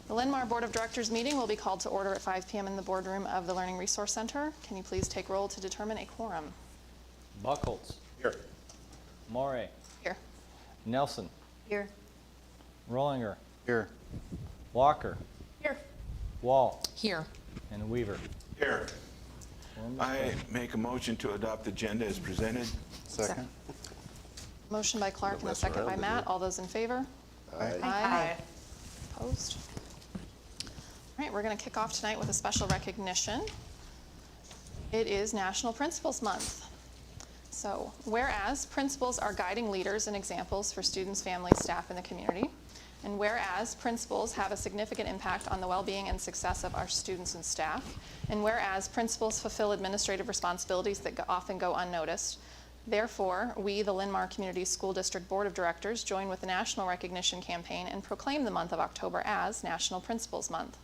The Linn-Mar Board of Directors meeting will be called to order at 5 p.m. in the boardroom of the Learning Resource Center. Can you please take roll to determine a quorum? Buckholz. Here. Morey. Here. Nelson. Here. Rollinger. Here. Walker. Here. Wall. Here. And Weaver. Here. I make a motion to adopt the agenda as presented. Second. Motion by Clark and a second by Matt. All those in favor? Aye. Aye. Opposed? All right, we're going to kick off tonight with a special recognition. It is National Principals Month. So, whereas principals are guiding leaders and examples for students, families, staff, and the community, and whereas principals have a significant impact on the well-being and success of our students and staff, and whereas principals fulfill administrative responsibilities that often go unnoticed, therefore, we, the Linn-Mar Community School District Board of Directors, join with the National Recognition Campaign and proclaim the month of October as National Principals Month.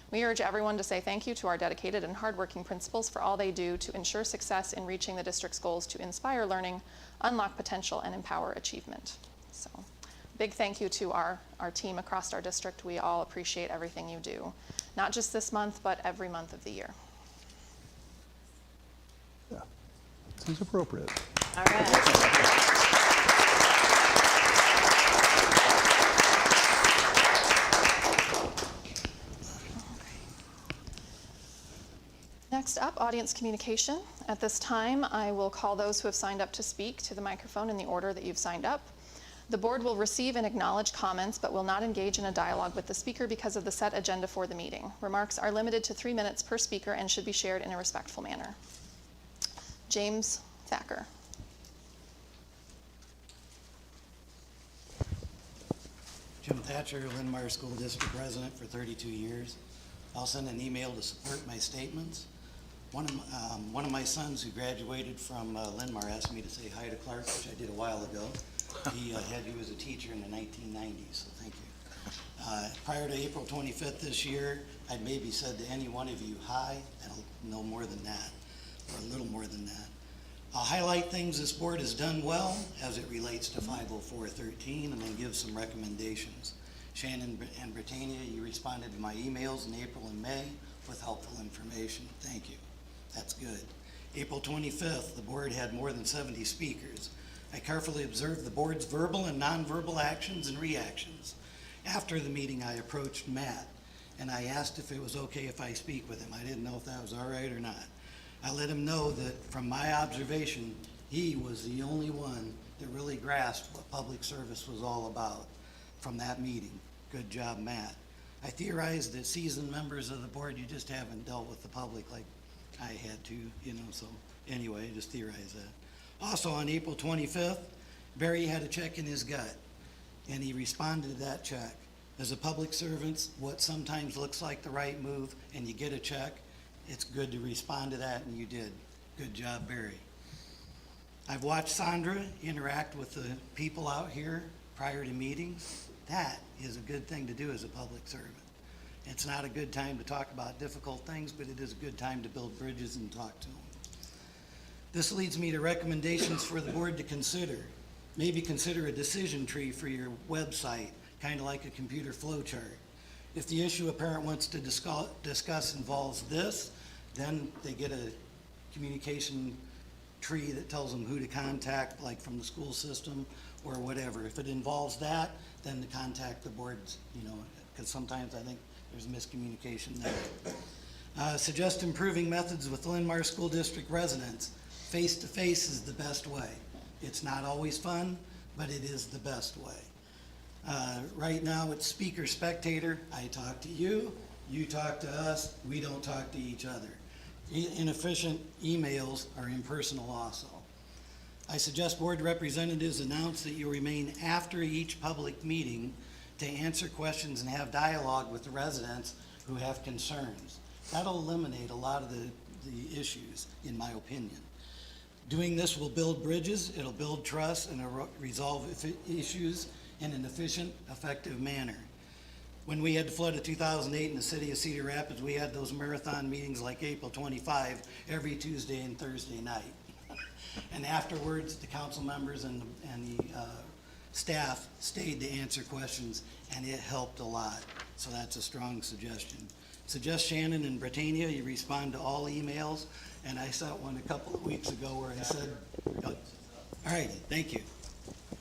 We urge everyone to say thank you to our dedicated and hardworking principals for all they do to ensure success in reaching the district's goals to inspire learning, unlock potential, and empower achievement. So, big thank you to our team across our district. We all appreciate everything you do, not just this month, but every month of the year. Yeah, seems appropriate. All right. Next up, audience communication. At this time, I will call those who have signed up to speak to the microphone in the order that you've signed up. The board will receive and acknowledge comments, but will not engage in a dialogue with the speaker because of the set agenda for the meeting. Remarks are limited to 3 minutes per speaker and should be shared in a respectful manner. James Thacker. Jim Thatcher, Linn-Mar School District President for 32 years. I'll send an email to support my statements. One of my sons who graduated from Linn-Mar asked me to say hi to Clark, which I did a while ago. He was a teacher in the 1990s, so thank you. Prior to April 25th this year, I'd maybe said to any one of you hi, and no more than that, or a little more than that. I'll highlight things this board has done well as it relates to 50413 and then give some recommendations. Shannon and Britannia, you responded to my emails in April and May with helpful information. Thank you. That's good. April 25th, the board had more than 70 speakers. I carefully observed the board's verbal and nonverbal actions and reactions. After the meeting, I approached Matt and I asked if it was okay if I speak with him. I didn't know if that was all right or not. I let him know that from my observation, he was the only one that really grasped what public service was all about from that meeting. Good job, Matt. I theorized that seasoned members of the board, you just haven't dealt with the public like I had to, so anyway, just theorize that. Also on April 25th, Barry had a check in his gut and he responded to that check. As a public servant, what sometimes looks like the right move and you get a check, it's good to respond to that, and you did. Good job, Barry. I've watched Sandra interact with the people out here prior to meetings. That is a good thing to do as a public servant. It's not a good time to talk about difficult things, but it is a good time to build bridges and talk to them. This leads me to recommendations for the board to consider. Maybe consider a decision tree for your website, kind of like a computer flow chart. If the issue a parent wants to discuss involves this, then they get a communication tree that tells them who to contact, like from the school system or whatever. If it involves that, then to contact the boards, because sometimes I think there's miscommunication there. Suggest improving methods with Linn-Mar School District residents. Face-to-face is the best way. It's not always fun, but it is the best way. Right now it's speaker spectator. I talk to you, you talk to us, we don't talk to each other. Inefficient emails are impersonal also. I suggest board representatives announce that you remain after each public meeting to answer questions and have dialogue with the residents who have concerns. That'll eliminate a lot of the issues, in my opinion. Doing this will build bridges, it'll build trust, and resolve issues in an efficient, effective manner. When we had the flood of 2008 in the city of Cedar Rapids, we had those marathon meetings like April 25 every Tuesday and Thursday night. And afterwards, the council members and the staff stayed to answer questions, and it helped a lot. So that's a strong suggestion. Suggest Shannon and Britannia, you respond to all emails, and I sent one a couple of weeks ago where I said, oh, all right, thank you.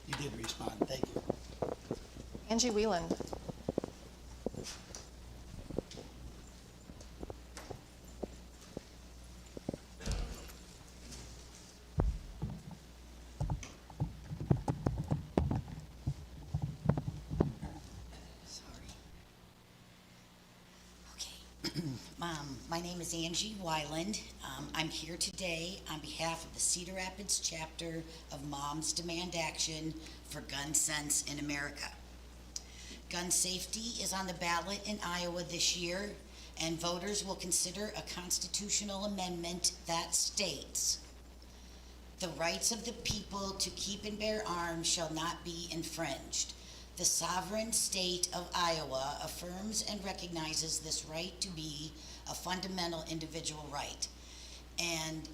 You did respond, thank you. Angie Wieland. Sorry. Okay. My name is Angie Wyland. I'm here today on behalf of the Cedar Rapids chapter of Moms Demand Action for Gun Sense in America. Gun safety is on the ballot in Iowa this year, and voters will consider a constitutional amendment that states, "The rights of the people to keep and bear arms shall not be infringed. The sovereign state of Iowa affirms and recognizes this right to be a fundamental individual right, and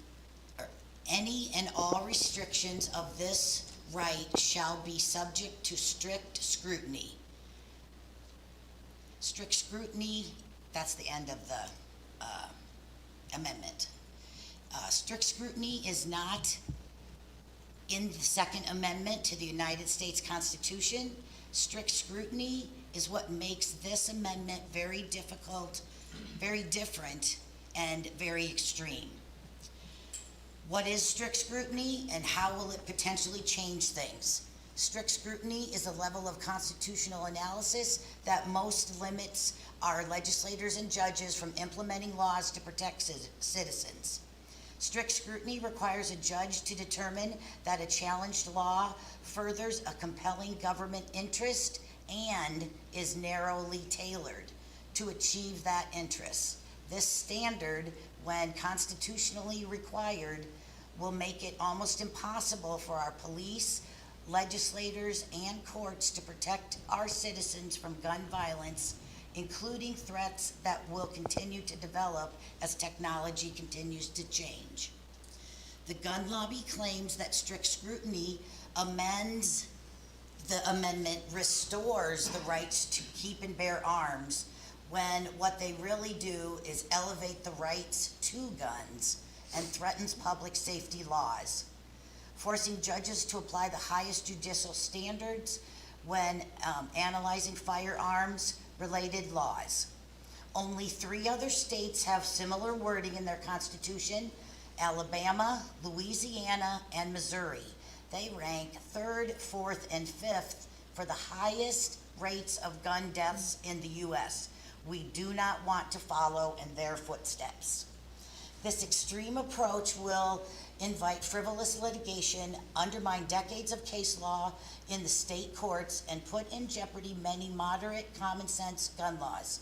any and all restrictions of this right shall be subject to strict scrutiny." Strict scrutiny, that's the end of the amendment. Strict scrutiny is not in the Second Amendment to the United States Constitution. Strict scrutiny is what makes this amendment very difficult, very different, and very extreme. What is strict scrutiny, and how will it potentially change things? Strict scrutiny is a level of constitutional analysis that most limits our legislators and judges from implementing laws to protect citizens. Strict scrutiny requires a judge to determine that a challenged law furthers a compelling government interest and is narrowly tailored to achieve that interest. This standard, when constitutionally required, will make it almost impossible for our police, legislators, and courts to protect our citizens from gun violence, including threats that will continue to develop as technology continues to change. The gun lobby claims that strict scrutiny the amendment restores the rights to keep and bear arms, when what they really do is elevate the rights to guns and threatens public safety laws, forcing judges to apply the highest judicial standards when analyzing firearms-related laws. Only 3 other states have similar wording in their constitution: Alabama, Louisiana, and Missouri. They rank 3rd, 4th, and 5th for the highest rates of gun deaths in the U.S. We do not want to follow in their footsteps. This extreme approach will invite frivolous litigation, undermine decades of case law in the state courts, and put in jeopardy many moderate, common-sense gun laws.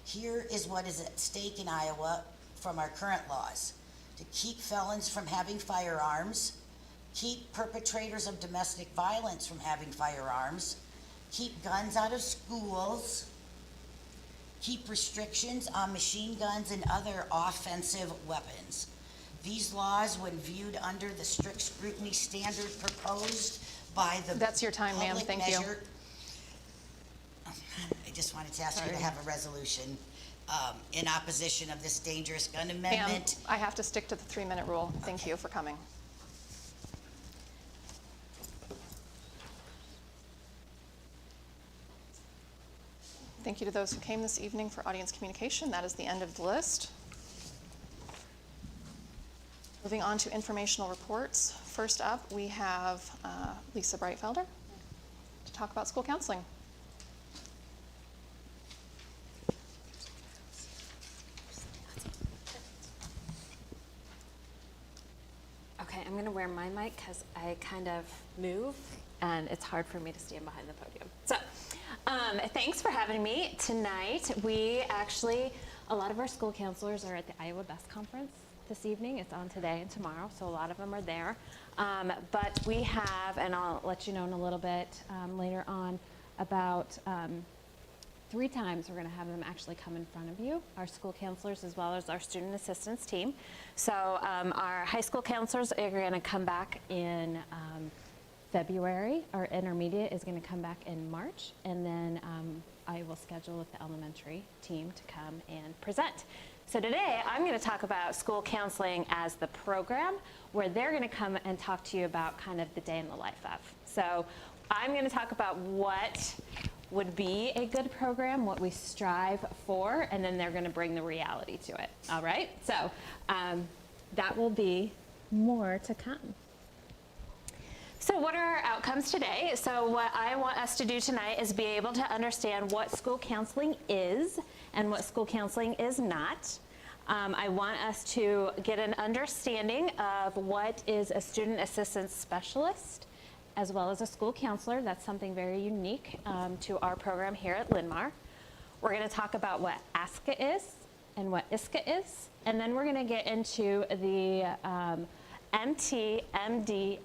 Here is what is at stake in Iowa from our current laws: to keep felons from having firearms, keep perpetrators of domestic violence from having firearms, keep guns out of schools, keep restrictions on machine guns and other offensive weapons. These laws, when viewed under the strict scrutiny standard proposed by the That's your time, ma'am. public Thank you. measure- I just wanted to ask you to have a resolution in opposition of this dangerous gun Ma'am, amendment. I have to stick to the 3-minute rule. Thank you for coming. Thank you to those who came this evening for audience communication. That is the end of the list. Moving on to informational reports. First up, we have Lisa Breitfelder to talk about school counseling. Okay, I'm going to wear my mic because I kind of move and it's hard for me to stand behind the podium. So, thanks for having me tonight. A lot of our school counselors are at the Iowa Best Conference this evening. It's on today and tomorrow, so a lot of them are there. But we have, and I'll let you know in a little bit later on, about 3 times we're going to have them actually come in front of you, our school counselors as well as our student assistance team. So our high school counselors are going to come back in February. Our intermediate is going to come back in March, and then I will schedule with the elementary team to come and present. So today, I'm going to talk about school counseling as the program, where they're going to come and talk to you about kind of the day in the life of. So I'm going to talk about what would be a good program, what we strive for, and then they're going to bring the reality to it. All right? So that will be more to come. So what are our outcomes today? So what I want us to do tonight is be able to understand what school counseling is and what school counseling is not. I want us to get an understanding of what is a student assistance specialist as well as a school counselor. That's something very unique to our program here at Linn-Mar. We're going to talk about what ASCA is and what ISCA is, and then we're going to get into the MT-MD-SS,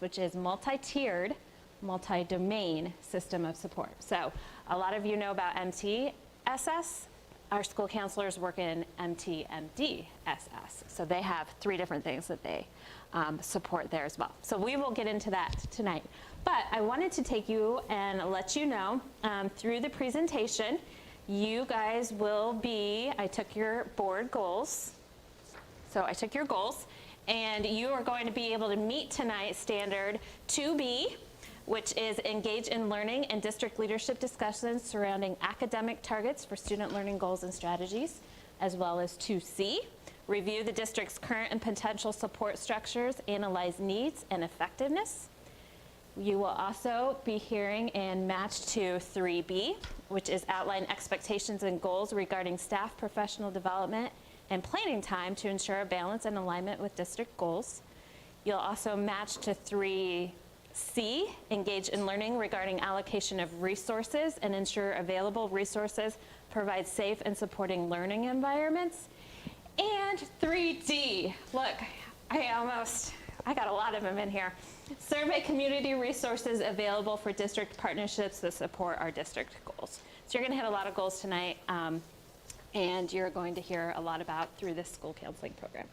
which is multi-tiered, multi-domain system of support. So a lot of you know about MT-SS. Our school counselors work in MT-MD-SS. So they have 3 different things that they support there as well. So we will get into that tonight. But I wanted to take you and let you know through the presentation, you guys will be, I took your board goals. So I took your goals. And you are going to be able to meet tonight standard 2B, which is engage in learning and district leadership discussions surrounding academic targets for student learning goals and strategies, as well as 2C, review the district's current and potential support structures, analyze needs and effectiveness. You will also be hearing and match to 3B, which is outline expectations and goals regarding staff professional development and planning time to ensure a balance and alignment with district goals. You'll also match to 3C, engage in learning regarding allocation of resources and ensure available resources provide safe and supporting learning environments. And 3D, look, I got a lot of them in here. Survey community resources available for district partnerships that support our district goals. So you're gonna hit a lot of goals tonight. And you're going to hear a lot about through this school counseling program.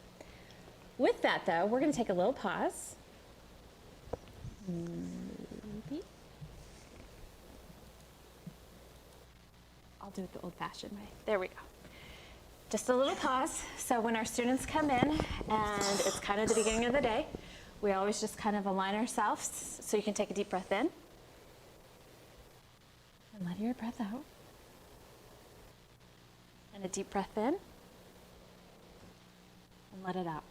With that, though, we're going to take a little pause. Maybe. I'll do it the old-fashioned way. There we go. Just a little pause. So when our students come in, and it's kind of the beginning of the day, we always just kind of align ourselves. So you can take a deep breath in. And let your breath out. And a deep breath in, and let it out.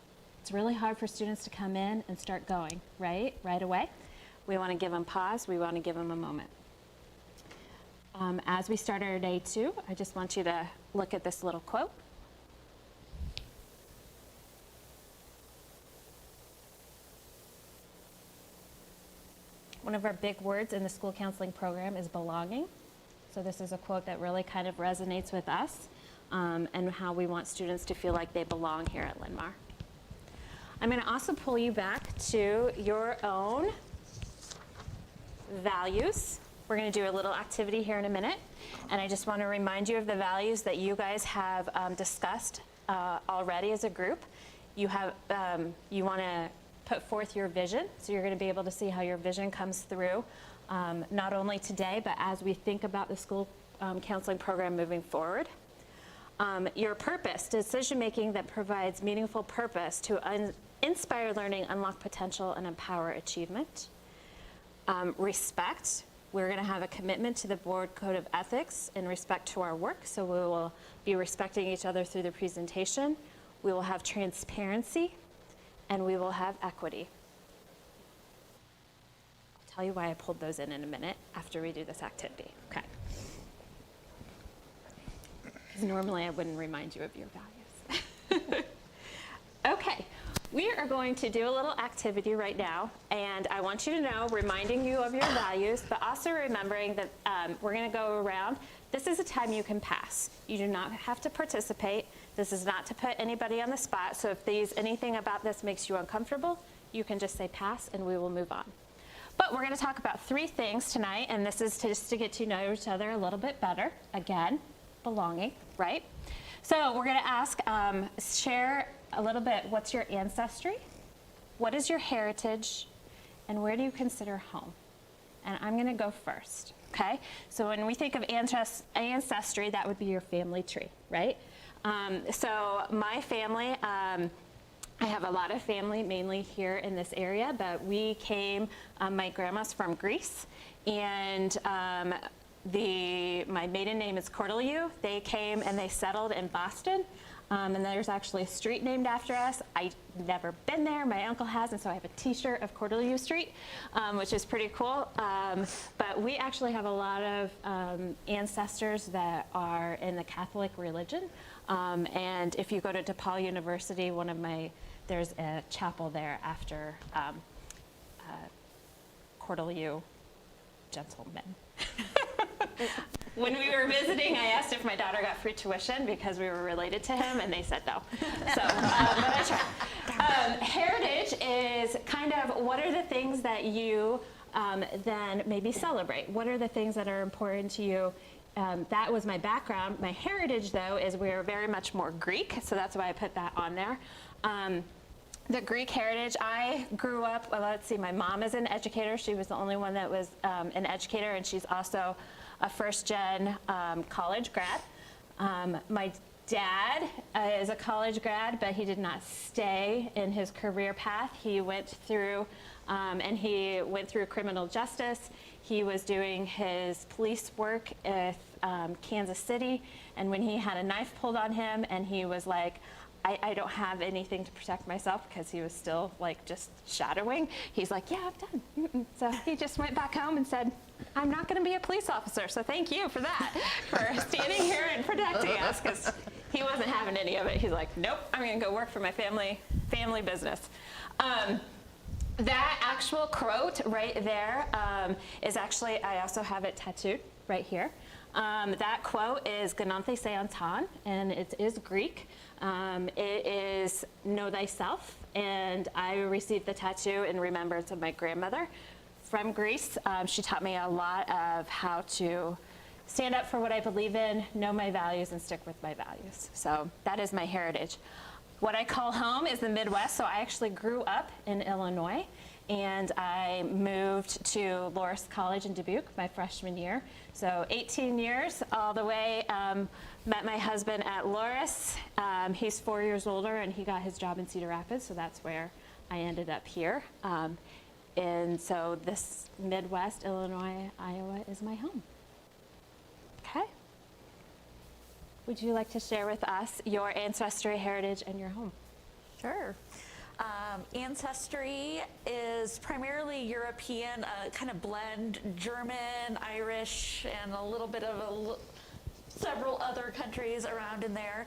It's really hard for students to come in and start going, right away. We want to give them pause. We want to give them a moment. As we start our day 2, I just want you to look at this little quote. One of our big words in the school counseling program is belonging. So this is a quote that really kind of resonates with us. And how we want students to feel like they belong here at Linn-Mar. I'm going to also pull you back to your own values. We're going to do a little activity here in a minute, and I just want to remind you of the values that you guys have discussed already as a group. You want to put forth your vision, so you're going to be able to see how your vision comes through, not only today, but as we think about the school counseling program moving forward. Your purpose, decision-making that provides meaningful purpose to inspire learning, unlock potential, and empower achievement. Respect, we're going to have a commitment to the board code of ethics in respect to our work, so we will be respecting each other through the presentation. We will have transparency, and we will have equity. I'll tell you why I pulled those in a minute after we do this activity. Okay. Because normally I wouldn't remind you of your values. Okay, we are going to do a little activity right now, and I want you to know, reminding you of your values, but also remembering that we're going to go around. This is a time you can pass. You do not have to participate. This is not to put anybody on the spot, so if anything about this makes you uncomfortable, you can just say pass and we will move on. But we're going to talk about 3 things tonight, and this is just to get to know each other a little bit better. Again, belonging, right? So we're going to ask, share a little bit, what's your ancestry? What is your heritage? And where do you consider home? And I'm going to go first. Okay, so when we think of ancestry, that would be your family tree, right? So my family, I have a lot of family, mainly here in this area, but we came, my grandma's from Greece, and my maiden name is Cortelyou. They came and they settled in Boston, and there's actually a street named after us. I've never been there, my uncle has, and so I have a t-shirt of Cortelyou Street, which is pretty cool. But we actually have a lot of ancestors that are in the Catholic religion. And if you go to DePaul University, there's a chapel there after Cortelyou gentlemen. When we were visiting, I asked if my daughter got free tuition because we were related to him, and they said no. So, but I tried. Heritage is kind of what are the things that you then maybe celebrate? What are the things that are important to you? That was my background. My heritage, though, is we're very much more Greek, so that's why I put that on there. The Greek heritage, I grew up, well, let's see, my mom is an educator. She was the only one that was an educator, and she's also a first-gen college grad. My dad is a college grad, but he did not stay in his career path. He went through, criminal justice. He was doing his police work at Kansas City, and when he had a knife pulled on him, and he was like, I don't have anything to protect myself because he was still like just shadowing. He's like, yeah, I'm done. So he just went back home and said, I'm not going to be a police officer. So thank you for that, for standing here and protecting us, because he wasn't having any of it. He's like, nope, I'm going to go work for my family business. That actual quote right there is actually, I also have it tattooed right here. That quote is Gananthe Seantan, and it is Greek. It is know thyself, and I received the tattoo in remembrance of my grandmother from Greece. She taught me a lot of how to stand up for what I believe in, know my values, and stick with my values. So that is my heritage. What I call home is the Midwest, so I actually grew up in Illinois, and I moved to Loras College in Dubuque my freshman year. So 18 years all the way. Met my husband at Loras. He's 4 years older, and he got his job in Cedar Rapids, so that's where I ended up here. And so this Midwest, Illinois, Iowa is my home. Okay. Would you like to share with us your ancestry, heritage, and your home? Sure. Ancestry is primarily European, kind of blend German, Irish, and a little bit of several other countries around in there.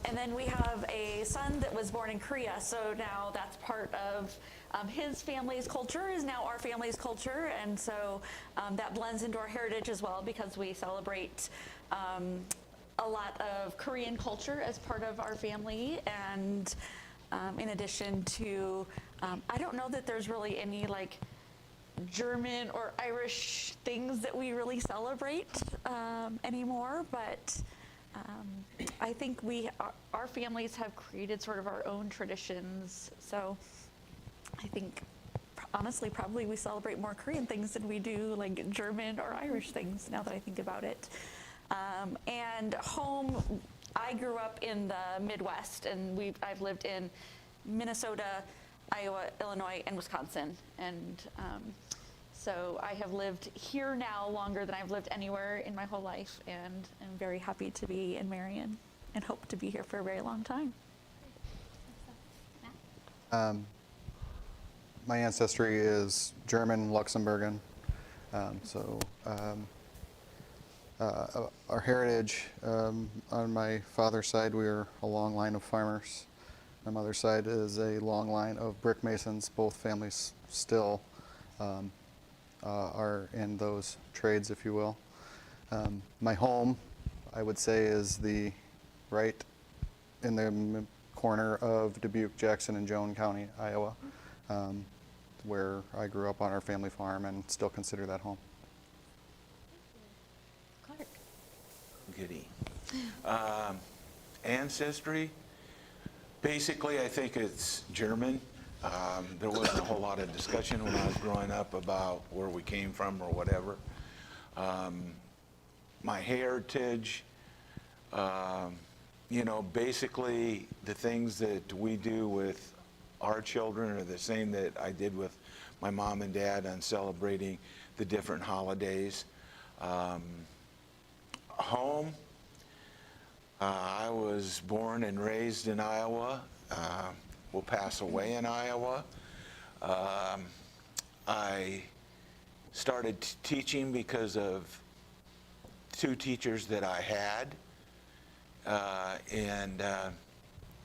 And then we have a son that was born in Korea, so now that's part of his family's culture is now our family's culture, and so that blends into our heritage as well because we celebrate a lot of Korean culture as part of our family, and in addition to, I don't know that there's really any like German or Irish things that we really celebrate anymore, but I think our families have created sort of our own traditions. So I think honestly, probably we celebrate more Korean things than we do like German or Irish things now that I think about it. And home, I grew up in the Midwest, and I've lived in Minnesota, Iowa, Illinois, and Wisconsin. And so I have lived here now longer than I've lived anywhere in my whole life, and I'm very happy to be in Marion and hope to be here for a very long time. My ancestry is German, Luxembourgian. Our heritage, on my father's side, we are a long line of farmers. My mother's side is a long line of brick masons. Both families still are in those trades, if you will. My home, I would say, is right in the corner of Dubuque, Jackson, and Joan County, Iowa, where I grew up on our family farm and still consider that home. Clark. Goody. Ancestry, basically I think it's German. There wasn't a whole lot of discussion when I was growing up about where we came from or whatever. my heritage, you know, basically the things that we do with our children are the same that I did with my mom and dad on celebrating the different holidays. Home, I was born and raised in Iowa, will pass away in Iowa. I started teaching because of two teachers that I had in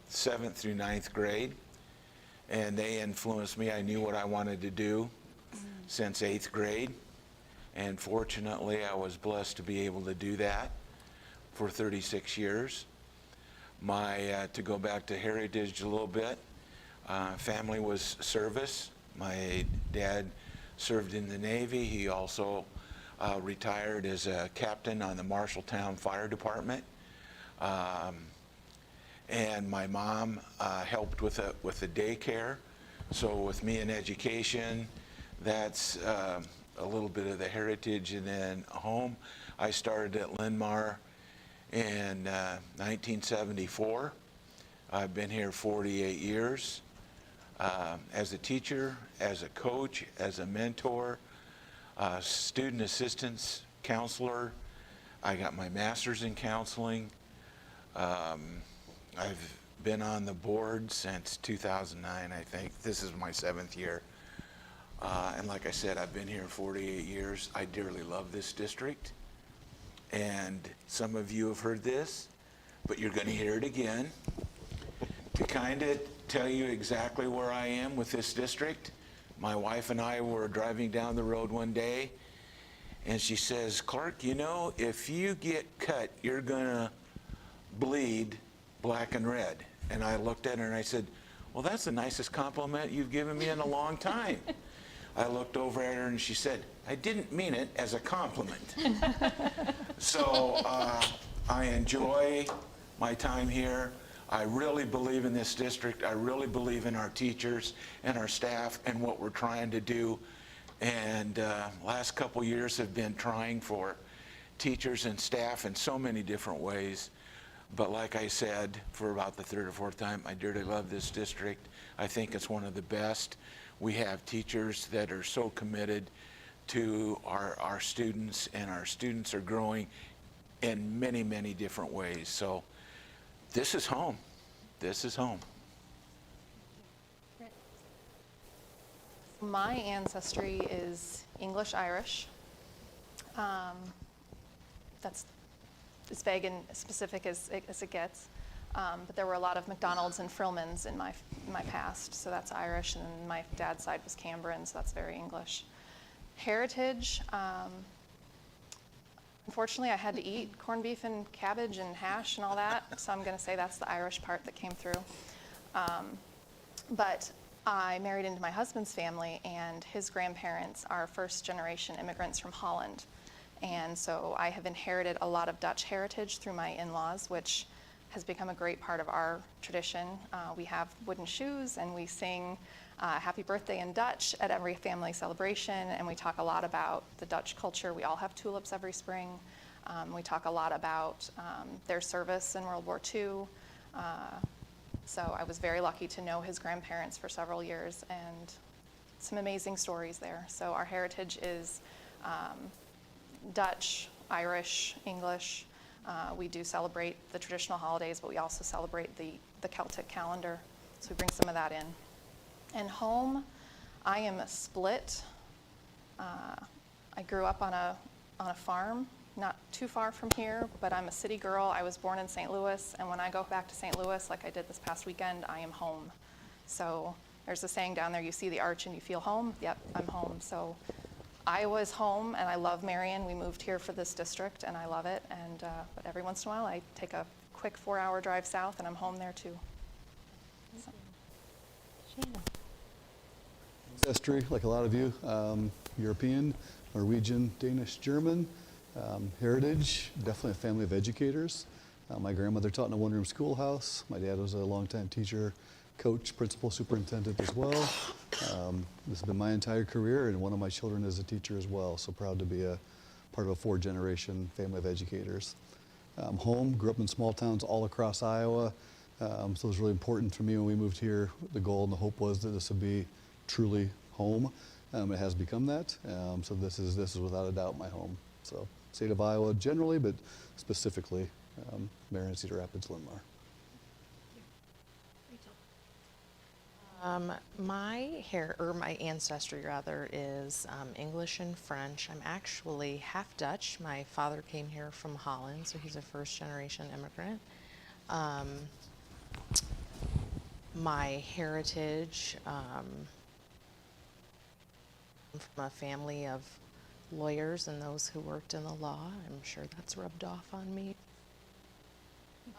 7th through 9th grade, and they influenced me. I knew what I wanted to do since 8th grade, and fortunately I was blessed to be able to do that for 36 years. To go back to heritage a little bit, family was service. My dad served in the Navy. He also retired as a captain on the Marshalltown Fire Department. And my mom helped with the daycare. So with me in education, that's a little bit of the heritage. And then home, I started at Linn-Mar in 1974. I've been here 48 years as a teacher, as a coach, as a mentor, student assistance counselor. I got my master's in counseling. I've been on the board since 2009, I think. This is my 7th year. And like I said, I've been here 48 years. I dearly love this district. And some of you have heard this, but you're going to hear it again. To kind of tell you exactly where I am with this district, my wife and I were driving down the road one day, and she says, "Clark, you know, if you get cut, you're going to bleed black and red." And I looked at her and I said, "Well, that's the nicest compliment you've given me in a long time." I looked over at her and she said, "I didn't mean it as a compliment." So I enjoy my time here. I really believe in this district. I really believe in our teachers and our staff and what we're trying to do. And last couple years have been trying for teachers and staff in so many different ways. But like I said, for about the 3rd or 4th time, I dearly love this district. I think it's one of the best. We have teachers that are so committed to our students, and our students are growing in many, many different ways. So this is home. This is home. My ancestry is English-Irish. That's as vague and specific as it gets. But there were a lot of McDonald's and Frillmans in my past, so that's Irish, and then my dad's side was Cambrian, so that's very English. Heritage, unfortunately I had to eat corned beef and cabbage and hash and all that, so I'm going to say that's the Irish part that came through. But I married into my husband's family, and his grandparents are first-generation immigrants from Holland. And so I have inherited a lot of Dutch heritage through my in-laws, which has become a great part of our tradition. We have wooden shoes, and we sing happy birthday in Dutch at every family celebration, and we talk a lot about the Dutch culture. We all have tulips every spring. We talk a lot about their service in World War II. So I was very lucky to know his grandparents for several years, and some amazing stories there. So our heritage is Dutch, Irish, English. We do celebrate the traditional holidays, but we also celebrate the Celtic calendar. So we bring some of that in. And home, I am a split. I grew up on a farm, not too far from here, but I'm a city girl. I was born in St. Louis, and when I go back to St. Louis, like I did this past weekend, I am home. So there's a saying down there, you see the arch and you feel home. Yep, I'm home. So Iowa is home, and I love Marion. We moved here for this district, and I love it. And but every once in a while, I take a quick 4-hour drive south, and I'm home there too. So. Ancestry, like a lot of you, European, Norwegian, Danish, German. Heritage, definitely a family of educators. My grandmother taught in a one-room schoolhouse. My dad was a longtime teacher, coach, principal, superintendent as well. This has been my entire career, and one of my children is a teacher as well. So proud to be a part of a 4-generation family of educators. Home, grew up in small towns all across Iowa, so it was really important for me when we moved here. The goal and the hope was that this would be truly home. It has become that, so this is without a doubt my home. So state of Iowa generally, but specifically Marion, Cedar Rapids, Linn-Mar. My ancestry rather is English and French. I'm actually half Dutch. My father came here from Holland, so he's a first-generation immigrant. My heritage, from a family of lawyers and those who worked in the law. I'm sure that's rubbed off on me.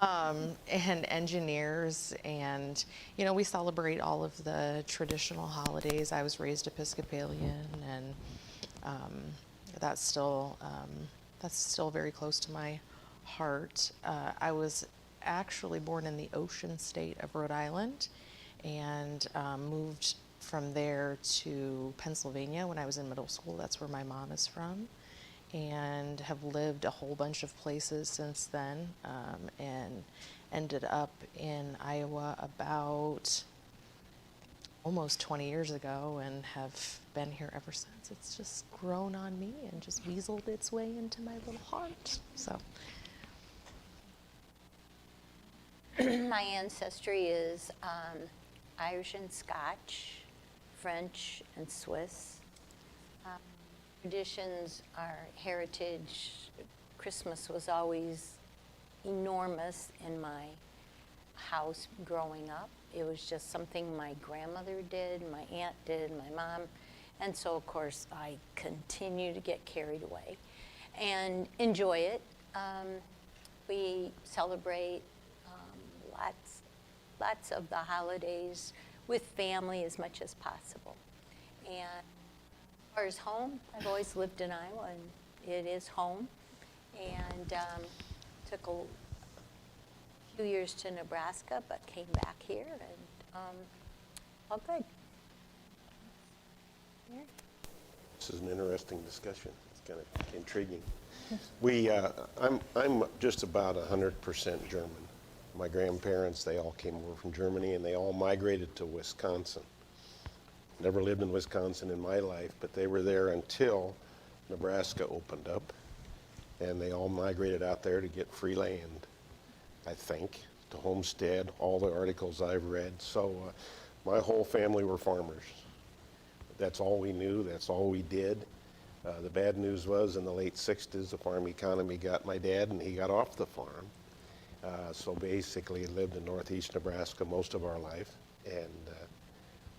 And engineers, and we celebrate all of the traditional holidays. I was raised Episcopalian, and that's still very close to my heart. I was actually born in the ocean state of Rhode Island, and moved from there to Pennsylvania when I was in middle school. That's where my mom is from. And have lived a whole bunch of places since then, and ended up in Iowa about almost 20 years ago, and have been here ever since. It's just grown on me and just weaseled its way into my little heart. So, my ancestry is Irish and Scotch, French and Swiss. Traditions, our heritage, Christmas was always enormous in my house growing up. It was just something my grandmother did, my aunt did, my mom, and so of course I continue to get carried away and enjoy it. We celebrate lots of the holidays with family as much as possible. And as far as home, I've always lived in Iowa, and it is home. And took a few years to Nebraska, but came back here, and all good. Yeah. This is an interesting discussion. It's kind of intriguing. I'm just about 100% German. My grandparents, they all came over from Germany, and they all migrated to Wisconsin. Never lived in Wisconsin in my life, but they were there until Nebraska opened up, and they all migrated out there to get free land, I think, to homestead, all the articles I've read. So my whole family were farmers. That's all we knew, that's all we did. The bad news was in the late 60s, the farm economy got my dad, and he got off the farm. So basically lived in northeast Nebraska most of our life, and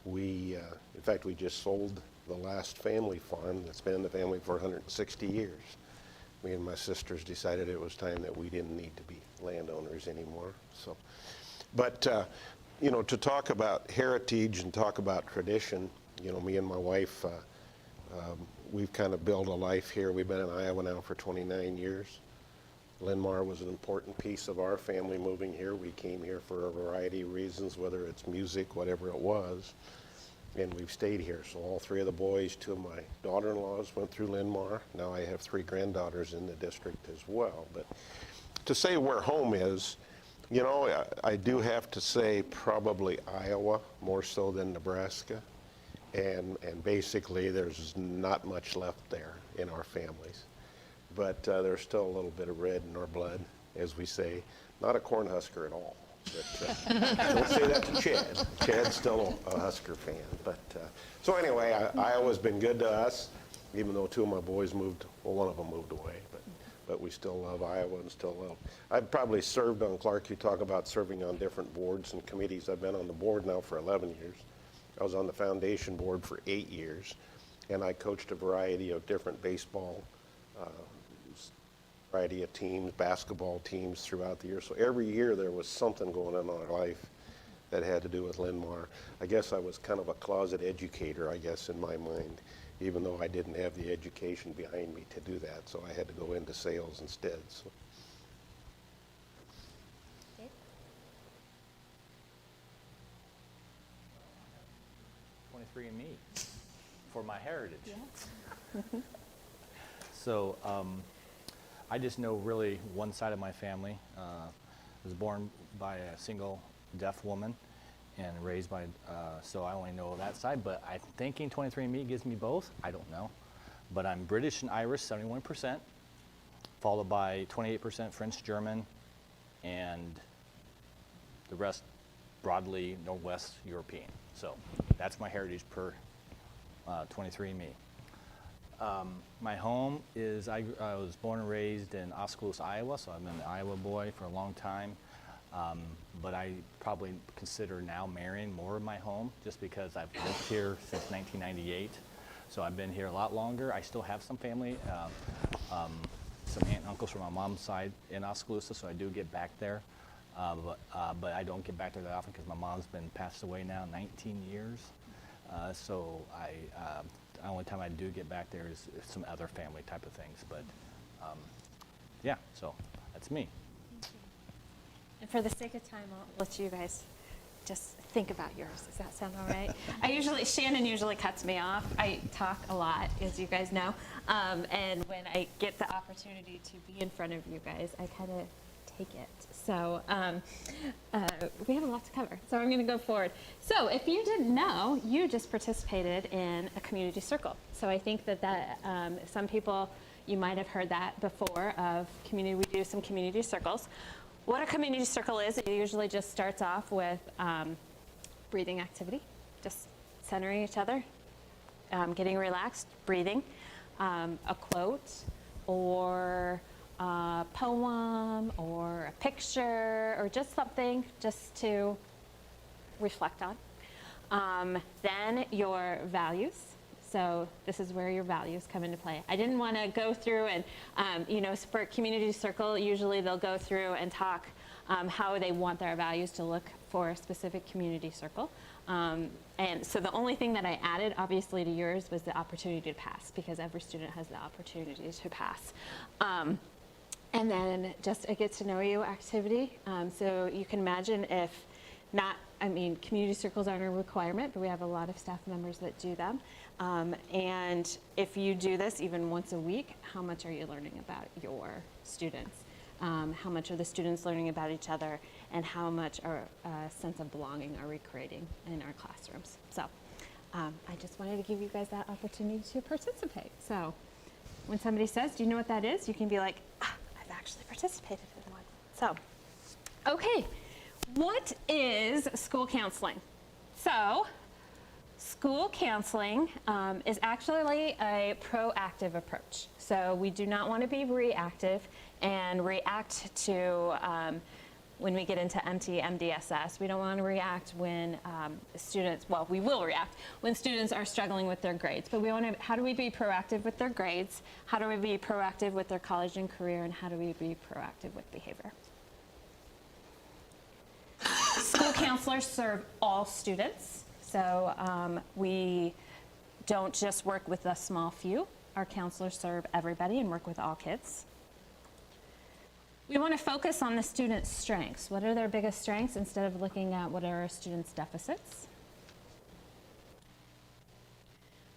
in fact, we just sold the last family farm that's been in the family for 160 years. Me and my sisters decided it was time that we didn't need to be landowners anymore. So, but to talk about heritage and talk about tradition, me and my wife, we've kind of built a life here. We've been in Iowa now for 29 years. Linn-Mar was an important piece of our family moving here. We came here for a variety of reasons, whether it's music, whatever it was, and we've stayed here. So all three of the boys, two of my daughter-in-laws went through Linn-Mar. Now I have three granddaughters in the district as well. But to say where home is, I do have to say probably Iowa more so than Nebraska. And basically there's not much left there in our families. But there's still a little bit of red in our blood, as we say. Not a Cornhusker at all. But, don't say that to Chad. Chad's still a Husker fan. But so anyway, Iowa's been good to us, even though two of my boys moved. Well, one of them moved away, but we still love Iowa and still love. I've probably served on, Clark, you talk about serving on different boards and committees. I've been on the board now for 11 years. I was on the foundation board for 8 years, and I coached a variety of different baseball, variety of teams, basketball teams throughout the year. So every year there was something going on in our life that had to do with Linn-Mar. I guess I was kind of a closet educator, I guess, in my mind, even though I didn't have the education behind me to do that. So I had to go into sales instead. So. 23andMe for my heritage. Yeah. So I just know really one side of my family. Was born by a single deaf woman and raised by, so I only know that side, but I'm thinking 23andMe gives me both. I don't know. But I'm British and Irish, 71%, followed by 28% French, German, and the rest broadly Northwest European. So that's my heritage per 23andMe. My home is, I was born and raised in Oskaloosa, Iowa, so I've been an Iowa boy for a long time. But I probably consider now Marion more of my home, just because I've lived here since 1998. So I've been here a lot longer. I still have some family, some aunt and uncles from my mom's side in Oskaloosa, so I do get back there. But I don't get back there that often because my mom's been passed away now 19 years. So the only time I do get back there is some other family type of things. But yeah, so that's me. And for the sake of time, I'll let you guys just think about yours. Does that sound all right? Shannon usually cuts me off. I talk a lot, as you guys know. And when I get the opportunity to be in front of you guys, I kind of take it. So we have a lot to cover. So I'm going to go forward. So if you didn't know, you just participated in a community circle. So I think that some people, you might have heard that before of community. We do some community circles. What a community circle is, it usually just starts off with breathing activity, just centering each other, getting relaxed, breathing, a quote, or a poem, or a picture, or just something just to reflect on. Then your values. So this is where your values come into play. I didn't want to go through and, for community circle, usually they'll go through and talk how they want their values to look for a specific community circle. And so the only thing that I added, obviously, to yours was the opportunity to pass, because every student has the opportunity to pass. And then just a get to know you activity. So you can imagine if not, community circles aren't a requirement, but we have a lot of staff members that do them. And if you do this even once a week, how much are you learning about your students? How much are the students learning about each other? And how much sense of belonging are we creating in our classrooms? So I just wanted to give you guys that opportunity to participate. So when somebody says, do you know what that is? You can be like, I've actually participated in one. So, okay, what is school counseling? So, school counseling is actually a proactive approach. So we do not want to be reactive and react to when we get into MDSS. We don't want to react when we will react when students are struggling with their grades. But we want to, how do we be proactive with their grades? How do we be proactive with their college and career? And how do we be proactive with behavior? School counselors serve all students. So we don't just work with a small few. Our counselors serve everybody and work with all kids. We want to focus on the students' strengths. What are their biggest strengths instead of looking at what are our students' deficits?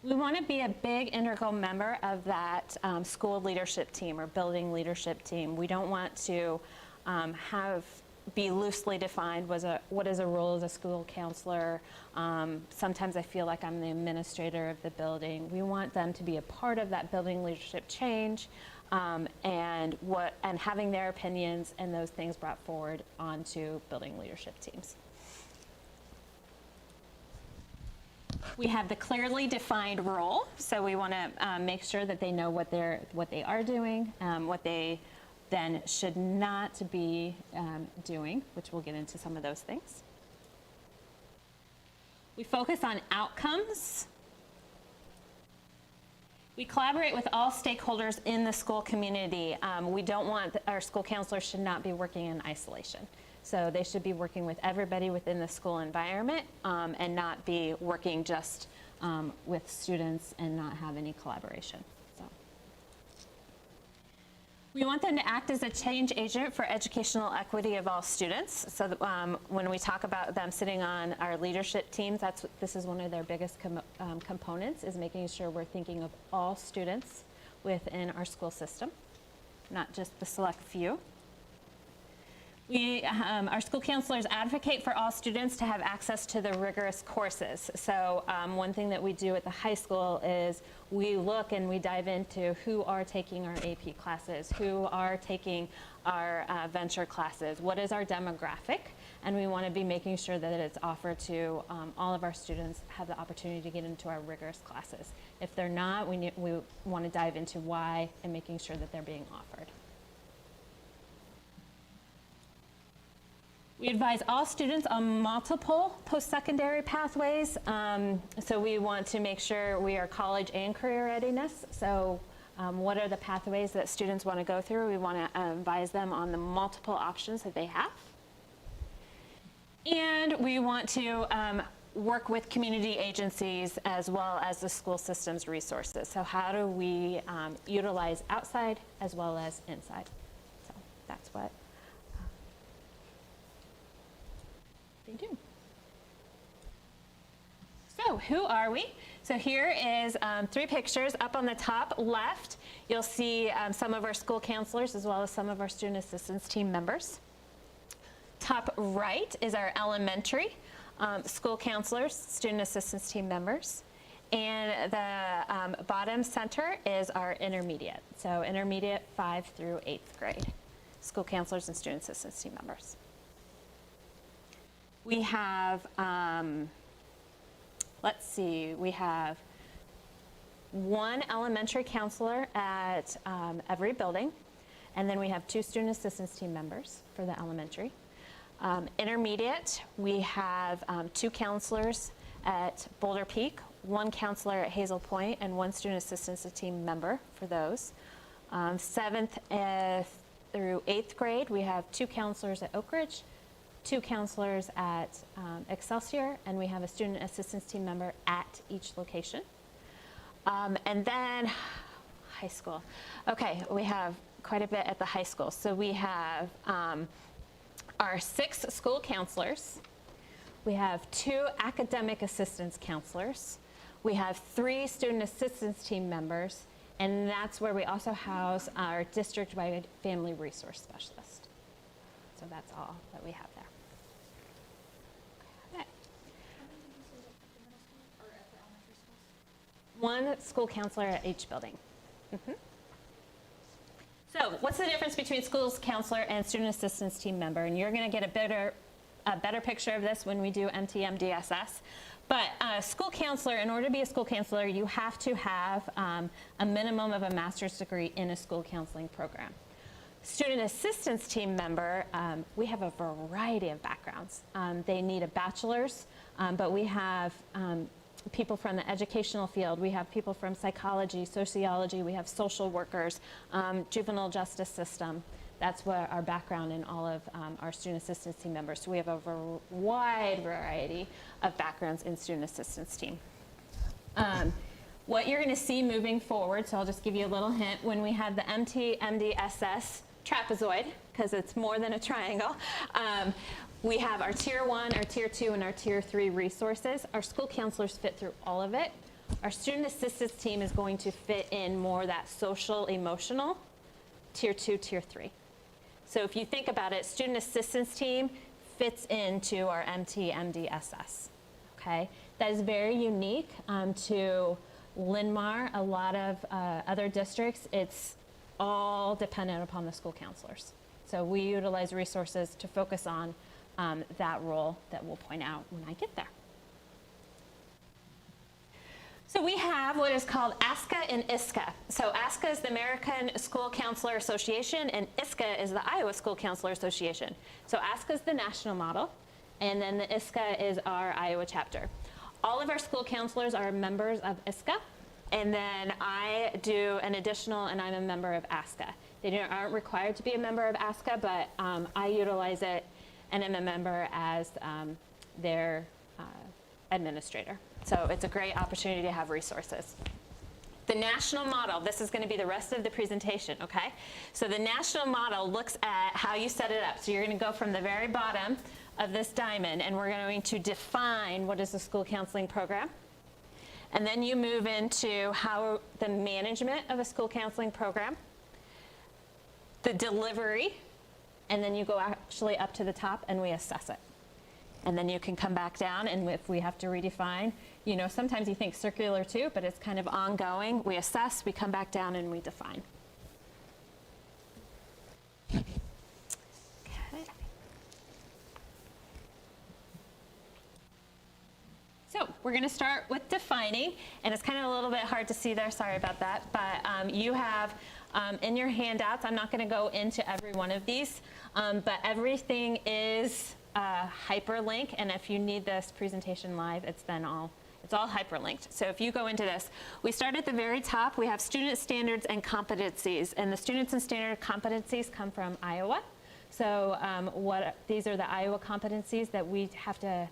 We want to be a big integral member of that school leadership team or building leadership team. We don't want to be loosely defined. What is a role as a school counselor? Sometimes I feel like I'm the administrator of the building. We want them to be a part of that building leadership change, and having their opinions and those things brought forward onto building leadership teams. We have the clearly defined role, so we want to make sure that they know what they are doing, what they then should not be doing, which we'll get into some of those things. We focus on outcomes. We collaborate with all stakeholders in the school community. We don't want, our school counselors should not be working in isolation. So they should be working with everybody within the school environment and not be working just with students and not have any collaboration. We want them to act as a change agent for educational equity of all students. So that, when we talk about them sitting on our leadership teams, this is one of their biggest components, is making sure we're thinking of all students, within our school system, not just the select few. Our school counselors advocate for all students to have access to the rigorous courses. So one thing that we do at the high school is we look and we dive into who are taking our AP classes, who are taking our venture classes, what is our demographic, and we want to be making sure that it's offered to all of our students have the opportunity to get into our rigorous classes. If they're not, we want to dive into why and making sure that they're being offered. We advise all students on multiple post-secondary pathways. So we want to make sure we are college and career readiness. So what are the pathways that students want to go through? We want to advise them on the multiple options that they have. And we want to work with community agencies as well as the school system's resources. So how do we utilize outside as well as inside? So that's what they do. So who are we? So here is 3 pictures. Up on the top left, you'll see some of our school counselors as well as some of our student assistance team members. Top right is our elementary school counselors, student assistance team members. And the bottom center is our intermediate. So intermediate 5th through 8th grade school counselors and student assistance team members. We have, let's see, we have 1 elementary counselor at every building, and then we have 2 student assistance team members for the elementary. Intermediate, we have 2 counselors at Boulder Peak, 1 counselor at Hazel Point, and 1 student assistance team member for those. 7th through 8th grade, we have 2 counselors at Oak Ridge, 2 counselors at Excelsior, and we have a student assistance team member at each location. And then high school. Okay, we have quite a bit at the high school. So we have our 6 school counselors. We have 2 academic assistance counselors. We have 3 student assistance team members, and that's where we also house our district-wide family resource specialist. So that's all that we have there. Okay. 1 school counselor at each building. So what's the difference between schools counselor and student assistance team member? And you're going to get a better picture of this when we do MTMDSS. But school counselor, in order to be a school counselor, you have to have a minimum of a master's degree in a school counseling program. Student assistance team member, we have a variety of backgrounds. They need a bachelor's, but we have people from the educational field. We have people from psychology, sociology. We have social workers, juvenile justice system. That's what our background in all of our student assistance team members. So we have a wide variety of backgrounds in student assistance team. What you're going to see moving forward, so I'll just give you a little hint, when we have the MTMDSS trapezoid, because it's more than a triangle, we have our Tier 1, our Tier 2, and our Tier 3 resources. Our school counselors fit through all of it. Our student assistance team is going to fit in more that social, emotional, Tier 2, Tier 3. So if you think about it, student assistance team fits into our MTMDSS, okay? That is very unique to Linn-Mar. A lot of other districts, it's all dependent upon the school counselors. So we utilize resources to focus on that role that we'll point out when I get there. So we have what is called ASCA and ISCA. So ASCA is the American School Counselor Association, and ISCA is the Iowa School Counselor Association. So ASCA is the national model, and then the ISCA is our Iowa chapter. All of our school counselors are members of ISCA, and then I do an additional, and I'm a member of ASCA. They aren't required to be a member of ASCA, but I utilize it, and I'm a member as their administrator. So it's a great opportunity to have resources. The national model, this is going to be the rest of the presentation, okay? So the national model looks at how you set it up. So you're going to go from the very bottom of this diamond, and we're going to define what is the school counseling program. And then you move into how the management of a school counseling program, the delivery, and then you go actually up to the top and we assess it. And then you can come back down, and if we have to redefine, you know, sometimes you think circular too, but it's kind of ongoing. We assess, we come back down, and we define. Okay. So we're going to start with defining, and it's kind of a little bit hard to see there, sorry about that, but you have in your handouts, I'm not going to go into every one of these, but everything is hyperlink, and if you need this presentation live, it's all hyperlinked. So if you go into this, we start at the very top. We have student standards and competencies, and the students and standard competencies come from Iowa. So these are the Iowa competencies that we have to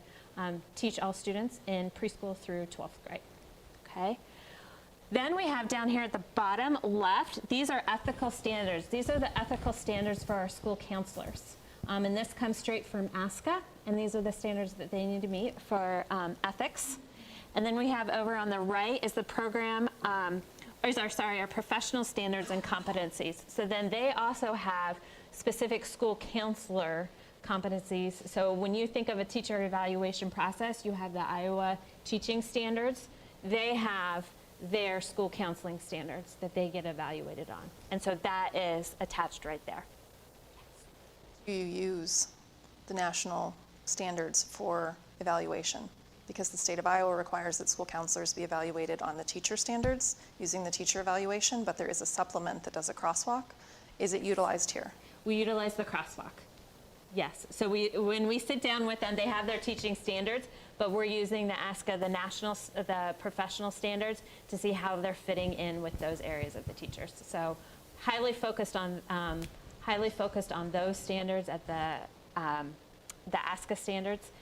teach all students in preschool through 12th grade. Okay. Then we have down here at the bottom left, these are ethical standards. These are the ethical standards for our school counselors. And this comes straight from ASCA, and these are the standards that they need to meet for ethics. And then we have over on the right is the program, our professional standards and competencies. So then they also have specific school counselor competencies. So when you think of a teacher evaluation process, you have the Iowa teaching standards. They have their school counseling standards that they get evaluated on. And so that is attached right there. Do you use the national standards for evaluation? Because the state of Iowa requires that school counselors be evaluated on the teacher standards using the teacher evaluation, but there is a supplement that does a crosswalk. Is it utilized here? We utilize the crosswalk. Yes. So when we sit down with them, they have their teaching standards, but we're using the ASCA, the professional standards, to see how they're fitting in with those areas of the teachers. So highly focused on those standards at the ASCA standards,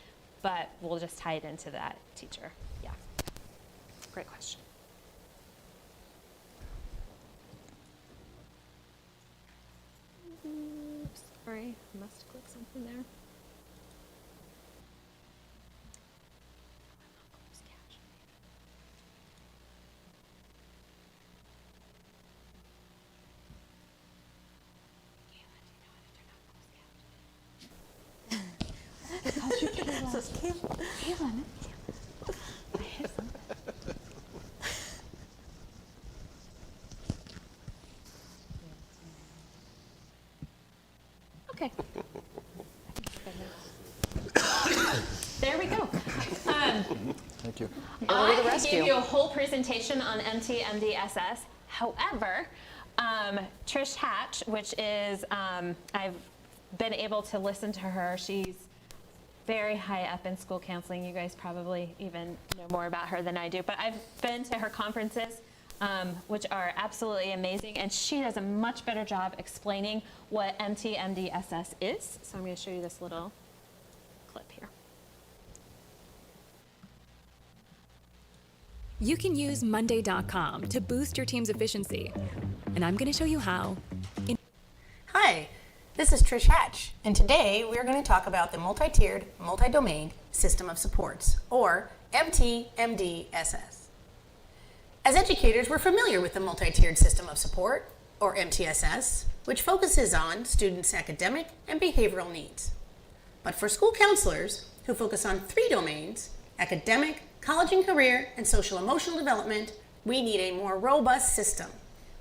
but we'll just tie it into that teacher. Yeah. Great question. Oops, sorry, I must have clicked something there. Okay. There we go. Thank you. I gave you a whole presentation on MT-MD-SS. However, Trish Hatch, which is, I've been able to listen to her. She's very high up in school counseling. You guys probably even know more about her than I do. But I've been to her conferences, which are absolutely amazing. And she does a much better job explaining what MT-MD-SS is. So I'm going to show you this little clip here. You can use Monday.com to boost your team's efficiency. And I'm going to show you how. Hi, this is Trish Hatch, and today we're going to talk about the multi-tiered, multi-domain system of supports, or MT-MD-SS. As educators, we're familiar with the multi-tiered system of support, or MTSS, which focuses on students' academic and behavioral needs. But for school counselors, who focus on 3 domains, academic, college and career, and social emotional development, we need a more robust system.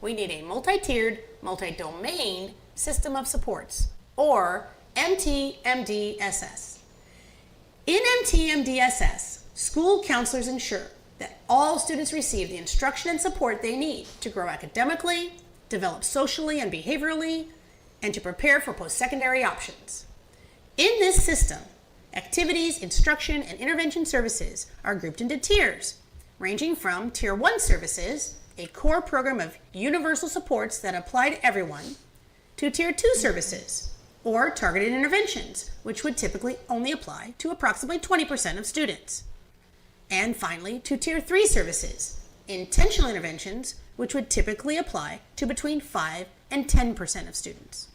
We need a multi-tiered, multi-domain system of supports, or MT-MD-SS. In MT-MD-SS, school counselors ensure that all students receive the instruction and support they need to grow academically, develop socially and behaviorally, and to prepare for post-secondary options. In this system, activities, instruction, and intervention services are grouped into tiers, ranging from Tier 1 services, a core program of universal supports that apply to everyone, to Tier 2 services, or targeted interventions, which would typically only apply to approximately 20% of students. And finally, to Tier 3 services, intentional interventions, which would typically apply to between 5 and 10% of students.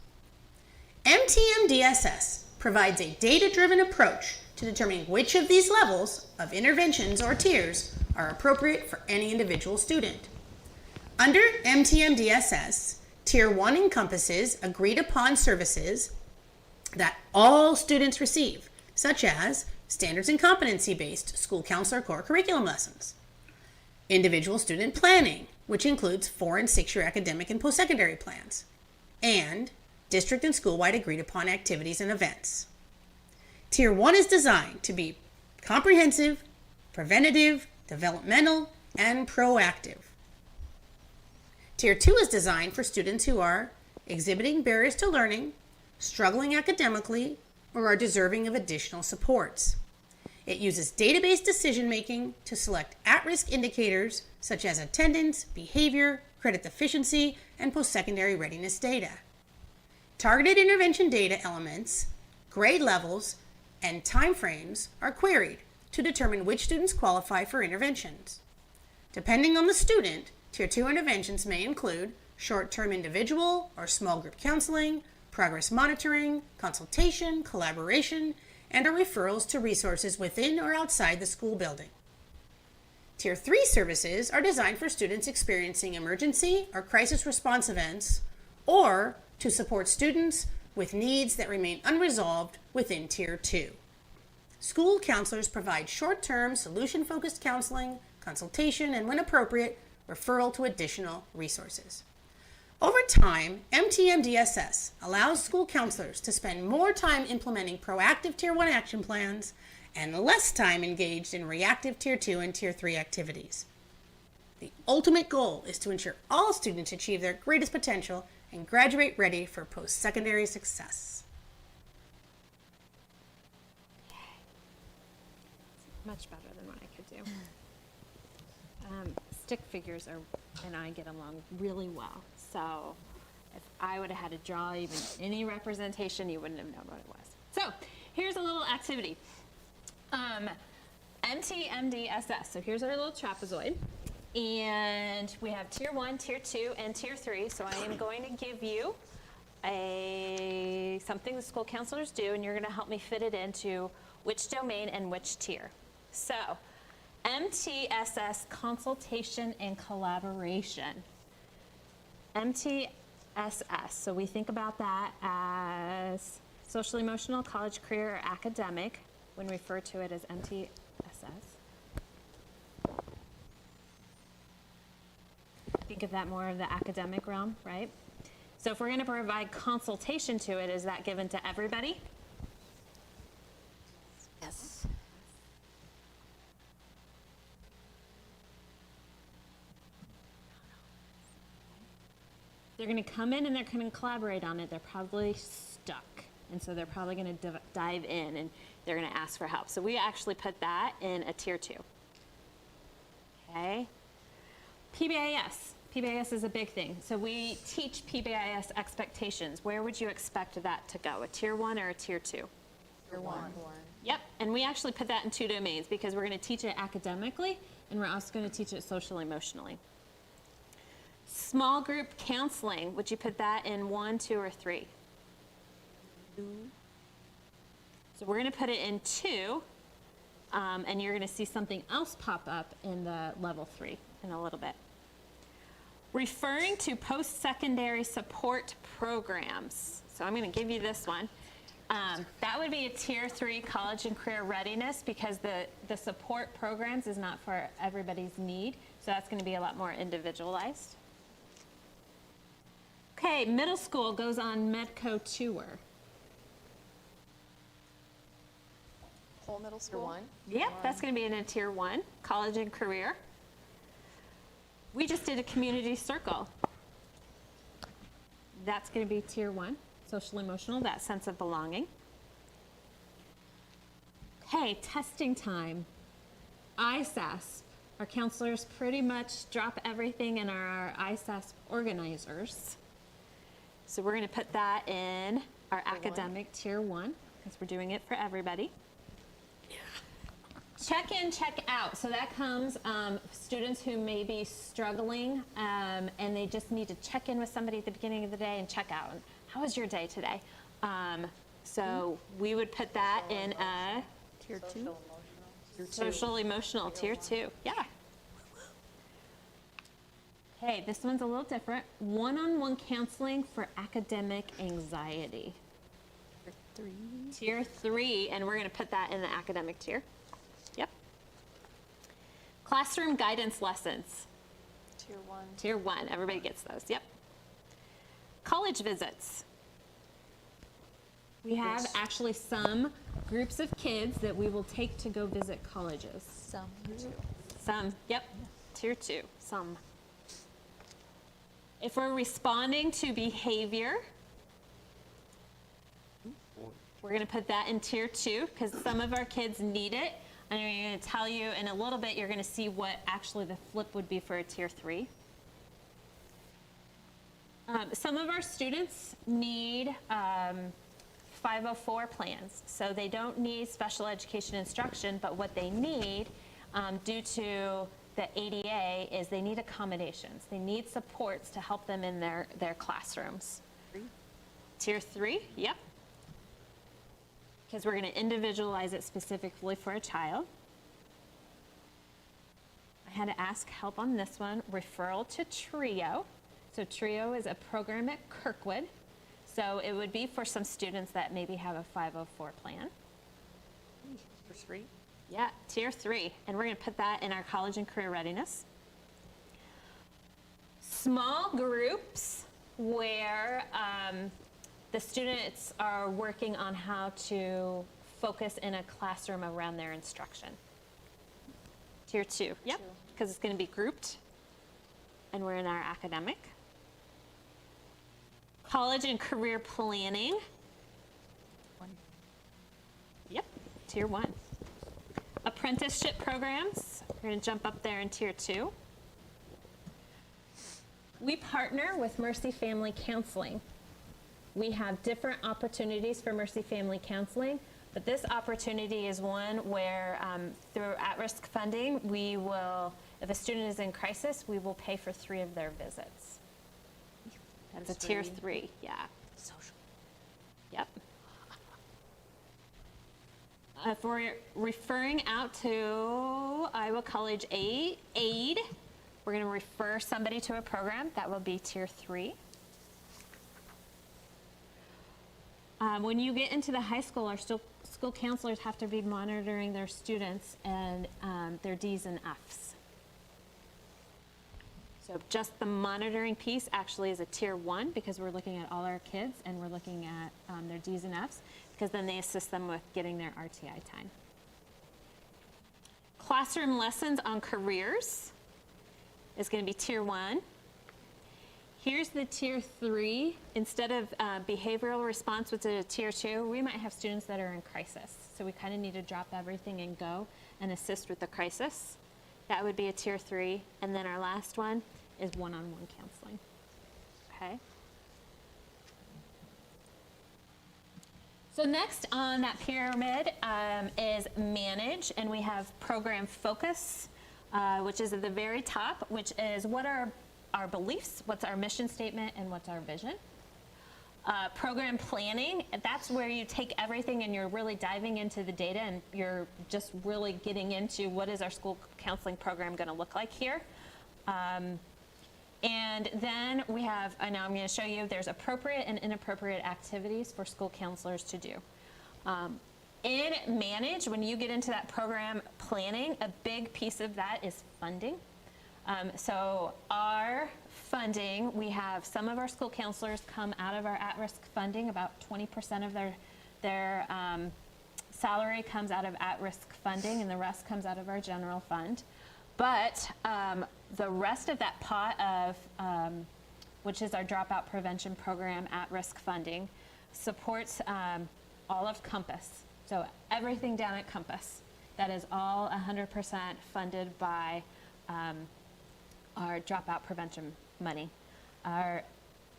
MT-MD-SS provides a data-driven approach to determining which of these levels of interventions or tiers are appropriate for any individual student. Under MTMDSS, Tier 1 encompasses agreed upon services that all students receive, such as standards and competency-based school counselor core curriculum lessons, individual student planning, which includes 4- and 6-year academic and post-secondary plans, and district and school-wide agreed upon activities and events. Tier 1 is designed to be comprehensive, preventative, developmental, and proactive. Tier 2 is designed for students who are exhibiting barriers to learning, struggling academically, or are deserving of additional supports. It uses database decision-making to select at-risk indicators such as attendance, behavior, credit deficiency, and post-secondary readiness data. Targeted intervention data elements, grade levels, and timeframes are queried to determine which students qualify for interventions. Depending on the student, Tier 2 interventions may include short-term individual or small group counseling, progress monitoring, consultation, collaboration, and/or referrals to resources within or outside the school building. Tier 3 services are designed for students experiencing emergency or crisis response events, or to support students with needs that remain unresolved within Tier 2. School counselors provide short-term, solution-focused counseling, consultation, and when appropriate, referral to additional resources. Over time, MTMDSS allows school counselors to spend more time implementing proactive Tier 1 action plans and less time engaged in reactive Tier 2 and Tier 3 activities. The ultimate goal is to ensure all students achieve their greatest potential and graduate ready for post-secondary success. Much better than what I could do. Stick figures and I get along really well. So if I would have had to draw even any representation, you wouldn't have known what it was. So here's a little activity. MTMDSS. So here's our little trapezoid. And we have Tier 1, Tier 2, and Tier 3. So I am going to give you something the school counselors do, and you're going to help me fit it into which domain and which tier. So MTSS, consultation and collaboration. MTSS, so we think about that as social, emotional, college, career, or academic, when we refer to it as MTSS. Think of that more of the academic realm, right? So if we're going to provide consultation to it, is that given to everybody? Yes. They're going to come in and they're going to collaborate on it. They're probably stuck. And so they're probably going to dive in and they're going to ask for help. So we actually put that in a Tier 2. Okay. PBIS. PBIS is a big thing. So we teach PBIS expectations. Where would you expect that to go? A Tier 1 or a Tier 2? Tier 1. Yep. And we actually put that in 2 domains because we're going to teach it academically and we're also going to teach it social emotionally. Small group counseling, would you put that in 1, 2, or 3? 2. So we're going to put it in 2, and you're going to see something else pop up in the level 3 in a little bit. Referring to post-secondary support programs. So I'm going to give you this one. That would be a Tier 3 college and career readiness because the support programs is not for everybody's need. So that's going to be a lot more individualized. Okay, middle school goes on Medco tour. Whole middle school? 1. Yep, that's going to be in a Tier 1, college and career. We just did a community circle. That's going to be Tier 1, social emotional, that sense of belonging. Okay, testing time. ISAS. Our counselors pretty much drop everything and are our ISAS organizers. So we're going to put that in our academic Tier 1 because we're doing it for everybody. Check in, check out. So that comes students who may be struggling and they just need to check in with somebody at the beginning of the day and check out. How was your day today? So we would put that in a Tier 2? social emotional Tier 2. Yeah. Okay, this one's a little different. One-on-one counseling for academic anxiety. Tier 3, and we're going to put that in the academic tier. Yep. Classroom guidance lessons. Tier 1. Tier 1, everybody gets those, yep. College visits. We have actually some groups of kids that we will take to go visit colleges. Some, yep. Tier 2, some. If we're responding to behavior, we're going to put that in tier 2 because some of our kids need it. And I'm going to tell you in a little bit, you're going to see what actually the flip would be for a tier 3. Some of our students need 504 plans. So they don't need special education instruction, but what they need due to the ADA is they need accommodations. They need supports to help them in their classrooms. Tier 3, yep. Because we're going to individualize it specifically for a child. I had to ask help on this one. Referral to TRIO. So TRIO is a program at Kirkwood. So it would be for some students that maybe have a 504 plan. For 3? Yeah, tier 3. And we're going to put that in our college and career readiness. Small groups where the students are working on how to focus in a classroom around their instruction. Tier 2, yep, because it's going to be grouped, and we're in our academic. College and career planning. Yep, tier 1. Apprenticeship programs, we're going to jump up there in tier 2. We partner with Mercy Family Counseling. We have different opportunities for Mercy Family Counseling, but this opportunity is one where through at-risk funding, we will, if a student is in crisis, we will pay for 3 of their visits. That's a tier 3, yeah. Social. Yep. If we're referring out to Iowa College Aid, we're going to refer somebody to a program. That will be tier 3. When you get into the high school, our school counselors have to be monitoring their students and their D's and F's. So just the monitoring piece actually is a tier 1 because we're looking at all our kids and we're looking at their D's and F's because then they assist them with getting their RTI time. Classroom lessons on careers is going to be tier 1. Here's the tier 3. Instead of behavioral response, which is a tier 2, we might have students that are in crisis. So we kind of need to drop everything and go and assist with the crisis. That would be a tier 3. And then our last one is one-on-one counseling. Okay. So next on that pyramid is manage, and we have program focus, which is at the very top, which is what are our beliefs, what's our mission statement, and what's our vision. Program planning, that's where you take everything and you're really diving into the data and you're just really getting into what is our school counseling program going to look like here. And then we have, and now I'm going to show you, there's appropriate and inappropriate activities for school counselors to do. In manage, when you get into that program planning, a big piece of that is funding. So our funding, we have some of our school counselors come out of our at-risk funding. About 20% of their salary comes out of at-risk funding, and the rest comes out of our general fund. But the rest of that pot of, which is our dropout prevention program, at-risk funding, supports all of Compass. So everything down at Compass, that is all 100% funded by our dropout prevention money. Our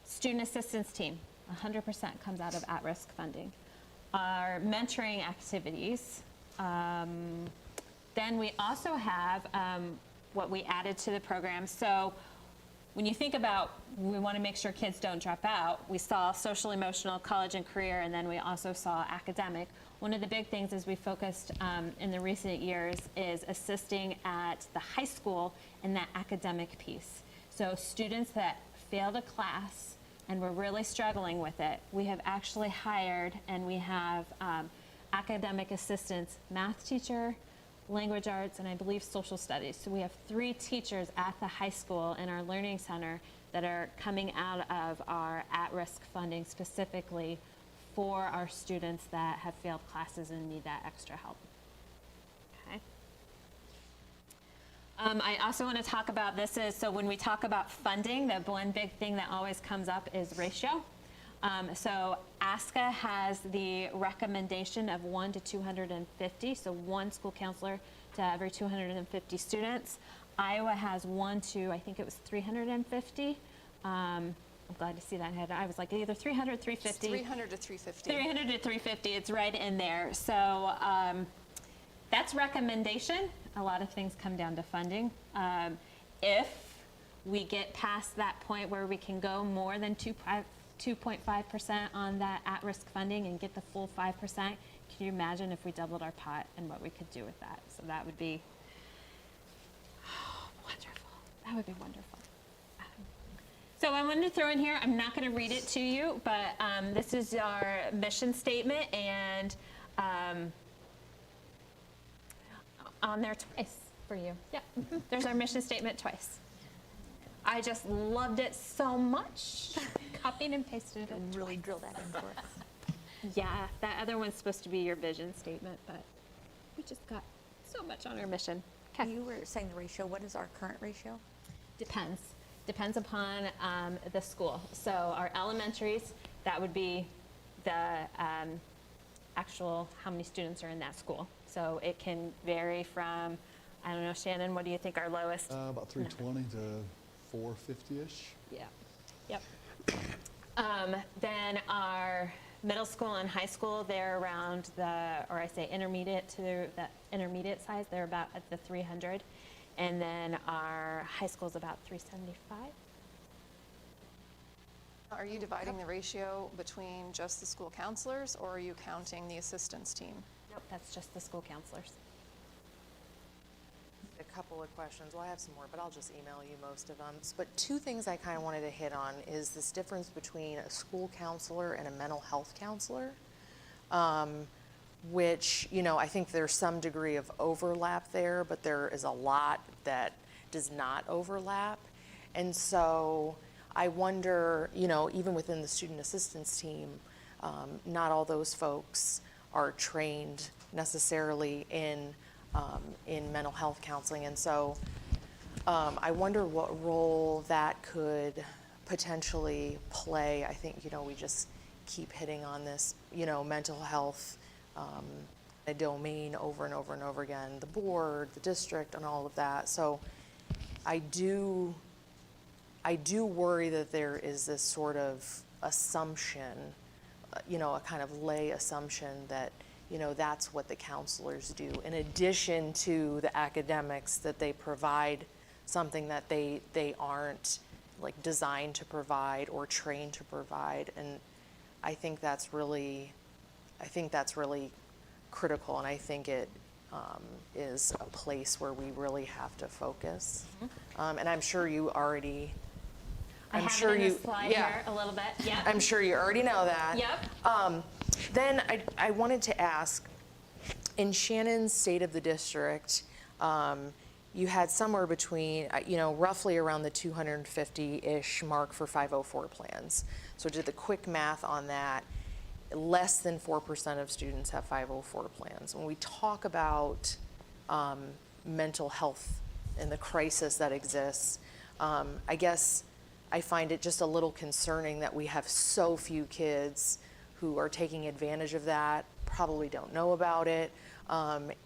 student assistance team, 100% comes out of at-risk funding. Our mentoring activities, then we also have what we added to the program. So when you think about, we want to make sure kids don't drop out, we saw social, emotional, college and career, and then we also saw academic. One of the big things is we focused in the recent years is assisting at the high school in that academic piece. So students that failed a class and were really struggling with it, we have actually hired, and we have academic assistants, math teacher, language arts, and I believe social studies. So we have 3 teachers at the high school in our learning center that are coming out of our at-risk funding specifically for our students that have failed classes and need that extra help. Okay. I also want to talk about so when we talk about funding, the one big thing that always comes up is ratio. So ASCA has the recommendation of 1 to 250, so 1 school counselor to every 250 students. Iowa has 1 to, I think it was 350. I'm glad to see that head. I was like either 300, 350. 300 to 350. 300 to 350, it's right in there. So that's recommendation. A lot of things come down to funding. If we get past that point where we can go more than 2.5% on that at-risk funding and get the full 5%, can you imagine if we doubled our pot and what we could do with that? So that would be wonderful. That would be wonderful. So I wanted to throw in here, I'm not going to read it to you, but this is our mission statement, and on there twice for you. Yeah, there's our mission statement twice. I just loved it so much. Copied and pasted it. And really drill that in for us. Yeah, that other one's supposed to be your vision statement, but we just got so much on our mission. Okay. You were saying the ratio. What is our current ratio? Depends. Depends upon the school. So our elementaries, that would be the actual how many students are in that school. So it can vary from, I don't know, Shannon, what do you think our lowest? About 320 to 450-ish. Yeah. Yep. Then our middle school and high school, they're around or I say intermediate to the intermediate size, they're about at the 300. And then our high school is about 375. Are you dividing the ratio between just the school counselors, or are you counting the assistance team? Nope, that's just the school counselors. A couple of questions. Well, I have some more, but I'll just email you most of them. But 2 things I kind of wanted to hit on is this difference between a school counselor and a mental health counselor, which, I think there's some degree of overlap there, but there is a lot that does not overlap. And so I wonder, even within the student assistance team, not all those folks are trained necessarily in mental health counseling. And so I wonder what role that could potentially play. I think, we just keep hitting on this, mental health a domain over and over and over again, the board, the district, and all of that. So I do worry that there is this sort of assumption, a kind of lay assumption that, that's what the counselors do. In addition to the academics, that they provide something that they aren't like designed to provide or trained to provide. And I think that's really critical, and I think it is a place where we really have to focus. And I'm sure you already. I have it in the slide here a little bit. Yeah. I'm sure you already know that. Yep. Then I wanted to ask, in Shannon's State of the District, you had somewhere between, roughly around the 250-ish mark for 504 plans. So did the quick math on that. Less than 4% of students have 504 plans. When we talk about mental health and the crisis that exists, I guess I find it just a little concerning that we have so few kids who are taking advantage of that, probably don't know about it.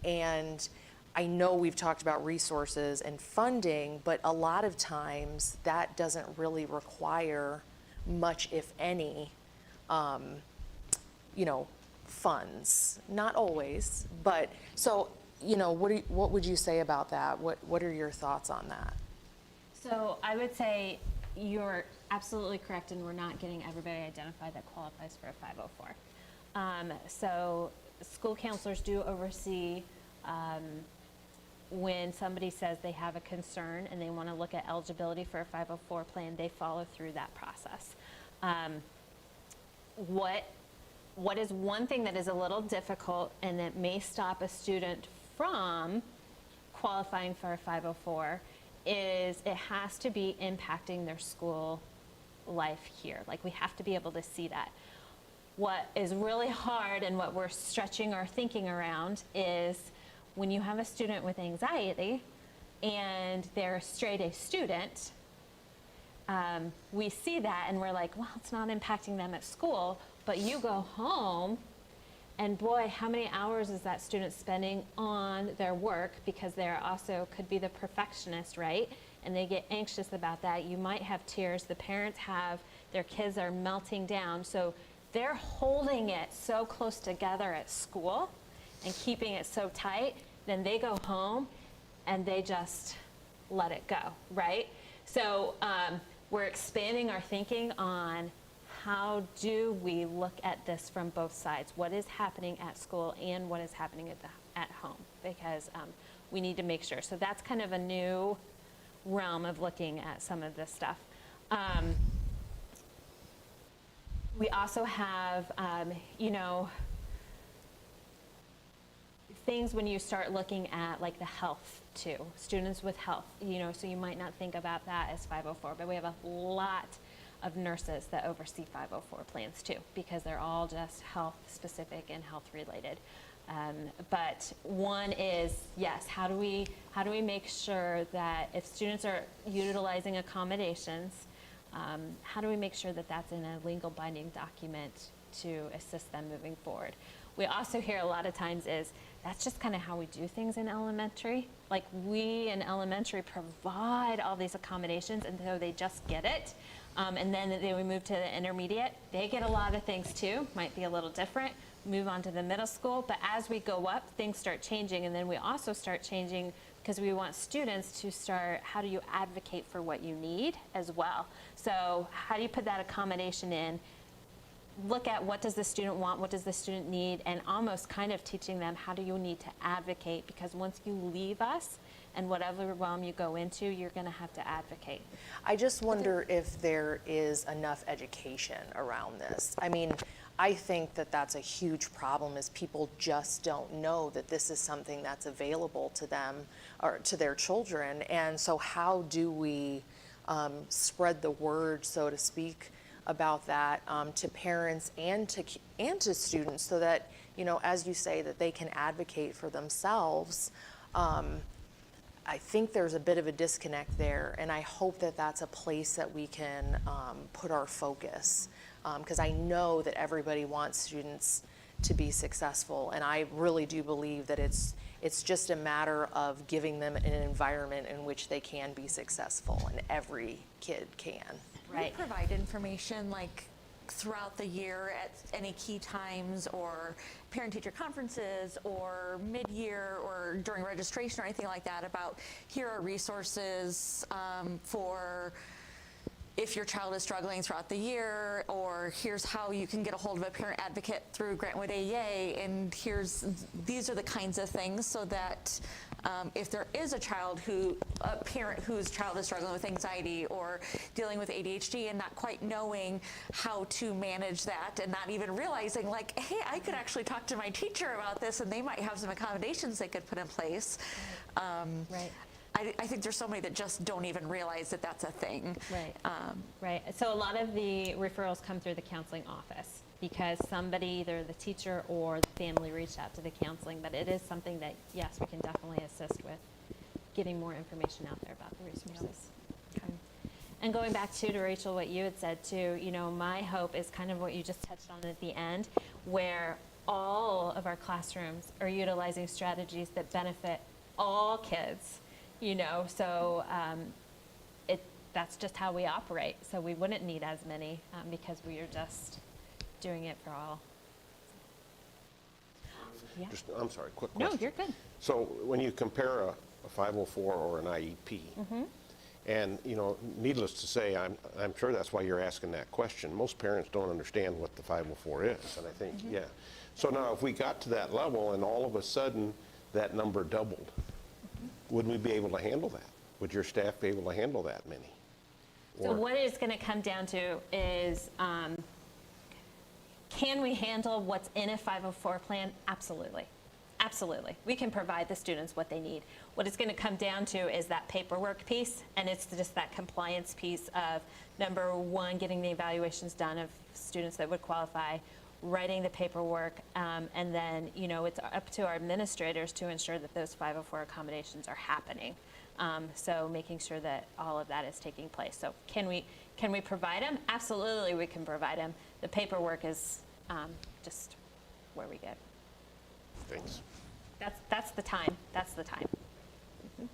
And I know we've talked about resources and funding, but a lot of times that doesn't really require much, if any, funds. Not always, but so, what would you say about that? What are your thoughts on that? So I would say you're absolutely correct, and we're not getting everybody identified that qualifies for a 504. So school counselors do oversee when somebody says they have a concern and they want to look at eligibility for a 504 plan, they follow through that process. What is one thing that is a little difficult and that may stop a student from qualifying for a 504 is it has to be impacting their school life here. Like, we have to be able to see that. What is really hard and what we're stretching our thinking around is when you have a student with anxiety and they're a straight A student, we see that and we're like, well, it's not impacting them at school, but you go home and boy, how many hours is that student spending on their work, because they're also could be the perfectionist, right? And they get anxious about that. You might have tears. The parents have, their kids are melting down. So they're holding it so close together at school and keeping it so tight. Then they go home and they just let it go, right? So we're expanding our thinking on how do we look at this from both sides? What is happening at school and what is happening at home? Because we need to make sure. So that's kind of a new realm of looking at some of this stuff. We also have, things when you start looking at like the health too, students with health, so you might not think about that as 504, but we have a lot of nurses that oversee 504 plans too, because they're all just health specific and health related. But one is, yes, how do we make sure that if students are utilizing accommodations, how do we make sure that that's in a legal binding document to assist them moving forward? We also hear a lot of times is, that's just kind of how we do things in elementary. Like, we in elementary provide all these accommodations, and so they just get it. And then we move to the intermediate. They get a lot of things too, might be a little different. Move on to the middle school, but as we go up, things start changing, and then we also start changing because we want students to start, how do you advocate for what you need as well? So how do you put that accommodation in? Look at what does the student want, what does the student need, and almost kind of teaching them how do you need to advocate, because once you leave us and whatever realm you go into, you're going to have to advocate. I just wonder if there is enough education around this. I mean, I think that that's a huge problem, is people just don't know that this is something that's available to them or to their children. And so how do we spread the word, so to speak, about that to parents and to students, so that, as you say, that they can advocate for themselves. I think there's a bit of a disconnect there, and I hope that that's a place that we can put our focus, because I know that everybody wants students to be successful, and I really do believe that it's just a matter of giving them an environment in which they can be successful, and every kid can. Right. We provide information like throughout the year at any key times, or parent-teacher conferences, or mid-year, or during registration or anything like that, about here are resources for if your child is struggling throughout the year, or here's how you can get a hold of a parent advocate through Grantwood AA, and these are the kinds of things, so that if there is a parent whose child is struggling with anxiety or dealing with ADHD and not quite knowing how to manage that, and not even realizing, like, hey, I could actually talk to my teacher about this, and they might have some accommodations they could put in place. Right. I think there's so many that just don't even realize that that's a thing. Right. Right. So a lot of the referrals come through the counseling office, because somebody, either the teacher or the family, reached out to the counseling. But it is something that, yes, we can definitely assist with getting more information out there about the resources. Okay. And going back to Rachel, what you had said too, my hope is kind of what you just touched on at the end, where all of our classrooms are utilizing strategies that benefit all kids. So that's just how we operate. So we wouldn't need as many because we are just doing it for all. Yeah. I'm sorry, quick question. No, you're good. So when you compare a 504 or an IEP, and needless to say, I'm sure that's why you're asking that question. Most parents don't understand what the 504 is, and I think, yeah. So now if we got to that level and all of a sudden that number doubled, would we be able to handle that? Would your staff be able to handle that many? So Or- what it's going to come down to is, can we handle what's in a 504 plan? Absolutely. Absolutely. We can provide the students what they need. What it's going to come down to is that paperwork piece, and it's just that compliance piece of, number one, getting the evaluations done of students that would qualify, writing the paperwork, and then, you know, it's up to our administrators to ensure that those 504 accommodations are happening. So making sure that all of that is taking place. So can we provide them? Absolutely, we can provide them. The paperwork is just where we get. Thanks. That's the time. That's the time. Mhm.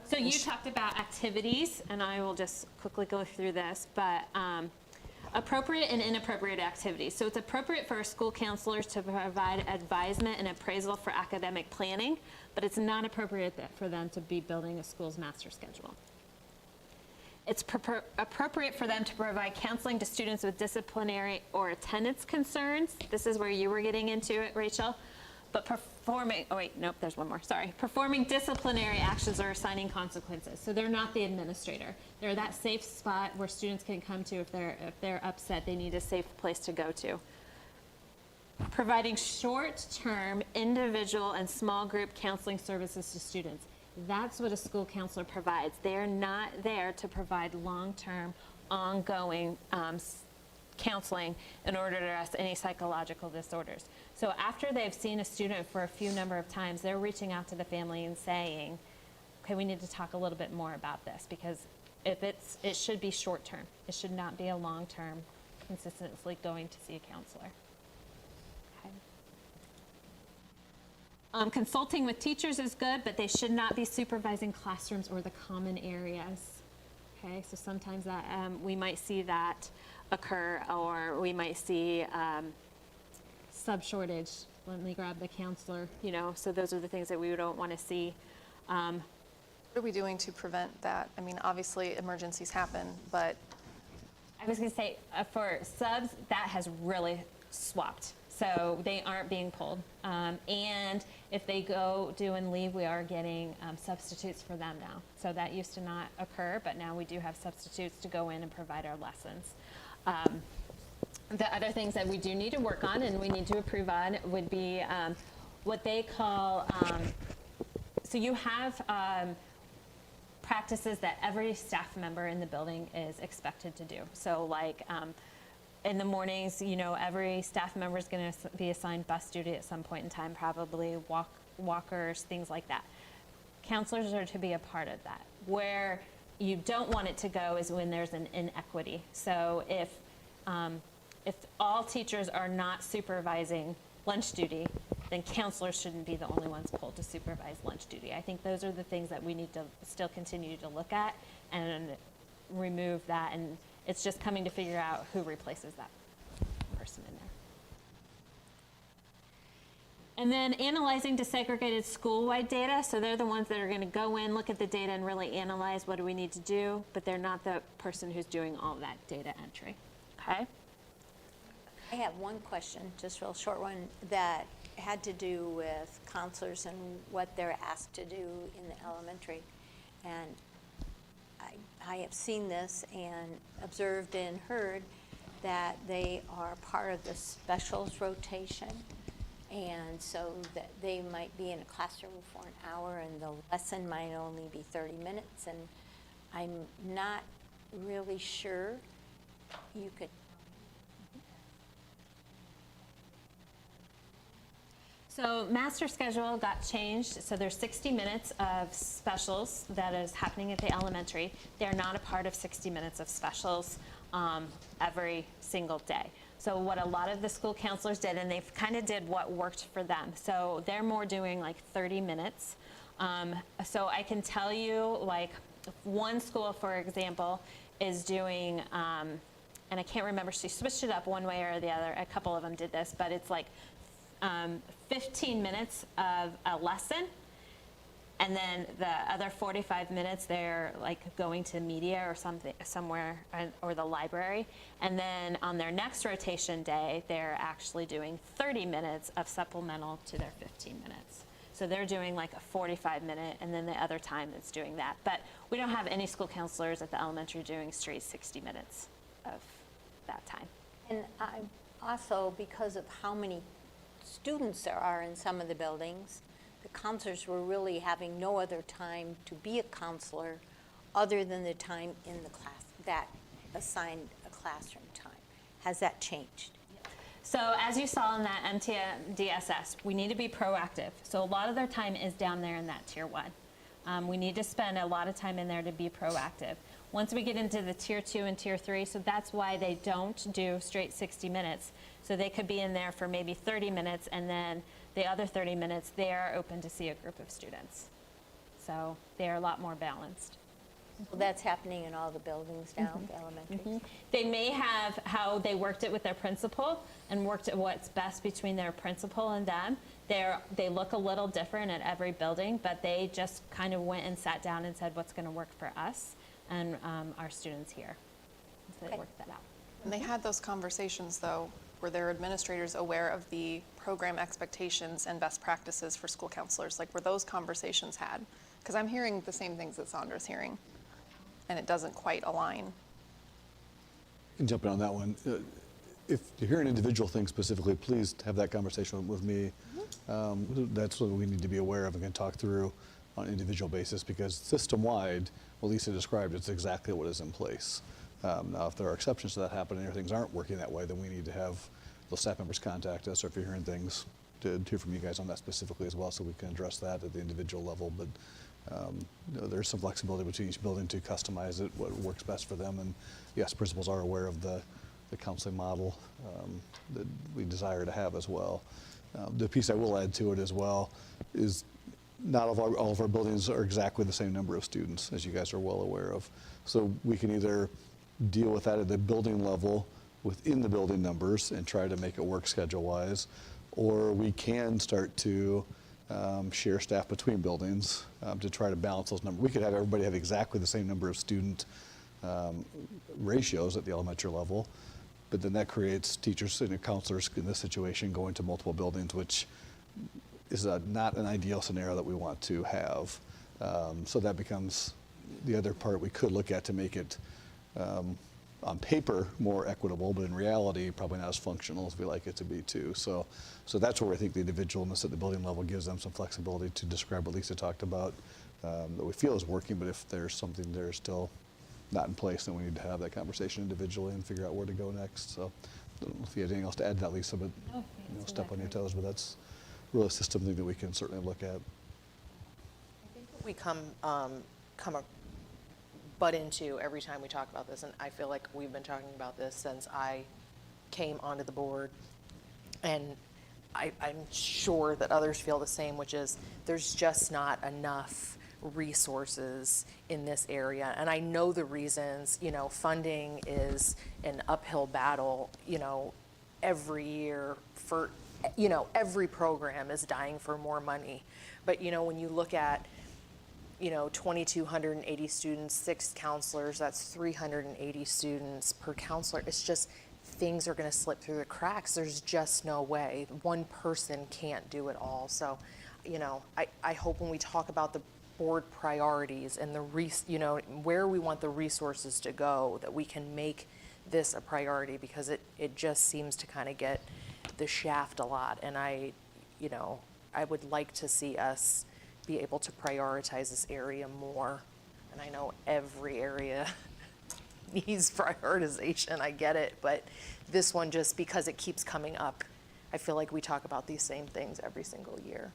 So you talked about activities, and I will just quickly go through this, but appropriate and inappropriate activities. So it's appropriate for school counselors to provide advisement and appraisal for academic planning, but it's not appropriate for them to be building a school's master schedule. It's appropriate for them to provide counseling to students with disciplinary or attendance concerns. This is where you were getting into it, Rachel. But performing disciplinary actions or assigning consequences. So they're not the administrator. They're that safe spot where students can come to if they're upset, they need a safe place to go to. Providing short-term individual and small group counseling services to students. That's what a school counselor provides. They're not there to provide long-term, ongoing counseling in order to address any psychological disorders. So after they've seen a student for a few number of times, they're reaching out to the family and saying, okay, we need to talk a little bit more about this, because it should be short-term. It should not be a long-term, consistently going to see a counselor. Okay. Consulting with teachers is good, but they should not be supervising classrooms or the common areas. Okay, so sometimes that we might see that occur, or we might see sub-shortage. Let me grab the counselor, you know, so those are the things that we don't want to see. What are we doing to prevent that? I mean, obviously emergencies happen, but I was going to say for subs, that has really swapped. So they aren't being pulled. And if they go do and leave, we are getting substitutes for them now. So that used to not occur, but now we do have substitutes to go in and provide our lessons. The other things that we do need to work on and we need to improve on would be what they call, so you have practices that every staff member in the building is expected to do. So like in the mornings, you know, every staff member is going to be assigned bus duty at some point in time, probably walkers, things like that. Counselors are to be a part of that. Where you don't want it to go is when there's an inequity. So if all teachers are not supervising lunch duty, then counselors shouldn't be the only ones pulled to supervise lunch duty. I think those are the things that we need to still continue to look at and remove that. And it's just coming to figure out who replaces that person in there. And then analyzing disaggregated school-wide data. So they're the ones that are going to go in, look at the data, and really analyze what do we need to do, but they're not the person who's doing all that data entry. Okay? I have one question, just a real short one, that had to do with counselors and what they're asked to do in the elementary. And I have seen this and observed and heard that they are part of the specials rotation. And so that they might be in a classroom for an hour and the lesson might only be 30 minutes. And I'm not really sure you could. So master schedule got changed. So there's 60 minutes of specials that is happening at the elementary. They're not a part of 60 minutes of specials every single day. So what a lot of the school counselors did, and they kind of did what worked for them. So they're more doing like 30 minutes. So I can tell you, like one school, for example, is doing, and I can't remember, she switched it up one way or the other. A couple of them did this, but it's like 15 minutes of a lesson, and then the other 45 minutes they're like going to media or something somewhere, or the library, and then on their next rotation day they're actually doing 30 minutes of supplemental to their 15 minutes. So they're doing like a 45-minute, and then the other time it's doing that. But we don't have any school counselors at the elementary doing straight 60 minutes of that time. And also, because of how many students there are in some of the buildings, the counselors were really having no other time to be a counselor other than the time in the class, that assigned a classroom time. Has that changed? So as you saw in that MTDSS, we need to be proactive. So a lot of their time is down there in that tier 1. We need to spend a lot of time in there to be proactive. Once we get into the tier 2 and tier 3, so that's why they don't do straight 60 minutes. So they could be in there for maybe 30 minutes, and then the other 30 minutes, they are open to see a group of students. So they are a lot more balanced. Well, that's happening in all the buildings now, the elementary. They may have how they worked it with their principal and worked at what's best between their principal and them. They look a little different at every building, but they just kind of went and sat down and said what's going to work for us and our students here. So they worked that out. And they had those conversations, though. Were their administrators aware of the program expectations and best practices for school counselors? Like, were those conversations had? Because I'm hearing the same things that Sandra's hearing, and it doesn't quite align. I can jump in on that one. If you hear an individual thing specifically, please have that conversation with me. That's what we need to be aware of and can talk through on an individual basis, because system-wide, what Lisa described, it's exactly what is in place. Now, if there are exceptions to that happening or things aren't working that way, then we need to have those staff members contact us, or if you're hearing things, to hear from you guys on that specifically as well, so we can address that at the individual level. But there's some flexibility between each building to customize it, what works best for them. And yes, principals are aware of the counseling model that we desire to have as well. The piece I will add to it as well is not all of our buildings are exactly the same number of students, as you guys are well aware of. So we can either deal with that at the building level within the building numbers and try to make it work schedule-wise, or we can start to share staff between buildings to try to balance those numbers. We could have everybody have exactly the same number of student ratios at the elementary level, but then that creates teachers and counselors in this situation going to multiple buildings, which is not an ideal scenario that we want to have. So that becomes the other part we could look at to make it on paper more equitable, but in reality probably not as functional as we like it to be too. So that's where I think the individualness at the building level gives them some flexibility to describe what Lisa talked about that we feel is working, but if there's something there's still not in place, then we need to have that conversation individually and figure out where to go next. So I don't know if you had anything else to add to that, Lisa, but step on your toes, but that's really a system thing that we can certainly look at. I think we butt into every time we talk about this, and I feel like we've been talking about this since I came onto the board, and I'm sure that others feel the same, which is there's just not enough resources in this area. And I know the reasons, funding is an uphill battle, every year for, every program is dying for more money. But, when you look at 2,280 students, 6 counselors, that's 380 students per counselor. It's just things are going to slip through the cracks. There's just no way. One person can't do it all. So, I hope when we talk about the board priorities and where we want the resources to go, that we can make this a priority, because it just seems to kind of get the shaft a lot. And I would like to see us be able to prioritize this area more. And I know every area needs prioritization, I get it, but this one, just because it keeps coming up, I feel like we talk about these same things every single year.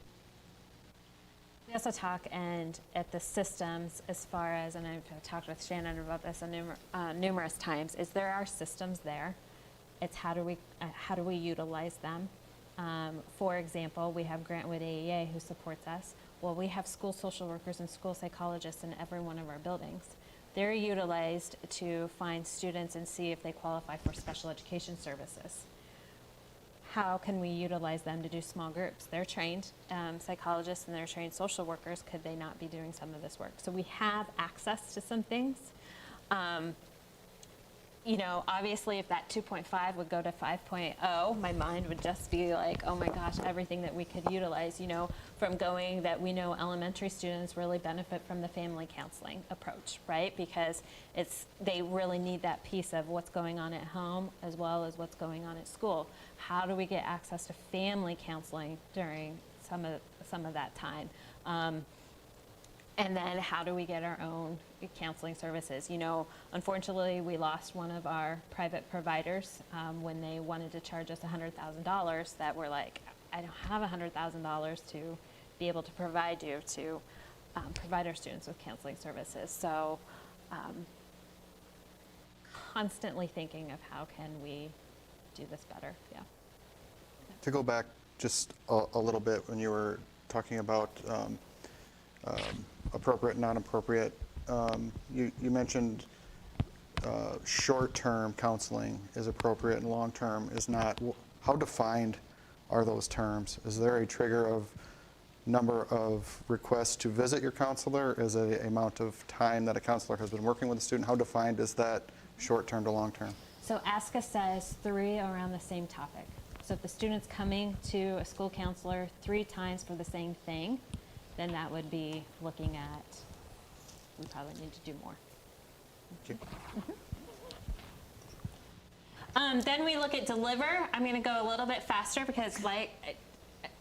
We also talk at the systems as far as, and I've talked with Shannon about this numerous times, is there are systems there. It's how do we utilize them? For example, we have Grantwood AEA who supports us. Well, we have school social workers and school psychologists in every one of our buildings. They're utilized to find students and see if they qualify for special education services. How can we utilize them to do small groups? They're trained psychologists and they're trained social workers. Could they not be doing some of this work? So we have access to some things. you know, obviously if that 2.5 would go to 5.0, my mind would just be like, oh my gosh, everything that we could utilize, you know, from going that we know elementary students really benefit from the family counseling approach, right? Because they really need that piece of what's going on at home as well as what's going on at school. How do we get access to family counseling during some of that time? And then how do we get our own counseling services? You know, unfortunately, we lost one of our private providers when they wanted to charge us $100,000 that we're like, I don't have $100,000 to be able to provide you to provide our students with counseling services. So constantly thinking of how can we do this better, yeah. To go back just a little bit when you were talking about appropriate, non-appropriate, you mentioned short-term counseling is appropriate and long-term is not. How defined are those terms? Is there a trigger of number of requests to visit your counselor? Is it a amount of time that a counselor has been working with a student? How defined is that short-term to long-term? So ASCA says 3 around the same topic. So if the student's coming to a school counselor 3 times for the same thing, then that would be looking at, we probably need to do more. Thank you. Then we look at deliver. I'm going to go a little bit faster because, like,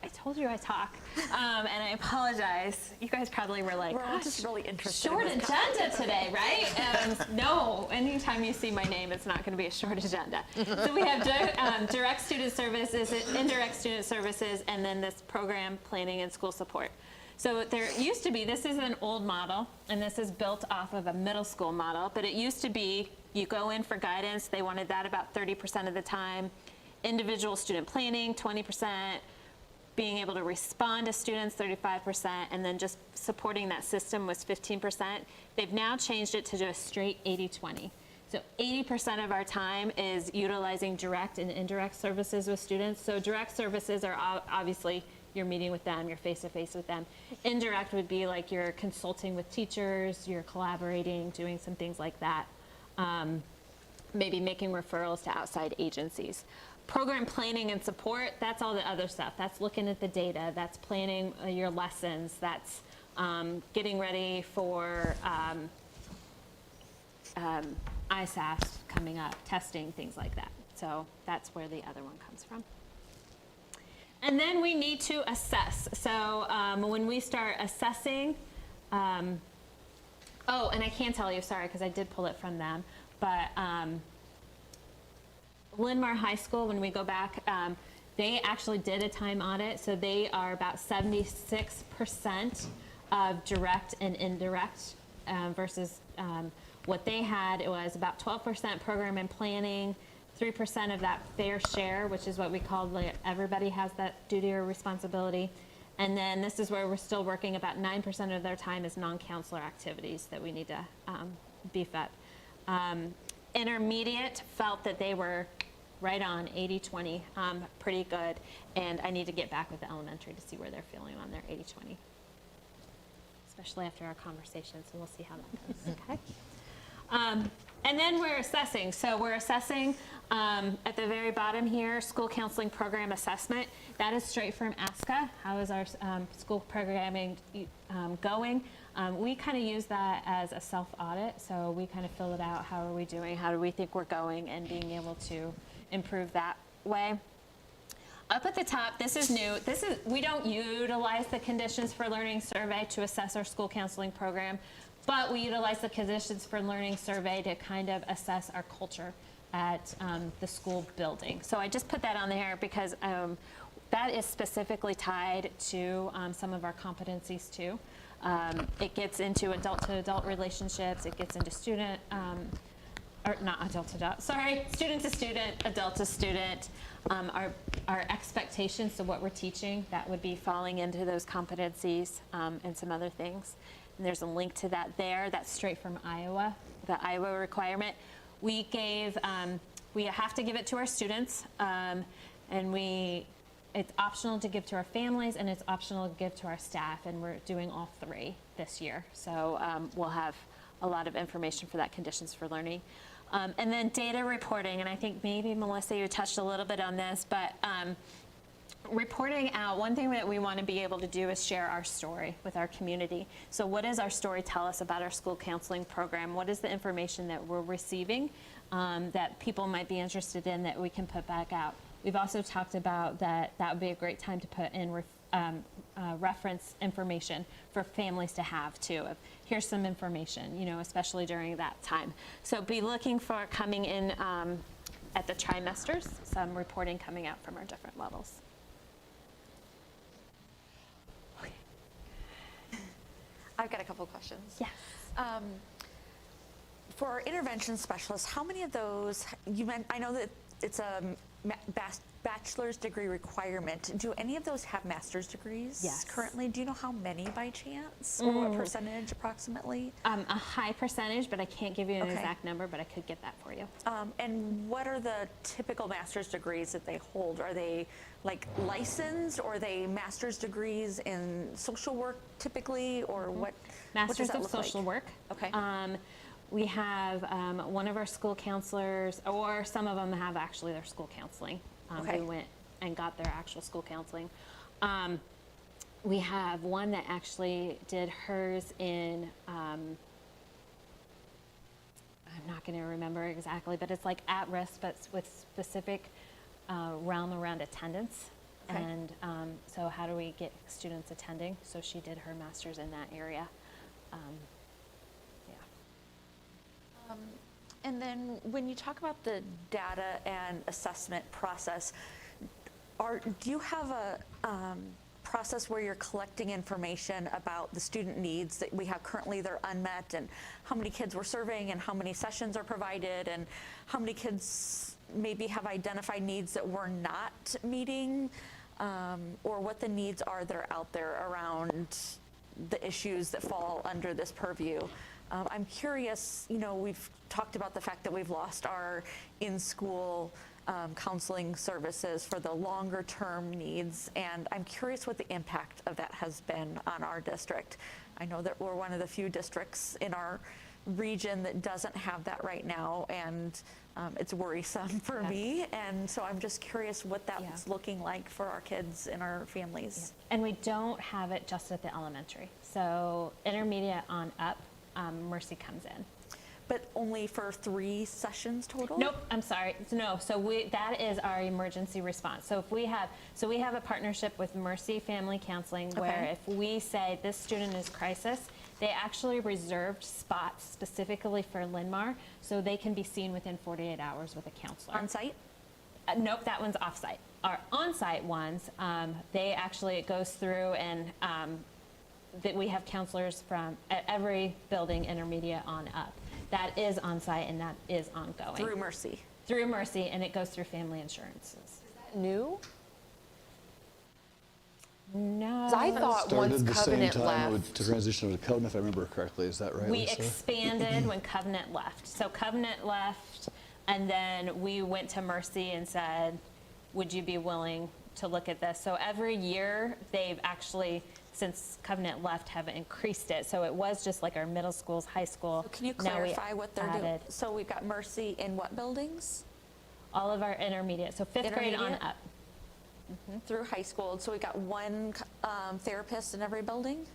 I told you I talk, and I apologize. You guys probably were like, We're all just really interested short in this agenda today, right? No, anytime you see my name, it's not going to be a short agenda. So we have direct student services, indirect student services, and then this program planning and school support. So there used to be, this is an old model, and this is built off of a middle school model, but it used to be you go in for guidance. They wanted that about 30% of the time. Individual student planning, 20%. Being able to respond to students, 35%, and then just supporting that system was 15%. They've now changed it to just straight 80-20. So 80% of our time is utilizing direct and indirect services with students. So direct services are obviously you're meeting with them, you're face-to-face with them. Indirect would be like you're consulting with teachers, you're collaborating, doing some things like that. Maybe making referrals to outside agencies. Program planning and support, that's all the other stuff. That's looking at the data, that's planning your lessons, that's getting ready for ISAS coming up, testing, things like that. So that's where the other one comes from. And then we need to assess. So when we start assessing, oh, and I can tell you, sorry, because I did pull it from them, but Linn-Mar High School, when we go back, they actually did a time audit. So they are about 76% of direct and indirect versus what they had. It was about 12% program and planning, 3% of that fair share, which is what we called like everybody has that duty or responsibility. And then this is where we're still working. About 9% of their time is non-counselor activities that we need to beef up. Intermediate felt that they were right on 80-20, pretty good. And I need to get back with the elementary to see where they're feeling on their 80-20, especially after our conversation. So we'll see how that goes. Okay. And then we're assessing. So we're assessing at the very bottom here, school counseling program assessment. That is straight from ASCA. How is our school programming going? We kind of use that as a self-audit. So we kind of fill it out. How are we doing? How do we think we're going? And being able to improve that way. Up at the top, this is new. We don't utilize the conditions for learning survey to assess our school counseling program, but we utilize the conditions for learning survey to kind of assess our culture at the school building. So I just put that on there because that is specifically tied to some of our competencies too. It gets into adult-to-adult relationships. It gets into student, or not adult-to-adult, sorry, student-to-student, adult-to-student. Our expectations, so what we're teaching, that would be falling into those competencies and some other things. And there's a link to that there. That's straight from Iowa, the Iowa requirement. We have to give it to our students, and it's optional to give to our families, and it's optional to give to our staff, and we're doing all 3 this year. So we'll have a lot of information for that conditions for learning. And then data reporting, and I think maybe Melissa, you touched a little bit on this, but reporting out, one thing that we want to be able to do is share our story with our community. So what does our story tell us about our school counseling program? What is the information that we're receiving that people might be interested in that we can put back out? We've also talked about that would be a great time to put in reference information for families to have too. Of, here's some information, you know, especially during that time. So be looking for coming in at the trimesters, some reporting coming out from our different levels. I've got a couple questions. Yes. For our intervention specialists, how many of those, I know that it's a bachelor's degree requirement. Do any of those have master's degrees currently? Do you know how many by chance? Or what percentage approximately? A high percentage, but I can't give you an exact number, but I could get that for you. And what are the typical master's degrees that they hold? Are they like licensed, or are they master's degrees in social work typically, or what? Masters what of does that look Social like? Work. Okay. We have one of our school counselors, or some of them have actually their school counseling. Okay. They went and got their actual school counseling. We have one that actually did hers in, I'm not going to remember exactly, but it's like at risk, but with specific realm around attendance. Okay. And so how do we get students attending? So she did her master's in that area. And then when you talk about the data and assessment process, do you have a process where you're collecting information about the student needs that we have currently that are unmet, and how many kids we're serving, and how many sessions are provided, and how many kids maybe have identified needs that we're not meeting, or what the needs are that are out there around the issues that fall under this purview? I'm curious, you know, we've talked about the fact that we've lost our in-school counseling services for the longer term needs, and I'm curious what the impact of that has been on our district. I know that we're one of the few districts in our region that doesn't have that right now, and it's worrisome for me, and so I'm just curious what that's looking like for our kids and our families. And we don't have it just at the elementary. So intermediate on up, Mercy comes in. But only for 3 sessions total? Nope, I'm sorry. No, so that is our emergency response. So if we have a partnership with Mercy Family Counseling where if we say this student is crisis, they actually reserved spots specifically for Linn-Mar so they can be seen within 48 hours with a counselor. On site? Nope, that one's off site. Our on-site ones, they actually, it goes through and that we have counselors from at every building intermediate on up. That is on site and that is ongoing. Through Mercy? Through Mercy, and it goes through family insurances. Is that new? No. 'Cause I thought once Started the same Covenant time left. to transition to Covenant, if I remember correctly. Is that right, We Lisa? expanded when Covenant left. So Covenant left, and then we went to Mercy and said, would you be willing to look at this? So every year, they've actually, since Covenant left, have increased it. So it was just like our middle schools, high school. So can you Now we clarify what they're doing? added So we've got Mercy in what buildings? all of our intermediate, so 5th grade on Intermediate? up. Through high school. So we've got one therapist in every building?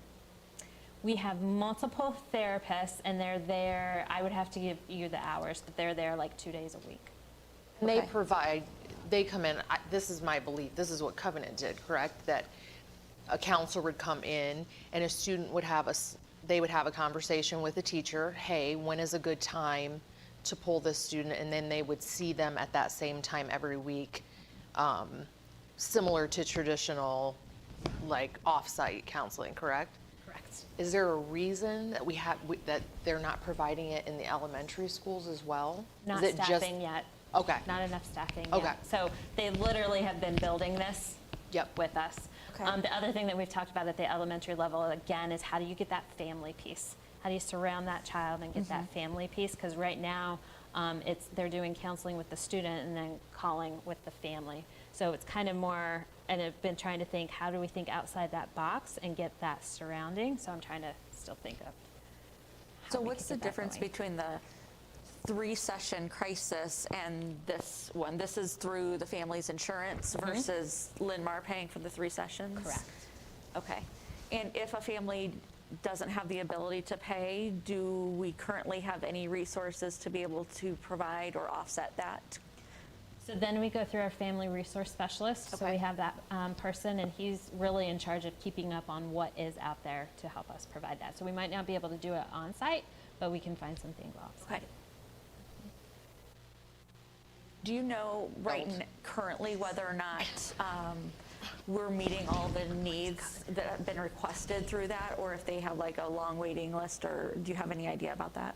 We have multiple therapists, and they're there, I would have to give you the hours, but they're there like 2 days a week. And they Okay. provide, they come in, this is my belief, this is what Covenant did, correct? That a counselor would come in and a student would have they would have a conversation with a teacher, hey, when is a good time to pull this student? And then they would see them at that same time every week, similar to traditional, like off-site counseling, correct? Correct. Is there a reason that that they're not providing it in the elementary schools as well? Not Is it staffing yet. Okay. Not enough staffing Okay. yet. So they literally have been building this with us. Okay. The other thing that we've talked about at the elementary level, again, is how do you get that family piece? How do you surround that child and get that family piece? Because right now, they're doing counseling with the student and then calling with the family. So it's kind of more, and I've been trying to think, how do we think outside that box and get that surrounding? So I'm trying to still think of how So we what's could the get that difference going. between the 3-session crisis and this one. This is through the family's insurance versus Linn-Mar paying for the 3 sessions? Correct. Okay. And if a family doesn't have the ability to pay, do we currently have any resources to be able to provide or offset that? So then we go through our family resource specialist. So we have that person, and he's really in charge of keeping up on what is out there to help us provide that. So we might not be able to do it on site, but we can find something off site. Okay. Do you know currently whether or not we're meeting all the needs that have been requested through that, or if they have like a long waiting list, or do you have any idea about that?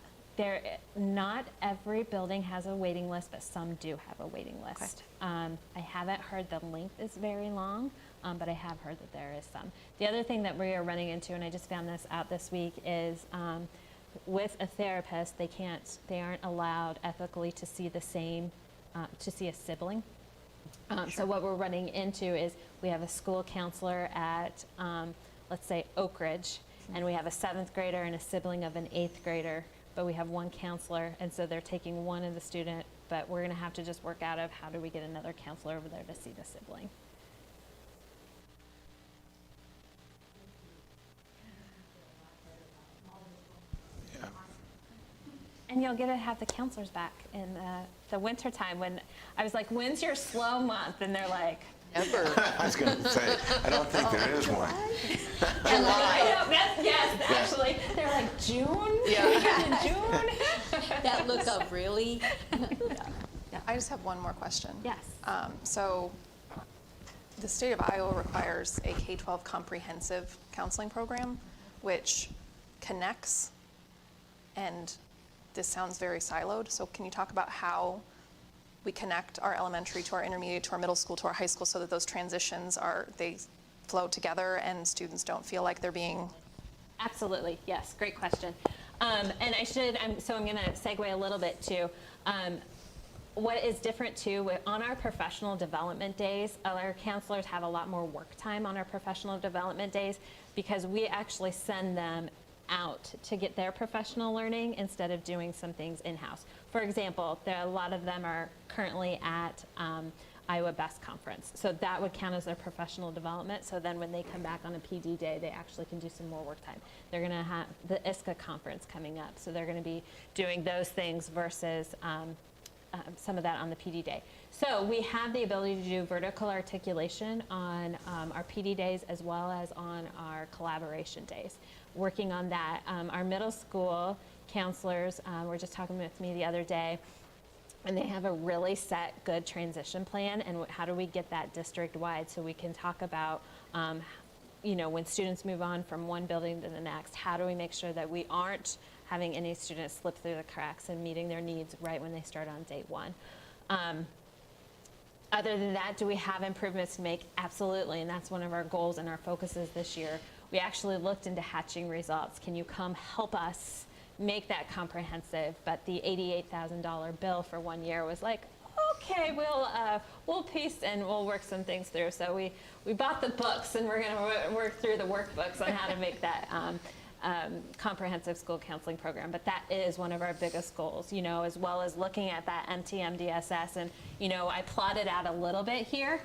Not every building has a waiting list, but some do have a waiting list. I haven't heard the length is very long, but I have heard that there is some. The other thing that we are running into, and I just found this out this week, is with a therapist, they aren't allowed ethically to see the same, to see a sibling. So what we're running into is we have a school counselor at, let's say, Oak Ridge, and we have a 7th grader and a sibling of an 8th grader, but we have one counselor, and so they're taking one of the student, but we're gonna have to just work out of how do we get another counselor over there to see the sibling. Yeah. And you'll get to have the counselors back in the winter time when I was like, when's your slow month? And they're like, Never. I was going to say, I don't think there is one. Yes, actually, they're like, June? Yeah. June? That look of really? Yeah, I just have one more question. Yes. So the state of Iowa requires a K-12 comprehensive counseling program, which connects, and this sounds very siloed. So can you talk about how we connect our elementary to our intermediate, to our middle school, to our high school, so that those transitions they flow together and students don't feel like they're being... Absolutely, yes, great question. And I'm gonna segue a little bit too. What is different too, on our professional development days, our counselors have a lot more work time on our professional development days because we actually send them out to get their professional learning instead of doing some things in-house. For example, a lot of them are currently at Iowa Best Conference. So that would count as their professional development. So then when they come back on a PD day, they actually can do some more work time. They're gonna have the ISCA conference coming up. So they're gonna be doing those things versus some of that on the PD day. So we have the ability to do vertical articulation on our PD days as well as on our collaboration days. Working on that. Our middle school counselors were just talking with me the other day, and they have a really set good transition plan, and how do we get that district-wide so we can talk about when students move on from one building to the next, how do we make sure that we aren't having any students slip through the cracks and meeting their needs right when they start on day one. Other than that, do we have improvements to make? Absolutely, and that's one of our goals and our focuses this year. We actually looked into hatching results. Can you come help us make that comprehensive? But the $88,000 bill for 1 year was like, okay, we'll piece and we'll work some things through. So we bought the books, and we're gonna work through the workbooks on how to make that comprehensive school counseling program. But that is one of our biggest goals, as well as looking at that MTM-DSS. And, I plotted out a little bit here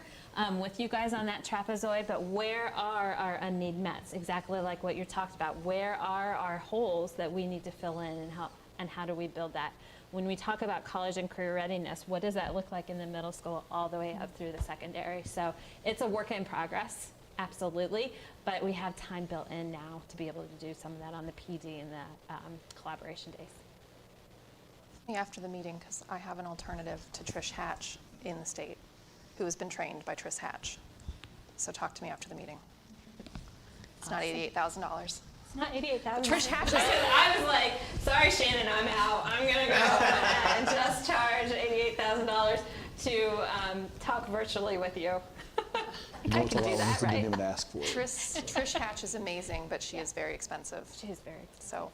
with you guys on that trapezoid, but where are our unneeded mets? Exactly like what you talked about. Where are our holes that we need to fill in, and how do we build that? When we talk about college and career readiness, what does that look like in the middle school all the way up through the secondary? So it's a work in progress, absolutely, but we have time built in now to be able to do some of that on the PD and the collaboration days. After the meeting, because I have an alternative to Trish Hatch in the state, who has been trained by Trish Hatch. So talk to me after the meeting. It's not $88,000. It's not $88,000. Trish Hatch. I was like, sorry, Shannon, I'm out. I'm gonna go and just charge $88,000 to talk virtually with you. I can do that, right? Didn't even ask for it. Trish Hatch is amazing, but she is very expensive. She is very expensive. So.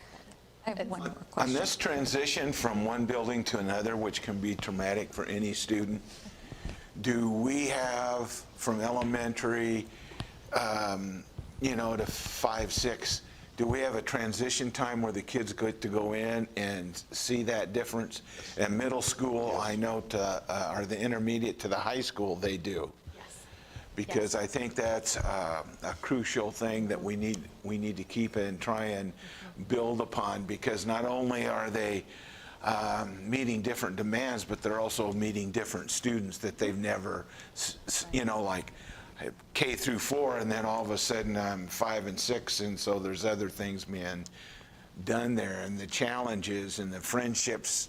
I have one more On question. this transition from one building to another, which can be traumatic for any student, do we have from elementary, to 5, 6, do we have a transition time where the kids get to go in and see that difference? At middle school, I know or the intermediate to the high school, they do. Because I think that's a crucial thing that we need to keep and try and build upon, because not only are they meeting different demands, but they're also meeting different students that they've never, like K through 4, and then all of a sudden I'm 5 and 6, and so there's other things being done there, and the challenges and the friendships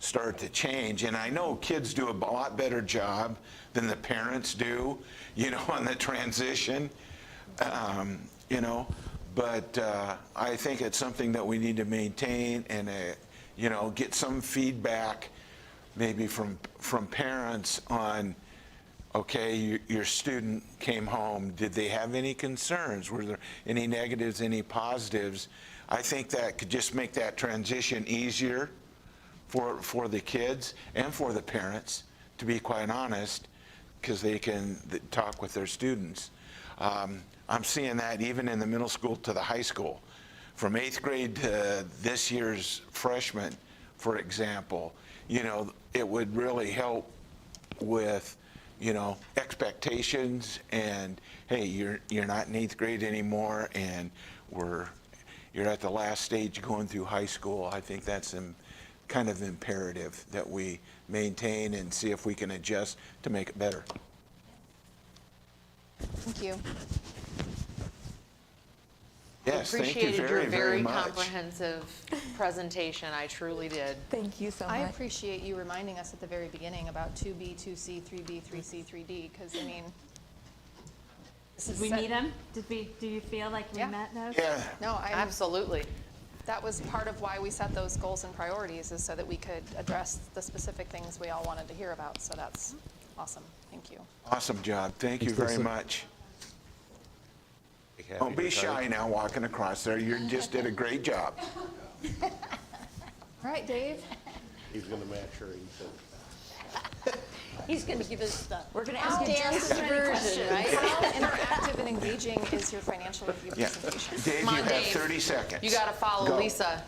start to change. And I know kids do a lot better job than the parents do, on the transition, but I think it's something that we need to maintain and, get some feedback maybe from parents on, okay, your student came home, did they have any concerns? Were there any negatives, any positives? I think that could just make that transition easier for the kids and for the parents, to be quite honest, because they can talk with their students. I'm seeing that even in the middle school to the high school. From 8th grade to this year's freshmen, for example, it would really help with, expectations and, hey, you're not in 8th grade anymore, and you're at the last stage going through high school. I think that's kind of imperative that we maintain and see if we can adjust to make it better. Thank you. Yes, thank you Appreciated very, your very very much. comprehensive presentation. I truly did. Thank you so much. I appreciate you reminding us at the very beginning about 2B, 2C, 3B, 3C, 3D, because Did we meet them? Do you feel like we met those? Yeah. No, Absolutely. that was part of why we set those goals and priorities, is so that we could address the specific things we all wanted to hear about. So that's awesome. Thank you. Awesome job. Thank you Thanks, very Lisa. much. Don't be shy now walking across there. You just did a great job. All right, Dave. He's going to match her, he said. He's going to give us the We're going to ask you just as many questions. How interactive and engaging is your financial review Yeah. presentation? Dave, Come you on, have Dave. 30 seconds. You got to follow Go. Lisa.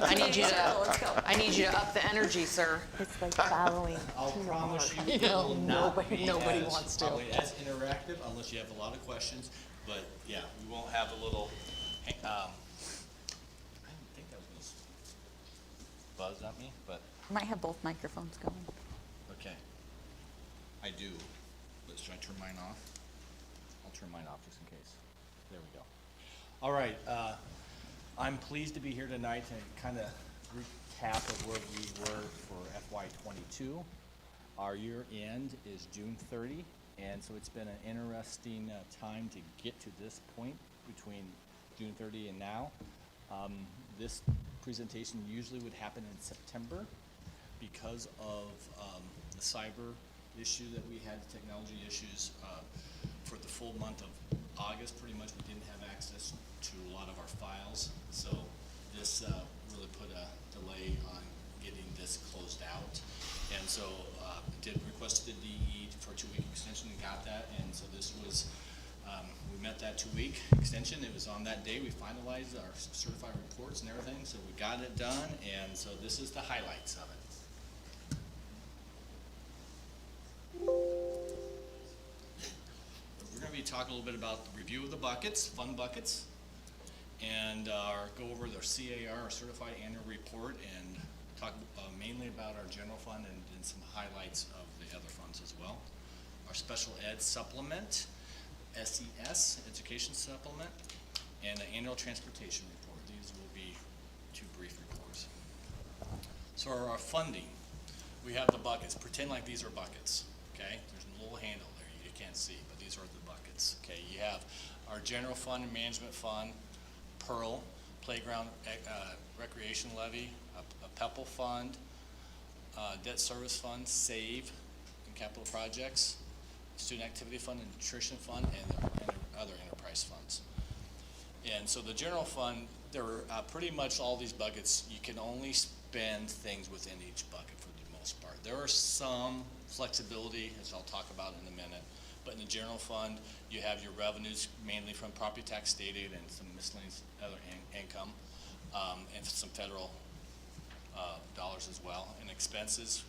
I need you Let's go. to. I need you to up the energy, sir. It's like following. I'll promise you, it will not be nobody as, wants to. probably as interactive unless you have a lot of questions. But yeah, we won't have a little, I didn't think that was gonna buzz at me, but Might have both microphones going. okay. I do. But should I turn mine off? I'll turn mine off just in case. There we go. All right, I'm pleased to be here tonight to kind of recap of where we were for FY '22. Our year end is June 30, and so it's been an interesting time to get to this point between June 30 and now. This presentation usually would happen in September because of the cyber issue that we had, technology issues. For the full month of August, pretty much we didn't have access to a lot of our files, so this really put a delay on getting this closed out. And so did request the DE for a 2-week extension and got that, and so this was, we met that 2-week extension. It was on that day we finalized our certified reports and everything, so we got it done, and so this is the highlights of it. We're going to be talking a little bit about the review of the buckets, fund buckets, and go over their CAR, our Certified Annual Report, and talk mainly about our general fund and some highlights of the other funds as well. Our Special Ed Supplement, SES, Education Supplement, and the Annual Transportation Report. These will be 2 brief reports. So our funding, we have the buckets. Pretend like these are buckets, okay? There's a little handle there you can't see, but these are the buckets, okay? You have our General Fund and Management Fund, Pearl, Playground Recreation Levy, a PEPL Fund, Debt Service Fund, SAVE, and Capital Projects, Student Activity Fund and Nutrition Fund, and other enterprise funds. And so the general fund, there are pretty much all these buckets, you can only spend things within each bucket for the most part. There are some flexibility, as I'll talk about in a minute, But in the general fund, you have your revenues mainly from property tax, state aid, and some miscellaneous other income, and some federal dollars as well. And expenses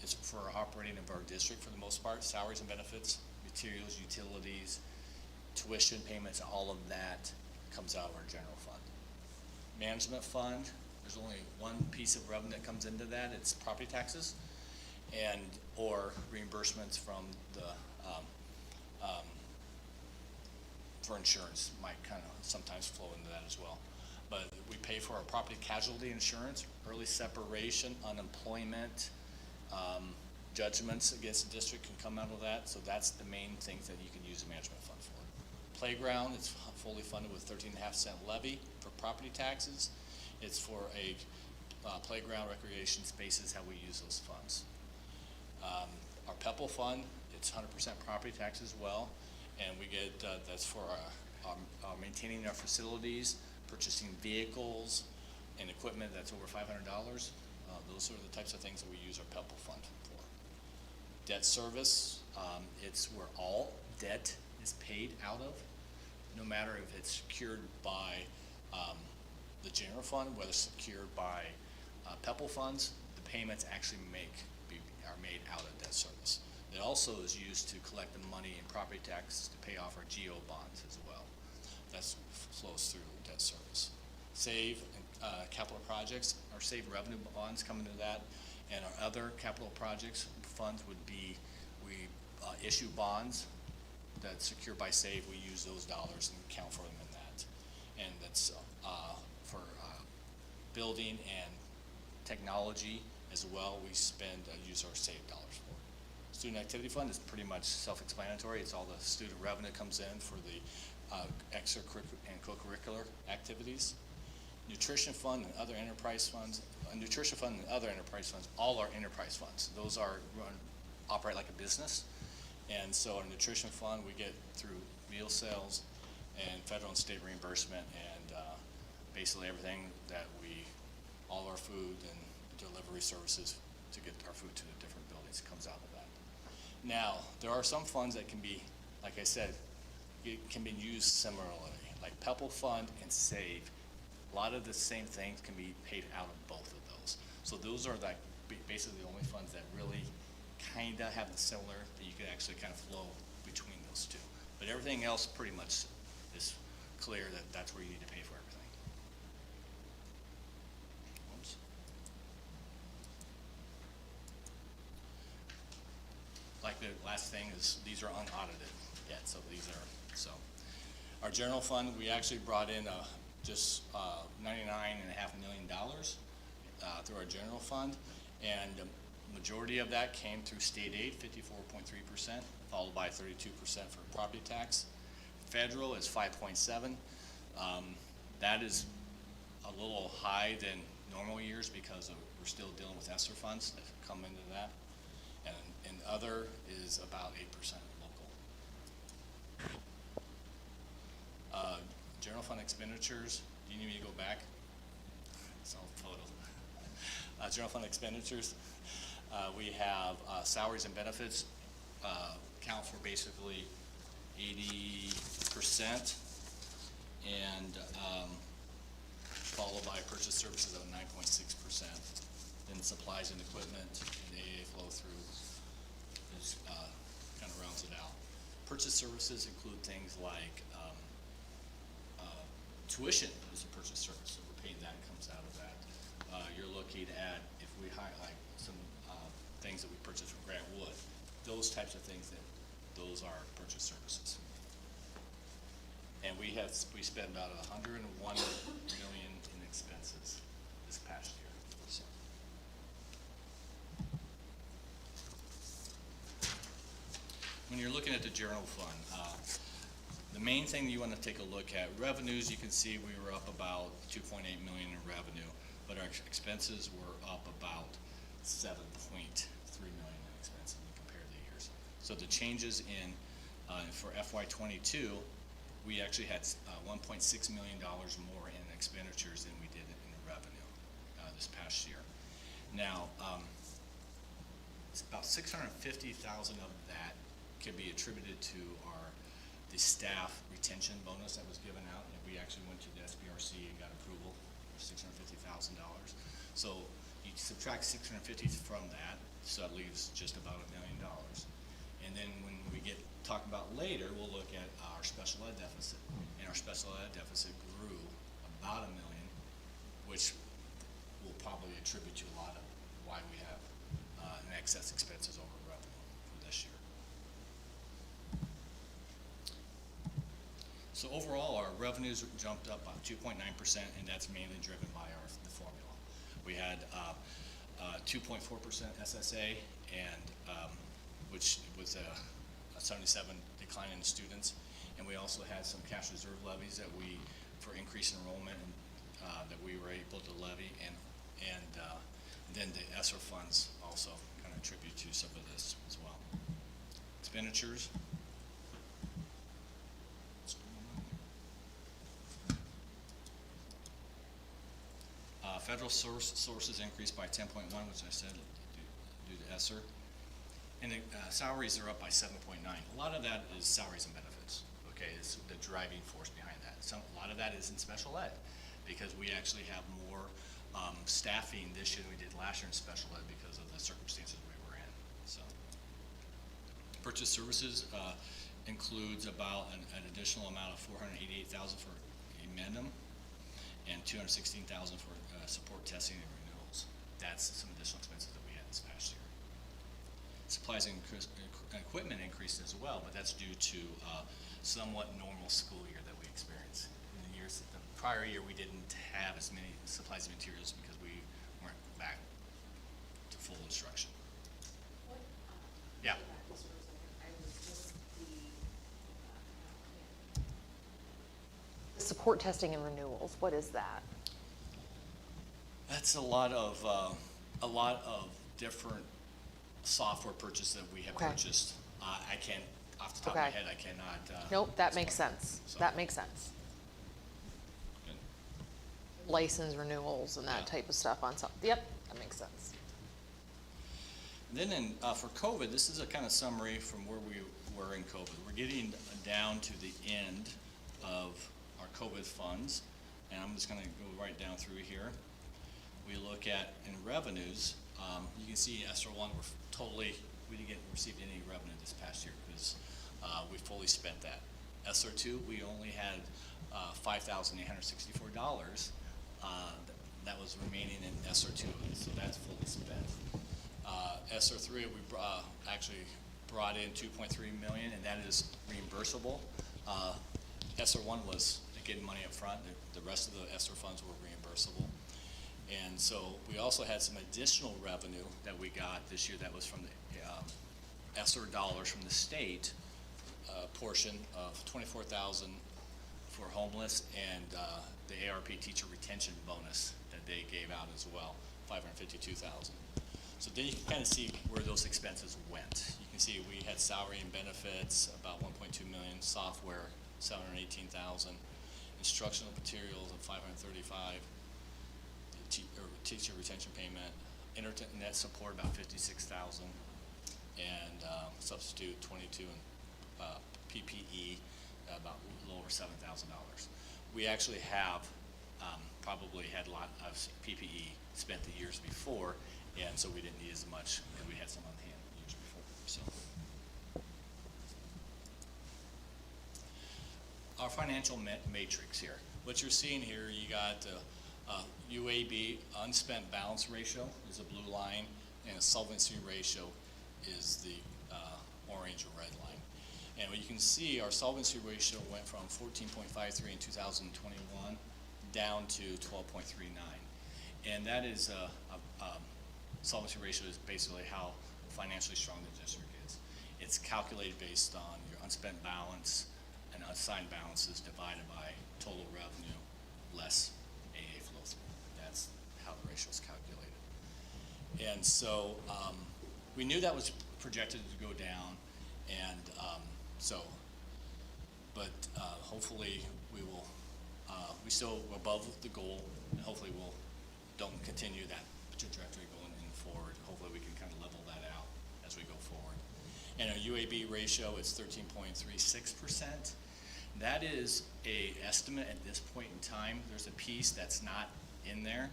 is for operating of our district for the most part, salaries and benefits, materials, utilities, tuition payments, all of that comes out of our general fund. Management fund, there's only one piece of revenue that comes into that. It's property taxes and or reimbursements from the for insurance might kind of sometimes flow into that as well. But we pay for our property casualty insurance, early separation, unemployment, judgments against the district can come out of that. So that's the main things that you can use the management fund for. Playground, it's fully funded with 13.5-cent levy for property taxes. It's for a playground recreation spaces, how we use those funds. Our PEPAL fund, it's 100% property tax as well. And we get, that's for maintaining our facilities, purchasing vehicles and equipment that's over $500. Those are the types of things that we use our PEPAL fund for. Debt service, it's where all debt is paid out of, no matter if it's secured by the general fund, whether it's secured by PEPAL funds, the payments actually are made out of debt service. It also is used to collect the money in property tax to pay off our GO bonds as well. That flows through debt service. SAVE capital projects, our SAVE revenue bonds come into that, and our other capital projects funds would be, we issue bonds that's secured by SAVE. We use those dollars and count for them in that. And that's for building and technology as well. We use our SAVE dollars for. Student activity fund is pretty much self-explanatory. It's all the student revenue comes in for the extracurricular and co-curricular activities. Nutrition fund and other enterprise funds. Nutrition fund and other enterprise funds, all are enterprise funds. Those operate like a business. And so our nutrition fund, we get through meal sales and federal and state reimbursement and basically everything that all of our food and delivery services to get our food to the different buildings comes out of that. Now, there are some funds that can be, like I said, it can be used similarly, like PEPAL fund and SAVE. A lot of the same things can be paid out of both of those. So those are like basically the only funds that really kind of have the similar, that you can actually kind of flow between those two. But everything else pretty much is clear that that's where you need to pay for everything. Oops. Like the last thing is, these are unaudited yet, so our general fund, we actually brought in just $99.5 million through our general fund, and the majority of that came through state aid, 54.3%, followed by 32% for property tax. Federal is 5.7. That is a little high than normal years because we're still dealing with ESSER funds that come into that. And other is about 8% local. General fund expenditures, do you need me to go back? It's all photo. General fund expenditures, we have salaries and benefits count for basically 80%, and followed by purchase services of 9.6%. Then supplies and equipment and AA flow through is kind of rounds it out. Purchase services include things like tuition is a purchase service, so we're paying that, comes out of that. You're looking at, if we highlight some things that we purchased from Grant Wood, those types of things, those are purchase services. And we spent about $101 million in expenses this past year. So. When you're looking at the general fund, the main thing you want to take a look at, revenues, you can see we were up about $2.8 million in revenue, but our expenses were up about $7.3 million in expenses when you compare the years. So the changes in, for FY22, we actually had $1.6 million more in expenditures than we did in revenue this past year. Now, it's about $650,000 of that can be attributed to the staff retention bonus that was given out. And we actually went to the SBRC and got approval for $650,000. So you subtract 650 from that, so that leaves just about $1 million. And then when we talk about later, we'll look at our special ed deficit. And our special ed deficit grew about $1 million, which will probably attribute to a lot of why we have an excess expenses over revenue for this year. So overall, our revenues jumped up by 2.9%, and that's mainly driven by the formula. We had 2.4% SSA, and which was a 77 decline in students, and we also had some cash reserve levies that for increased enrollment, that we were able to levy, and then the ESSER funds also kind of attribute to some of this as well. Expenditures. Federal sources increased by 10.1, which I said due to ESSER. And the salaries are up by 7.9. A lot of that is salaries and benefits, okay? It's the driving force behind that. A lot of that is in special ed, because we actually have more staffing this year than we did last year in special ed because of the circumstances we were in. So, purchase services includes about an additional amount of $488,000 for amendum and $216,000 for support testing and renewals. That's some additional expenses that we had this past year. Supplies and equipment increased as well, but that's due to somewhat normal school year that we experienced. In the prior year, we didn't have as many supplies and materials because we weren't back to full instruction. Yeah. Support testing and renewals, what is that? That's a lot of different software purchases that we have purchased. I can't, off the top of my head, I cannot. Nope, that makes sense. So. That makes sense. Good. License renewals and that type of stuff on top. Yep, that makes sense. And then for COVID, this is a kind of summary from where we were in COVID. We're getting down to the end of our COVID funds, and I'm just going to go right down through here. We look at in revenues, you can see ESSER 1, we didn't receive any revenue this past year because we fully spent that. ESSER 2, we only had $5,864 that was remaining in ESSER 2, so that's fully spent. ESSER 3, we actually brought in $2.3 million, and that is reimbursable. ESSER 1 was getting money up front. The rest of the ESSER funds were reimbursable. And so we also had some additional revenue that we got this year that was from the ESSER dollars from the state portion of $24,000 for homeless, and the ARP teacher retention bonus that they gave out as well, $552,000. So then you can kind of see where those expenses went. You can see we had salary and benefits, about $1.2 million, software, $718,000, instructional materials of $535,000, teacher retention payment, internet support about $56,000, and substitute $22,000, and PPE about a little over $7,000. We actually have probably had a lot of PPE spent the years before, and so we didn't need as much, and we had some on hand the years before. So, our financial matrix here. What you're seeing here, you got UAB, unspent balance ratio, is a blue line, and a solvency ratio is the orange or red line. And what you can see, our solvency ratio went from 14.53 in 2021 down to 12.39. And that is solvency ratio is basically how financially strong the district is. It's calculated based on your unspent balance and unassigned balances divided by total revenue less AA flow through. That's how the ratio is calculated. And so we knew that was projected to go down, and but hopefully we will, we still above the goal, and hopefully we'll don't continue that trajectory going forward. Hopefully we can kind of level that out as we go forward. And our UAB ratio is 13.36%. That is a estimate at this point in time. There's a piece that's not in there.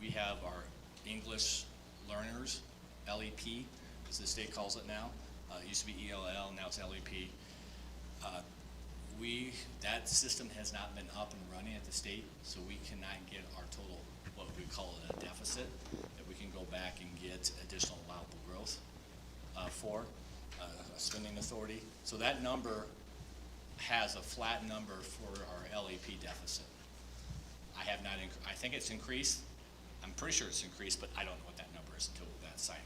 We have our English learners, LEP, as the state calls it now. It used to be ELL, now it's LEP. That system has not been up and running at the state, so we cannot get our total, what we call a deficit, that we can go back and get additional allowable growth for spending authority. So that number has a flat number for our LEP deficit. I have not, I think it's increased. I'm pretty sure it's increased, but I don't know what that number is until that site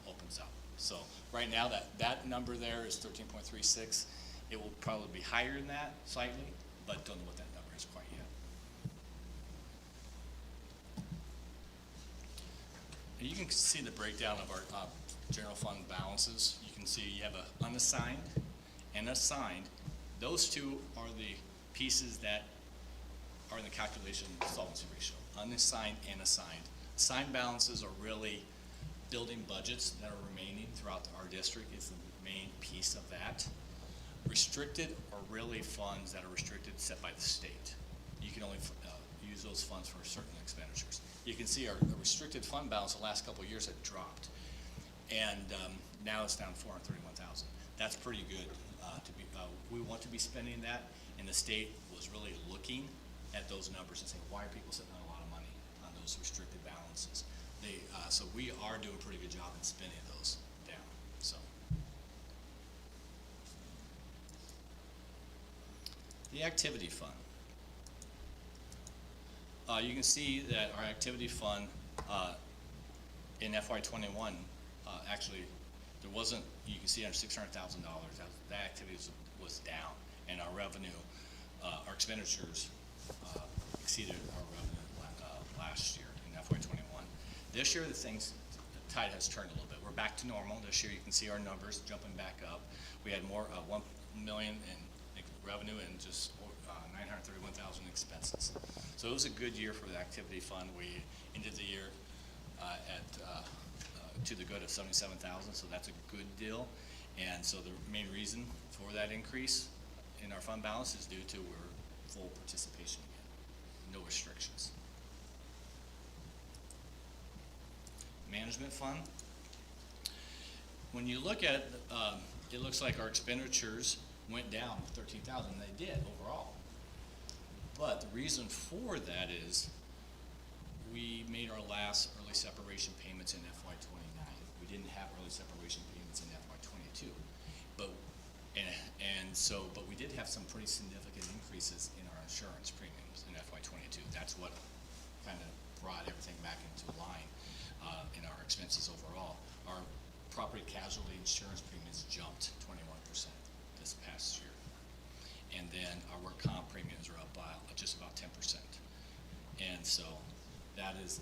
opens up. So right now that number there is 13.36. It will probably be higher than that slightly, but don't know what that number is quite yet. You can see the breakdown of our general fund balances. You can see you have a unassigned and assigned. Those two are the pieces that are in the calculation solvency ratio, unassigned and assigned. Assigned balances are really building budgets that are remaining throughout our district is the main piece of that. Restricted are really funds that are restricted set by the state. You can only use those funds for certain expenditures. You can see our restricted fund balance the last couple of years had dropped, and now it's down 431,000. That's pretty good. We want to be spending that, and the state was really looking at those numbers and saying, why are people sitting on a lot of money on those restricted balances? So we are doing a pretty good job in spending those down. So the activity fund. You can see that our activity fund in FY21 actually there wasn't. You can see under $600,000 that activity was down, and our revenue, our expenditures exceeded our revenue last year in FY21. This year, the tide has turned a little bit. We're back to normal. This year, you can see our numbers jumping back up. We had more, 1 million in revenue and just 931,000 expenses. So it was a good year for the activity fund. We ended the year to the good of 77,000, so that's a good deal. And so the main reason for that increase in our fund balance is due to we're full participation again, no restrictions. Management fund. When you look at it looks like our expenditures went down 13,000. They did overall. But the reason for that is we made our last early separation payments in FY29. We didn't have early separation payments in FY22. But we did have some pretty significant increases in our insurance premiums in FY22. That's what kind of brought everything back into line in our expenses overall. Our property casualty insurance premiums jumped 21% this past year. And then our work comp premiums are up by just about 10%. And so that is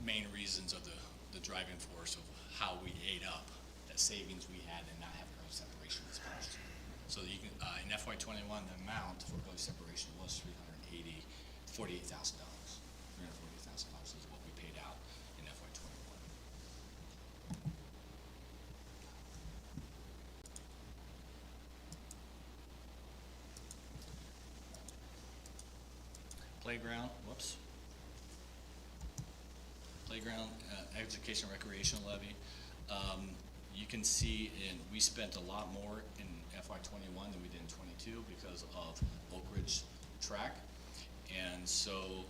main reasons of the driving force of how we ate up that savings we had and not having early separation this past year. So you can, in FY21, the amount for early separation was $48,000. $348,000 is what we paid out in FY21. Playground, whoops. Playground, education recreation levy. You can see we spent a lot more in FY21 than we did in 22 because of Oak Ridge track. And so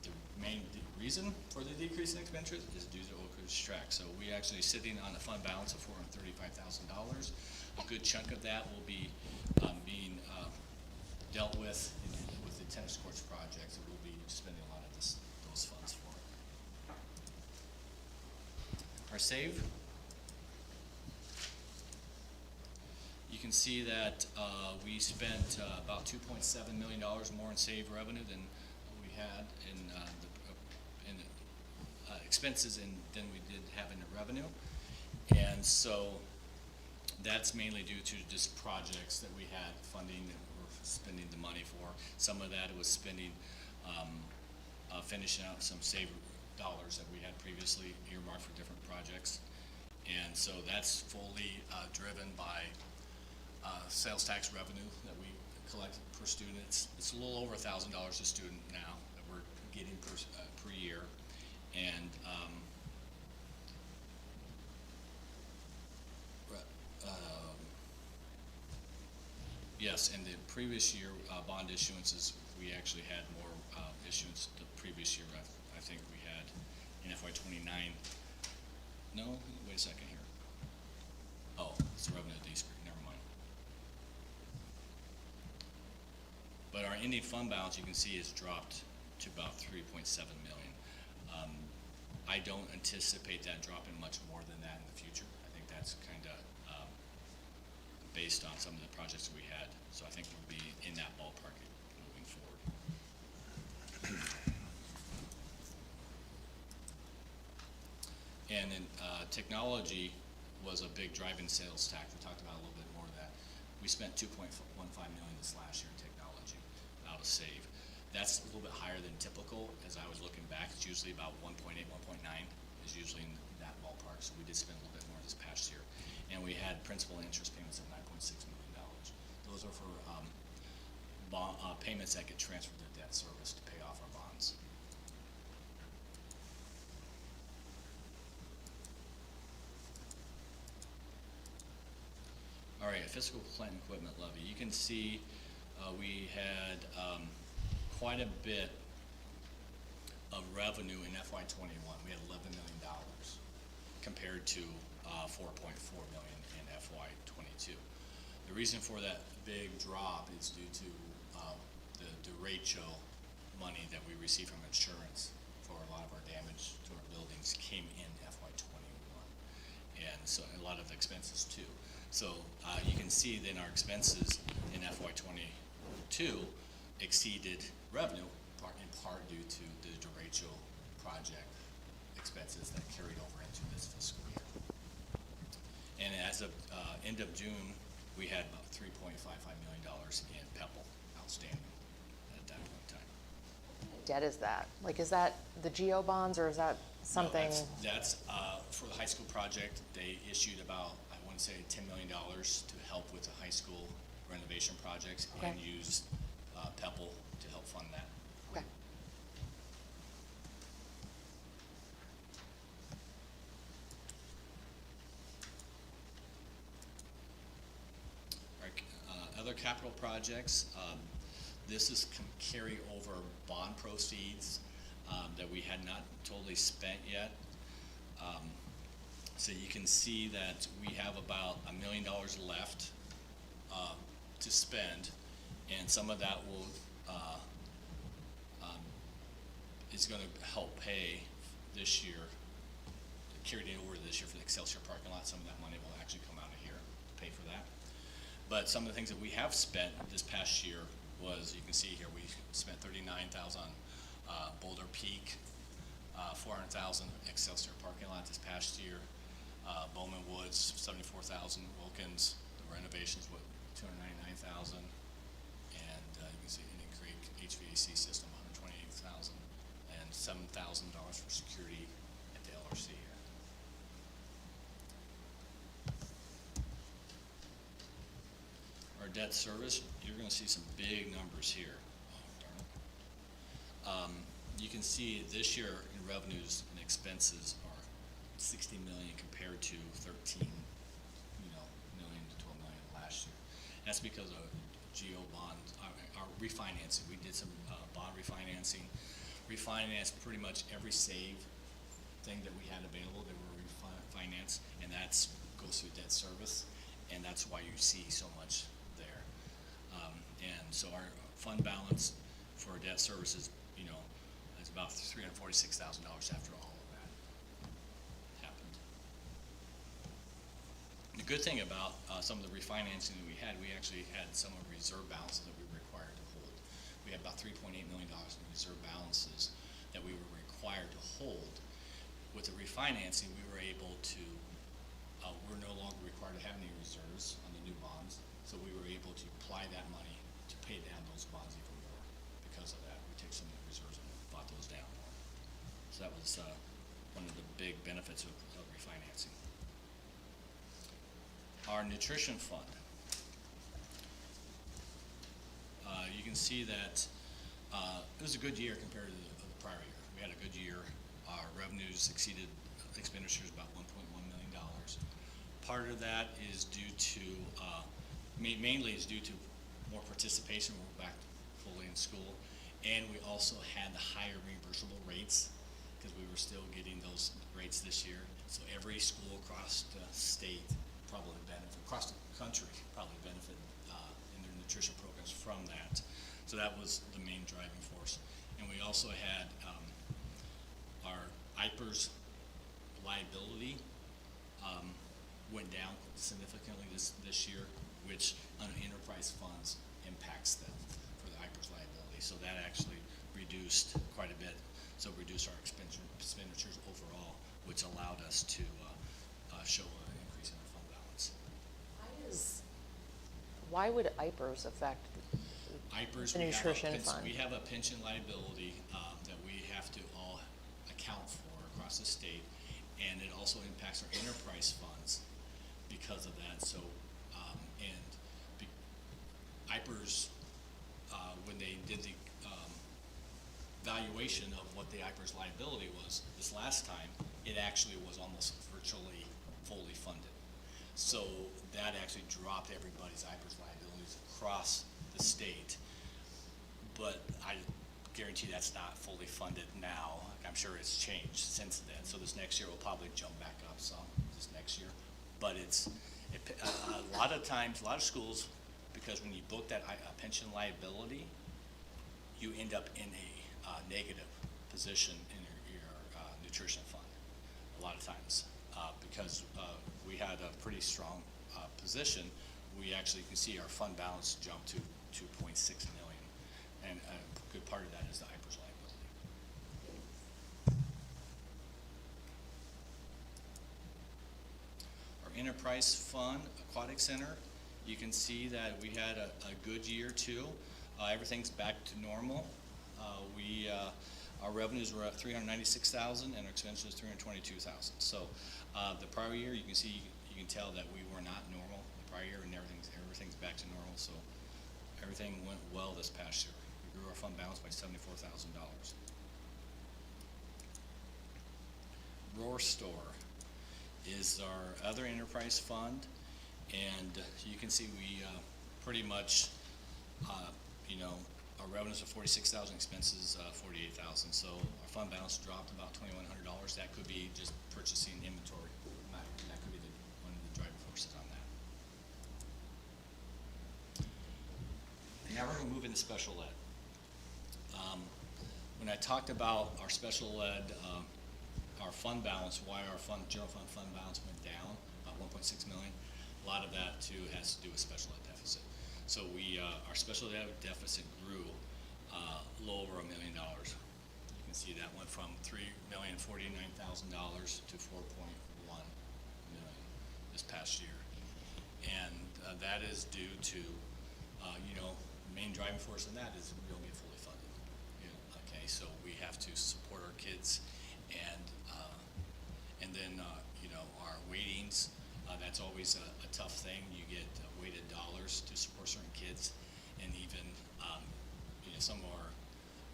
the main reason for the decrease in expenditures is due to Oak Ridge track. So we actually sitting on a fund balance of $435,000. A good chunk of that will be being dealt with the tennis courts project that we'll be spending a lot of those funds for. Our save. You can see that we spent about $2.7 million more in save revenue than we had in expenses than we did have in the revenue. And so that's mainly due to just projects that we had funding that we're spending the money for. Some of that was spending, finishing out some save dollars that we had previously earmarked for different projects. And so that's fully driven by sales tax revenue that we collect per student. It's a little over $1,000 a student now that we're getting per year. And yes, and the previous year bond issuances, we actually had more issuance the previous year. I think we had in FY '29. No, wait a second here. Oh, it's the revenue decrease. Never mind. But our ending fund balance, you can see, has dropped to about 3.7 million. I don't anticipate that dropping much more than that in the future. I think that's kind of based on some of the projects that we had. So I think we'll be in that ballpark moving forward. And then technology was a big driving sales tax. We talked about a little bit more of that. We spent $2.15 million this last year in technology out of SAVE. That's a little bit higher than typical. As I was looking back, it's usually about 1.8, 1.9 is usually in that ballpark. So we did spend a little bit more this past year. And we had principal and interest payments of $9.6 million. Those are for payments that get transferred to debt service to pay off our bonds. All right, fiscal plant and equipment levy. You can see we had quite a bit of revenue in FY '21. We had $11 million compared to $4.4 million in FY '22. The reason for that big drop is due to the derecho money that we received from insurance for a lot of our damage to our buildings came in FY '21, and so a lot of expenses too. So you can see then our expenses in FY '22 exceeded revenue in part due to the derecho project expenses that carried over into this fiscal year. And as of end of June, we had about $3.55 million in PEPAL outstanding at that point in time. Debt is that? Like, is that the GO bonds or is that something? No, that's for the high school project. They issued about, I want to say, $10 million to help with the high school renovation projects, Okay. and used PEPAL to help fund that. Okay. Other capital projects, this is carry over bond proceeds that we had not totally spent yet. So you can see that we have about $1 million left to spend, and some of that will is going to help pay this year, carried it over this year for the Excelsior parking lot. Some of that money will actually come out of here to pay for that. But some of the things that we have spent this past year was, you can see here, we spent $39,000 on Boulder Peak, $400,000 Excelsior parking lot this past year. Bowman Woods, $74,000. Wilkins, the renovations, what, $299,000. And you can see Indian Creek HVAC system, $128,000, and $7,000 for security at the LRC here. Our debt service, you're going to see some big numbers here. Oh, darn it. You can see this year in revenues and expenses are $60 million compared to 13 million to 12 million last year. That's because of GO bonds, our refinancing. We did some bond refinancing, refinanced pretty much every save thing that we had available that were refinanced, and that's goes through debt service, and that's why you see so much there. And so our fund balance for our debt services, is about $346,000 after all of that happened. The good thing about some of the refinancing that we actually had some of the reserve balances that we were required to hold. We had about $3.8 million in reserve balances that we were required to hold. With the refinancing, we were able to, we're no longer required to have any reserves on the new bonds, so we were able to apply that money to pay down those bonds even more. Because of that, we took some of the reserves and bought those down more. So that was one of the big benefits of refinancing. Our nutrition fund. You can see that it was a good year compared to the prior year. We had a good year. Our revenues exceeded expenditures about $1.1 million. Part of that is due to, mainly is due to more participation. We're back fully in school. And we also had the higher reimbursable rates because we were still getting those rates this year. So every school across the state probably benefit, across the country probably benefit in their nutrition programs from that. So that was the main driving force. And we also had our IPERS liability went down significantly this year, which on enterprise funds impacts them for the IPERS liability. So that actually reduced quite a bit. So reduced our expenditures overall, which allowed us to show an increase in our fund balance. Why would IPERS affect IPERS, the nutrition fund? We have a pension liability that we have to all account for across the state, and it also impacts our enterprise funds because of that. So, IPERS, when they did the valuation of what the IPERS liability was this last time, it actually was almost virtually fully funded. So that actually dropped everybody's IPERS liabilities across the state. But I guarantee that's not fully funded now. I'm sure it's changed since then. So this next year will probably jump back up some this next year. But a lot of times, a lot of schools, because when you book that pension liability, you end up in a negative position in your nutrition fund a lot of times. Because we had a pretty strong position, we actually can see our fund balance jump to $2.6 million. And a good part of that is the IPERS liability. Our enterprise fund, aquatic center, you can see that we had a good year too. Everything's back to normal. Our revenues were at $396,000 and our expenses $322,000. So the prior year, you can tell that we were not normal the prior year, and everything's back to normal. So everything went well this past year. We grew our fund balance by $74,000. Roar Store is our other enterprise fund, and you can see we pretty much, our revenues are $46,000, expenses $48,000. So our fund balance dropped about $2,100. That could be just purchasing inventory. That could be one of the driving forces on that. Now we're going to move into special ed. When I talked about our special ed, our fund balance, why our general fund balance went down, about $1.6 million, a lot of that too has to do with special ed deficit. So our special ed deficit grew a little over $1 million. You can see that went from $3,049,000 to $4.1 million this past year. And that is due to, main driving force in that is we don't get fully funded. Okay, so we have to support our kids, and then our weightings. That's always a tough thing. You get weighted dollars to support certain kids, and even some of our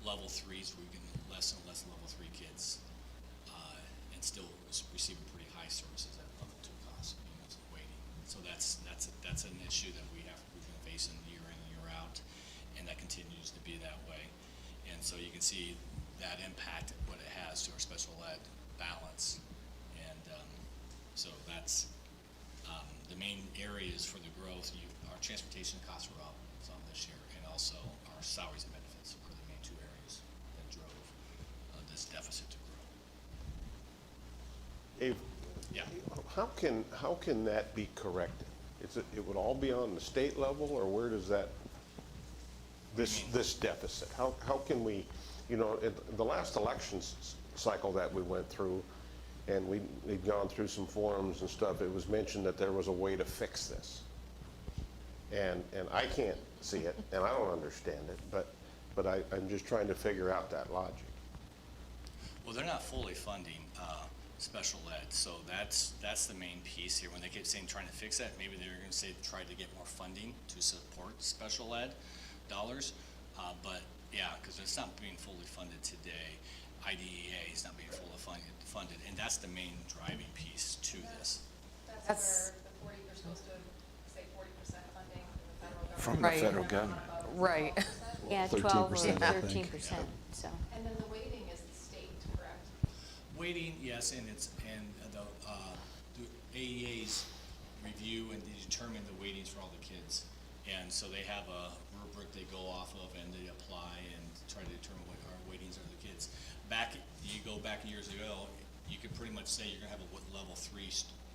level 3s, we get less and less level 3 kids, and still receiving pretty high services at level 2 cost. Weighting. So that's an issue that we've been facing year in and year out, and that continues to be that way. And so you can see that impact, what it has to our special ed balance, and so that's the main areas for the growth. Our transportation costs were up some this year, and also our salaries and benefits were the main two areas that drove this deficit to grow. Dave, Yeah. how can that be corrected? It would all be on the state level, or where does that, this deficit, how can we, in the last elections cycle that we went through, and we'd gone through some forums and stuff, it was mentioned that there was a way to fix this. And I can't see it, and I don't understand it, but I'm just trying to figure out that logic. Well, they're not fully funding special ed, so that's the main piece here. When they keep saying trying to fix that, maybe they're going to say try to get more funding to support special ed dollars. But yeah, because it's not being fully funded today. IDEA is not being fully funded, and that's the main driving piece to this. That's where the 40, you're supposed to say 40% funding From the federal government. Right. Yeah, 13%, 12 or I think. 13%, so. And then the weighting is the state, correct? Waiting, yes, and the AEA's review and they determine the weightings for all the kids. And so they have a rubric they go off of and they apply and try to determine what our weightings are of the kids. You go back years ago, you could pretty much say you're gonna have a level 3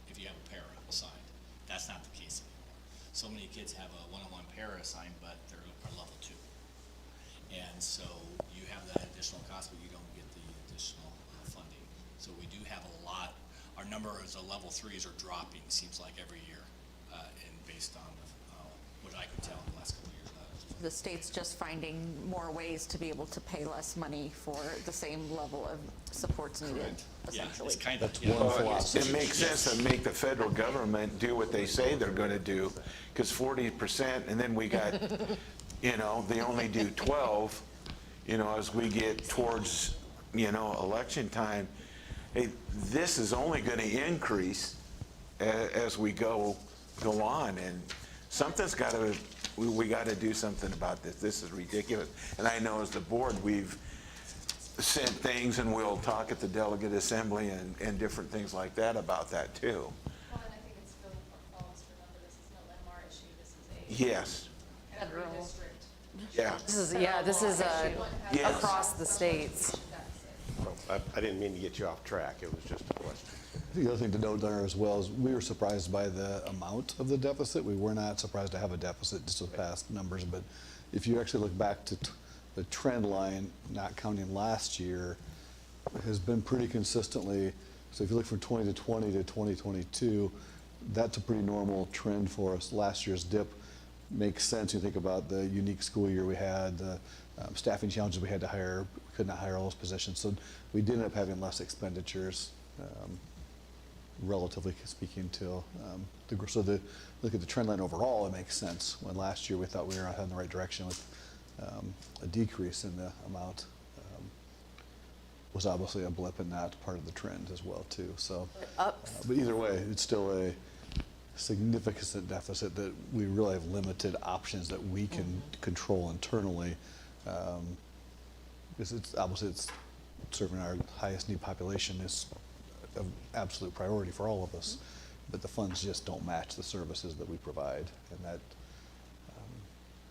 if you have a para assigned. That's not the case anymore. So many kids have a one-on-one para assigned, but they're level 2. And so you have that additional cost, but you don't get the additional funding. So we do have a lot. Our number as a level 3s are dropping, seems like every year, and based on what I could tell in the last couple of years. The state's just finding more ways to be able to pay less money for the same level of supports needed, Yeah, essentially. it's kind of. That's one philosophy. It makes sense to make the federal government do what they say they're gonna do, because 40%, and then we got, they only do 12, as we get towards, election time. Hey, this is only gonna increase as we go on, and something's gotta, we gotta do something about this. This is ridiculous. And I know as the board, we've sent things, and we'll talk at the delegate assembly and different things like that about that too. Well, and I think it's really important for all of us to remember this is no Linn-Mar issue, this is a Yes, every district. yeah. This is Yes. across the states. Well, I didn't mean to get you off track. It was just a question. The other thing to note there as well is we were surprised by the amount of the deficit. We were not surprised to have a deficit just with past numbers, but if you actually look back to the trend line, not counting last year, has been pretty consistently. So if you look from 2020 to 2022, that's a pretty normal trend for us. Last year's dip makes sense. You think about the unique school year we had, the staffing challenges we had to hire, we could not hire all those positions. So we did end up having less expenditures, relatively speaking, to look at the trend line overall, it makes sense. When last year we thought we were heading in the right direction with a decrease in the amount, was obviously a blip in that part of the trend as well too. So, but either way, it's still a significant deficit that we really have limited options that we can control internally. Because it's obviously serving our highest need population is an absolute priority for all of us, but the funds just don't match the services that we provide, and that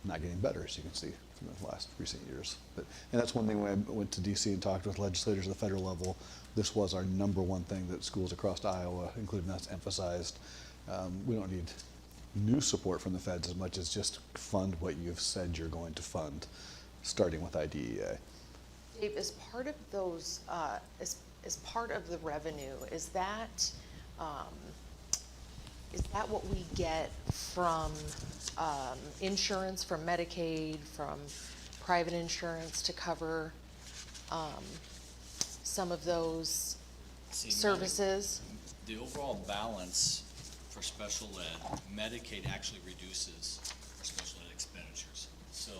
not getting better, as you can see from the last recent years. And that's one thing when I went to DC and talked with legislators at the federal level, this was our #1 thing that schools across Iowa, including us, emphasized. We don't need new support from the feds as much as just fund what you've said you're going to fund, starting with IDEA. Dave, as part of those, as part of the revenue, is that what we get from insurance, from Medicaid, from private insurance to cover some of those services? The overall balance for special ed, Medicaid actually reduces our special ed expenditures. So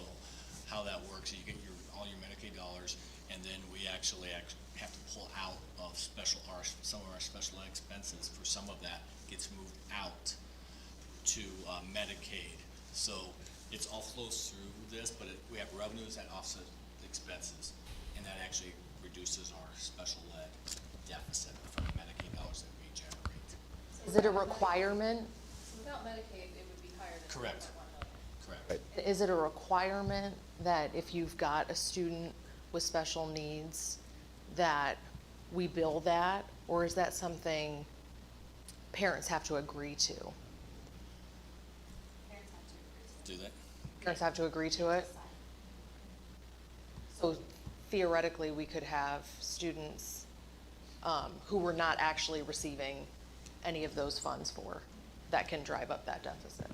how that works, you get all your Medicaid dollars, and then we actually have to pull out of some of our special ed expenses. For some of that gets moved out to Medicaid. So it's all flows through this, but we have revenues that offset the expenses, and that actually reduces our special ed deficit from the Medicaid dollars that we generate. Is it a requirement? Without Medicaid, it would be higher than Correct. 1.1 million. Correct. Is it a requirement that if you've got a student with special needs that we bill that, or is that something parents have to agree to? Do that? Parents have to agree to it? So theoretically, we could have students who were not actually receiving any of those funds that can drive up that deficit.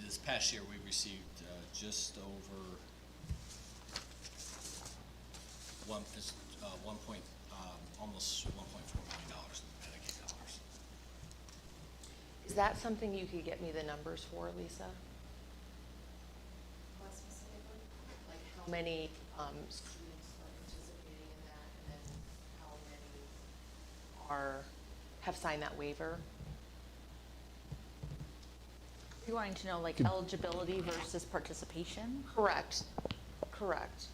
This past year, we received just over almost $1.4 million in Medicaid dollars. Is that something you could get me the numbers for, Lisa? Like how many students are participating in that, and then how many have signed that waiver? You're wanting to know like eligibility versus participation? Correct. Correct.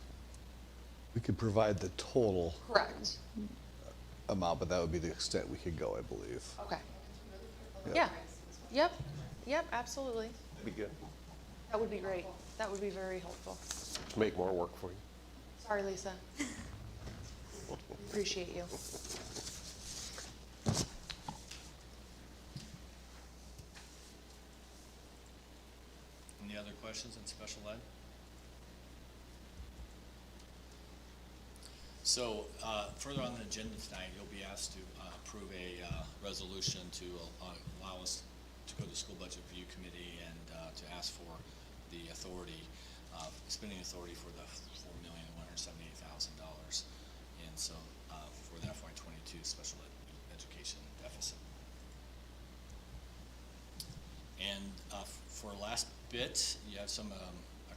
We could provide the total Correct. amount, but that would be the extent we could go, I believe. Okay. Yep. Yeah. Yep. Yep. Absolutely. That'd be good. That would be great. That would be very helpful. Make more work for you. Sorry, Lisa. Appreciate you. Any other questions on special ed? So further on the agenda tonight, you'll be asked to approve a resolution to allow us to go to the school budget review committee and to ask for the authority, spending authority for the $4,178,000. And so for the FY22 special education deficit. And for last bit, you have some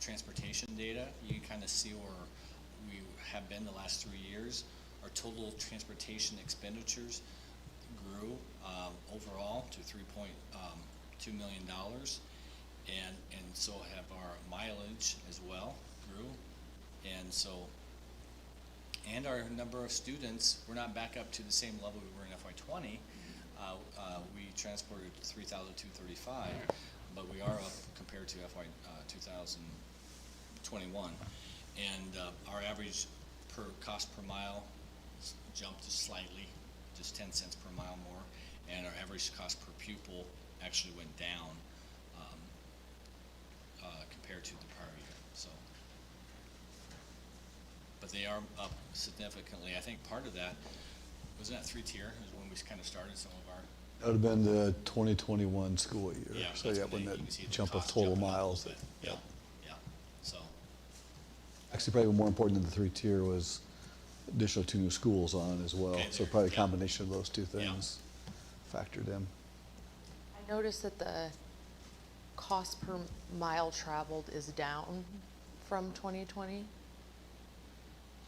transportation data. You can kind of see where we have been the last 3 years. Our total transportation expenditures grew overall to $3.2 million, and so have our mileage as well grew, and so our number of students, we're not back up to the same level we were in FY20. We transported 3,235, but we are up compared to FY 2021, and our average cost per mile jumped slightly, just 10 cents per mile more, and our average cost per pupil actually went down compared to the prior year. So, but they are up significantly. I think part of that wasn't that 3-tier is when we kind of started some of our. That would have been the 2021 school year. Yeah, So that's yeah, when when you that can see the jump of cost total jumping up a miles. little bit. Yeah. So. Actually, probably more important than the 3-tier was additional 2 new schools on as well. Okay, So there, probably a yeah. combination of those two things factored in. I noticed that the cost per mile traveled is down from 2020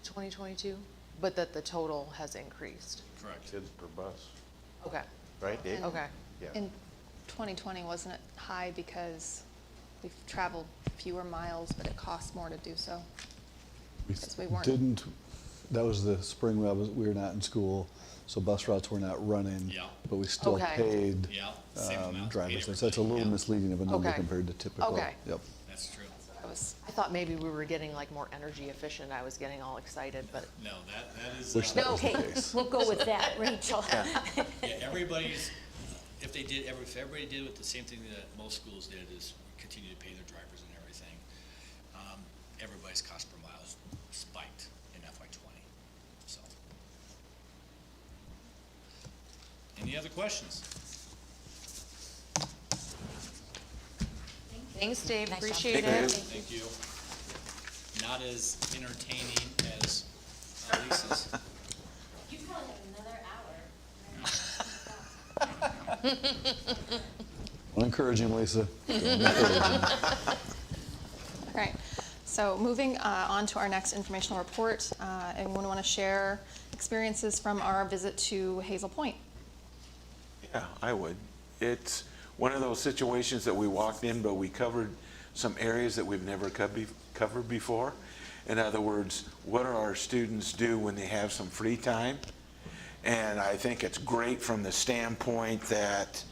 to 2022, but that the total has increased. Correct. Kids per bus, Okay. right, Dave? Okay. Yeah. In 2020, wasn't it high because we've traveled fewer miles, but it costs more to do so? Because we weren't. Didn't, that was the spring we were not in school, so bus routes were not running. Yeah. But we still Okay. paid Yeah, same amount, drivers. paid So that's a little everybody, yeah. misleading of a number Okay. compared to typical. Okay. Yep. That's true. I thought maybe we were getting like more energy efficient. I was getting all excited, but No, that is. Wish that was the Okay, case. we'll go with that, Rachel. Yeah, everybody's, if everybody did with the same thing that most schools did is continue to pay their drivers and everything, everybody's cost per mile spiked in FY20, so. Any other questions? thanks, Dave. Nice job. Appreciate Thank it. Thank you. Not as entertaining as Lisa's. You probably have another hour. Don't encourage him, Lisa. Don't encourage him. All right, so moving on to our next informational report. Anyone want to share experiences from our visit to Hazel Point? Yeah, I would. It's one of those situations that we walked in, but we covered some areas that we've never covered before. In other words, what do our students do when they have some free time? And I think it's great from the standpoint that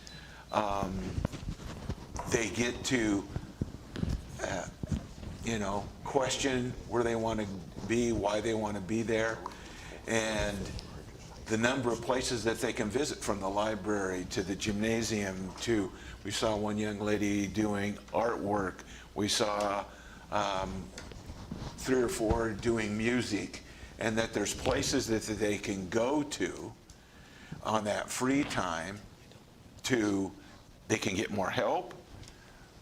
they get to, question where they want to be, why they want to be there, and the number of places that they can visit, from the library to the gymnasium to, we saw one young lady doing artwork. We saw 3 or 4 doing music, and that there's places that they can go to on that free time they can get more help.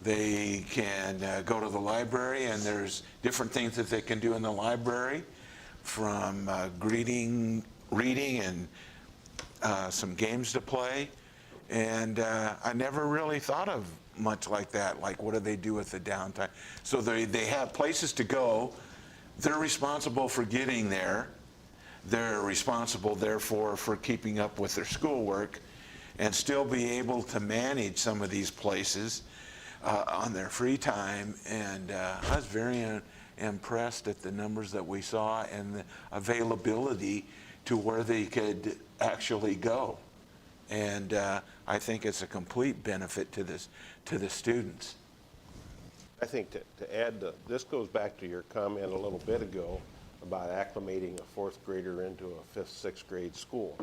They can go to the library, and there's different things that they can do in the library. from reading, and some games to play. And I never really thought of much like that, like what do they do with the downtime? So they have places to go. They're responsible for getting there. They're responsible, therefore, for keeping up with their schoolwork and still be able to manage some of these places on their free time. And I was very impressed at the numbers that we saw and the availability to where they could actually go. And I think it's a complete benefit to the students. I think to add, this goes back to your comment a little bit ago about acclimating a fourth grader into a fifth, sixth grade school,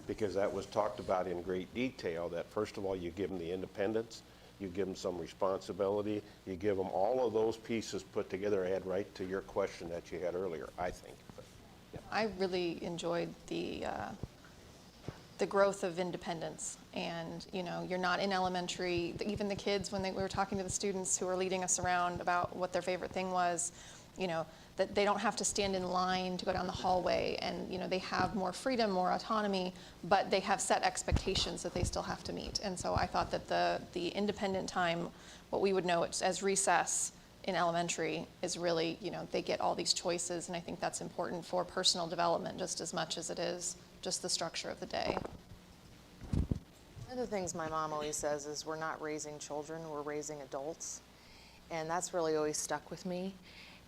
because that was talked about in great detail, that first of all, you give them the independence, you give them some responsibility, you give them all of those pieces put together. Add right to your question that you had earlier, I think. But, yeah. I really enjoyed the growth of independence. And, you know, you're not in elementary. Even the kids, when we were talking to the students who were leading us around about what their favorite thing was, you know, that they don't have to stand in line to go down the hallway, and, you know, they have more freedom, more autonomy, but they have set expectations that they still have to meet. And so I thought that the independent time, what we would know as recess in elementary, is really, you know, they get all these choices, and I think that's important for personal development just as much as it is just the structure of the day. One of the things my mom always says is we're not raising children, we're raising adults. And that's really always stuck with me.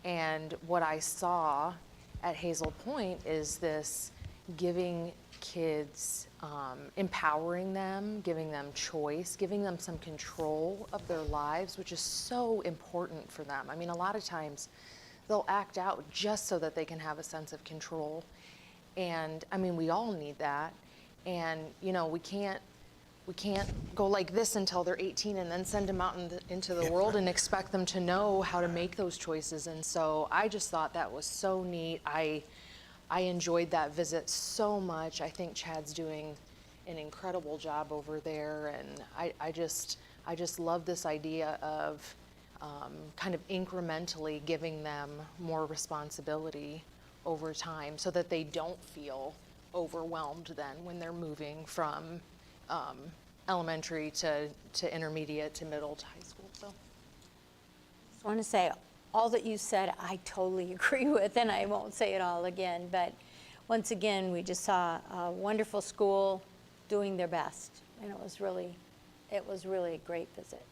And what I saw at Hazel Point is this giving kids, empowering them, giving them choice, giving them some control of their lives, which is so important for them. I mean, a lot of times they'll act out just so that they can have a sense of control. And I mean, we all need that. And, you know, we can't go like this until they're 18 and then send them out into the world and expect them to know how to make those choices. And so I just thought that was so neat. I enjoyed that visit so much. I think Chad's doing an incredible job over there. And I just love this idea of kind of incrementally giving them more responsibility over time so that they don't feel overwhelmed then when they're moving from elementary to intermediate to middle to high school. So I want to say all that you said I totally agree with, and I won't say it all again, but once again we just saw a wonderful school doing their best, and it was really a great visit.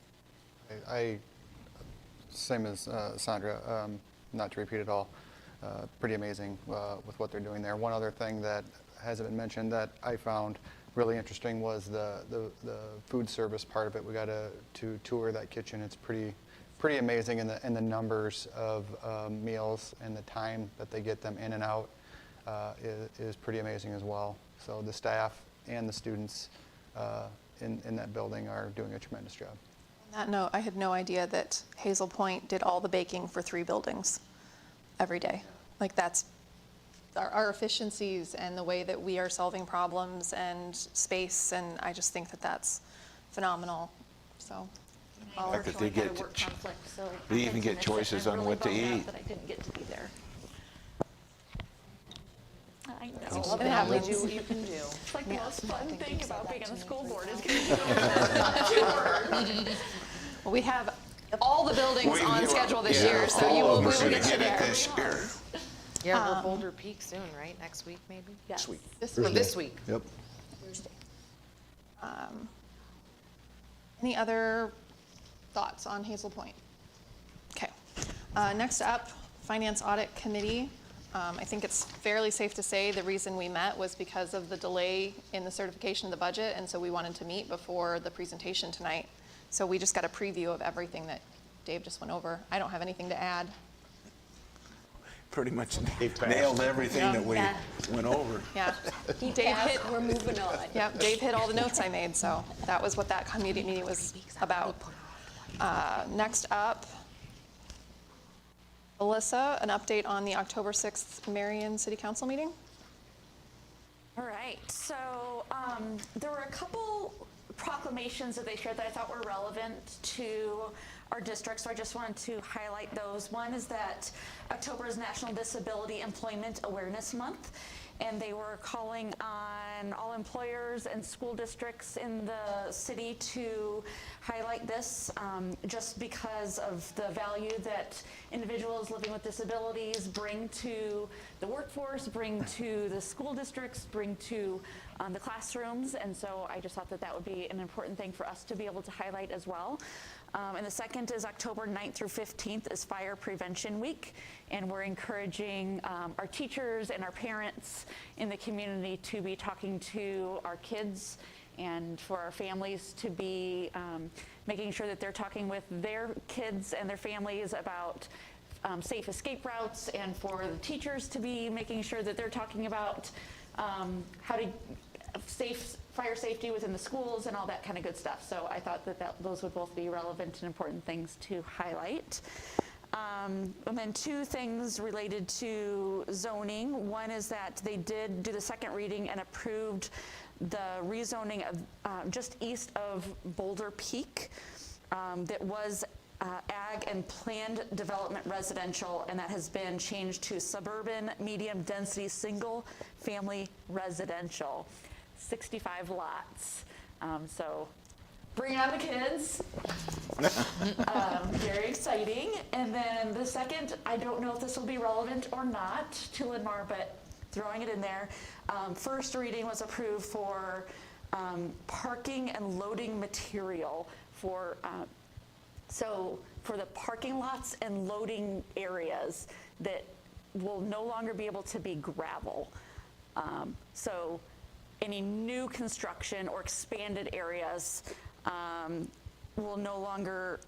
I same as Sandra, not to repeat it all, pretty amazing with what they're doing there. One other thing that hasn't been mentioned that I found really interesting was the food service part of it. We got to tour that kitchen. It's pretty amazing, and the numbers of meals and the time that they get them in and out is pretty amazing as well. So the staff and the students in that building are doing a tremendous job. On that note, I had no idea that Hazel Point did all the baking for 3 buildings every day. Like, that's our efficiencies and the way that we are solving problems and space, and I just think that that's phenomenal. So, all Like that they get, they even get choices on what to eat. That I didn't get to be there. I know. It happens. Do what you can do. It's like the most fun thing about being on the school board is getting to do well, we have all the buildings on schedule this year, so all we will of us are get gonna you there. it this year. Yeah, we're Boulder Peak soon, right? Next week, maybe? Yes. Sweet. This week. Yep. Thursday. Any other thoughts on Hazel Point? Okay. Next up, Finance Audit Committee. I think it's fairly safe to say the reason we met was because of the delay in the certification of the budget, and so we wanted to meet before the presentation tonight. So we just got a preview of everything that Dave just went over. I don't have anything to add. Pretty much nailed everything that we went over. Yeah. Dave hit, we're moving on. Yep, Dave hit all the notes I made, so that was what that committee meeting was about. Next up, Alyssa, an update on the October 6th Marion City Council meeting. All right, so there were a couple proclamations that they shared that I thought were relevant to our district, so I just wanted to highlight those. One is that October is National Disability Employment Awareness Month, and they were calling on all employers and school districts in the city to highlight this, just because of the value that individuals living with disabilities bring to the workforce, bring to the school districts, bring to the classrooms, and so I just thought that that would be an important thing for us to be able to highlight as well. And the second is October 9th through 15th is Fire Prevention Week, and we're encouraging our teachers and our parents in the community to be talking to our kids and for our families to be making sure that they're talking with their kids and their families about safe escape routes, and for the teachers to be making sure that they're talking about how to fire safety within the schools and all that kind of good stuff. So I thought that those would both be relevant and important things to highlight. And then two things related to zoning. One is that they did do the second reading and approved the rezoning of just east of Boulder Peak that was ag and planned development residential, and that has been changed to suburban medium density single family residential. 65 lots. So bring on the kids. Very exciting. And then the second, I don't know if this will be relevant or not to Linn-Mar, but throwing it in there. First reading was approved for parking and loading material for the parking lots and loading areas that will no longer be able to be gravel. So any new construction or expanded areas will no longer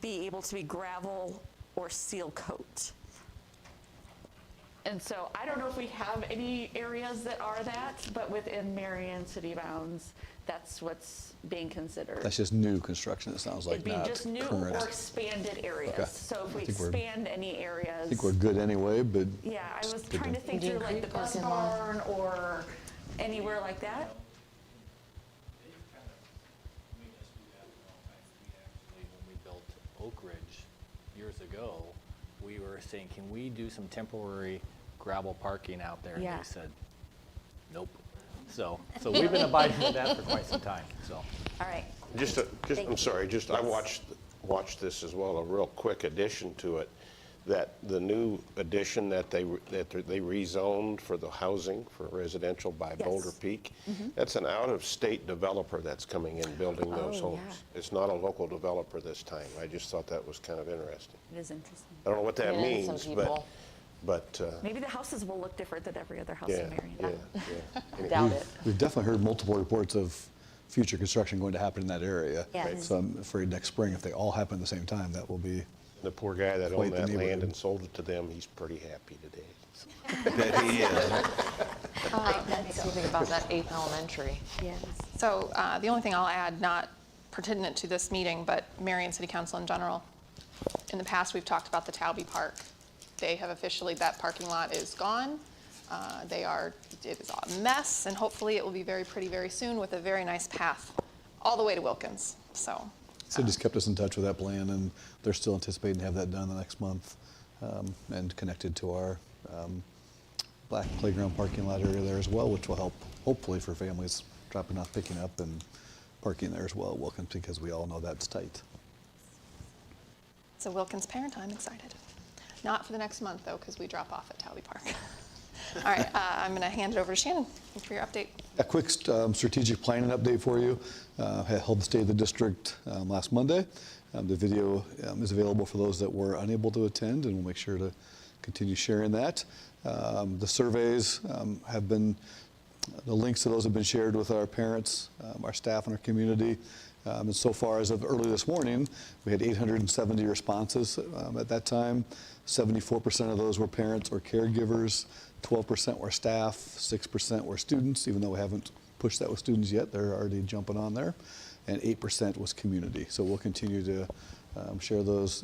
be able to be gravel or seal coat. And so I don't know if we have any areas that are that, but within Marion city bounds, that's what's being considered. That's just new construction, it sounds like, It'd be not just new current. or expanded areas. Okay. So if we I think we're- expand any areas. I think we're good anyway, but Yeah, I was good trying to think through like the bus barn or anywhere like that. When we built Oak Ridge years ago, we were saying, can we do some temporary gravel parking out there? And Yeah. they said, nope. So we've been abiding with that for quite some time, so. All right. I'm sorry, I watched this as well, a real quick addition to it, that the new addition that they rezoned for the housing for residential by Yes. Boulder Peak, Mhm. that's an out-of-state developer that's coming in building those Oh, homes. yeah. It's not a local developer this time. I just thought that was kind of interesting. It is interesting. I don't know what that Yeah, and some means, people- but Maybe the houses will look different than every other house yeah, in Marion. yeah. Doubt it. we've definitely heard multiple reports of future construction going to happen in that area. Yes. So I'm afraid next spring, if they all happen at the same time, that will be The poor guy that Quite owned the that land neighborhood. and sold it to them, he's pretty happy today. That he is. Makes me think about that 8th Elementary. Yes. So the only thing I'll add, not pertinent to this meeting, but Marion City Council in general, in the past, we've talked about the Talby Park. They have officially, that parking lot is gone. It is a mess, and hopefully it will be very pretty very soon with a very nice path all the way to Wilkins, so. City's kept us in touch with that plan, and they're still anticipating to have that done the next month, and connected to our black playground parking lot area there as well, which will help, hopefully, for families dropping off, picking up, and parking there as well at Wilkins, because we all know that's tight. So Wilkins parent, I'm excited. Not for the next month, though, because we drop off at Talby Park. All right, I'm going to hand it over to Shannon for your update. A quick strategic planning update for you. I held the State of the District last Monday. The video is available for those that were unable to attend, and we'll make sure to continue sharing that. The surveys have been, the links to those have been shared with our parents, our staff, and our community. And so far, as of early this morning, we had 870 responses at that time. 74% of those were parents or caregivers, 12% were staff, 6% were students, even though we haven't pushed that with students yet, they're already jumping on there, and 8% was community. So we'll continue to share those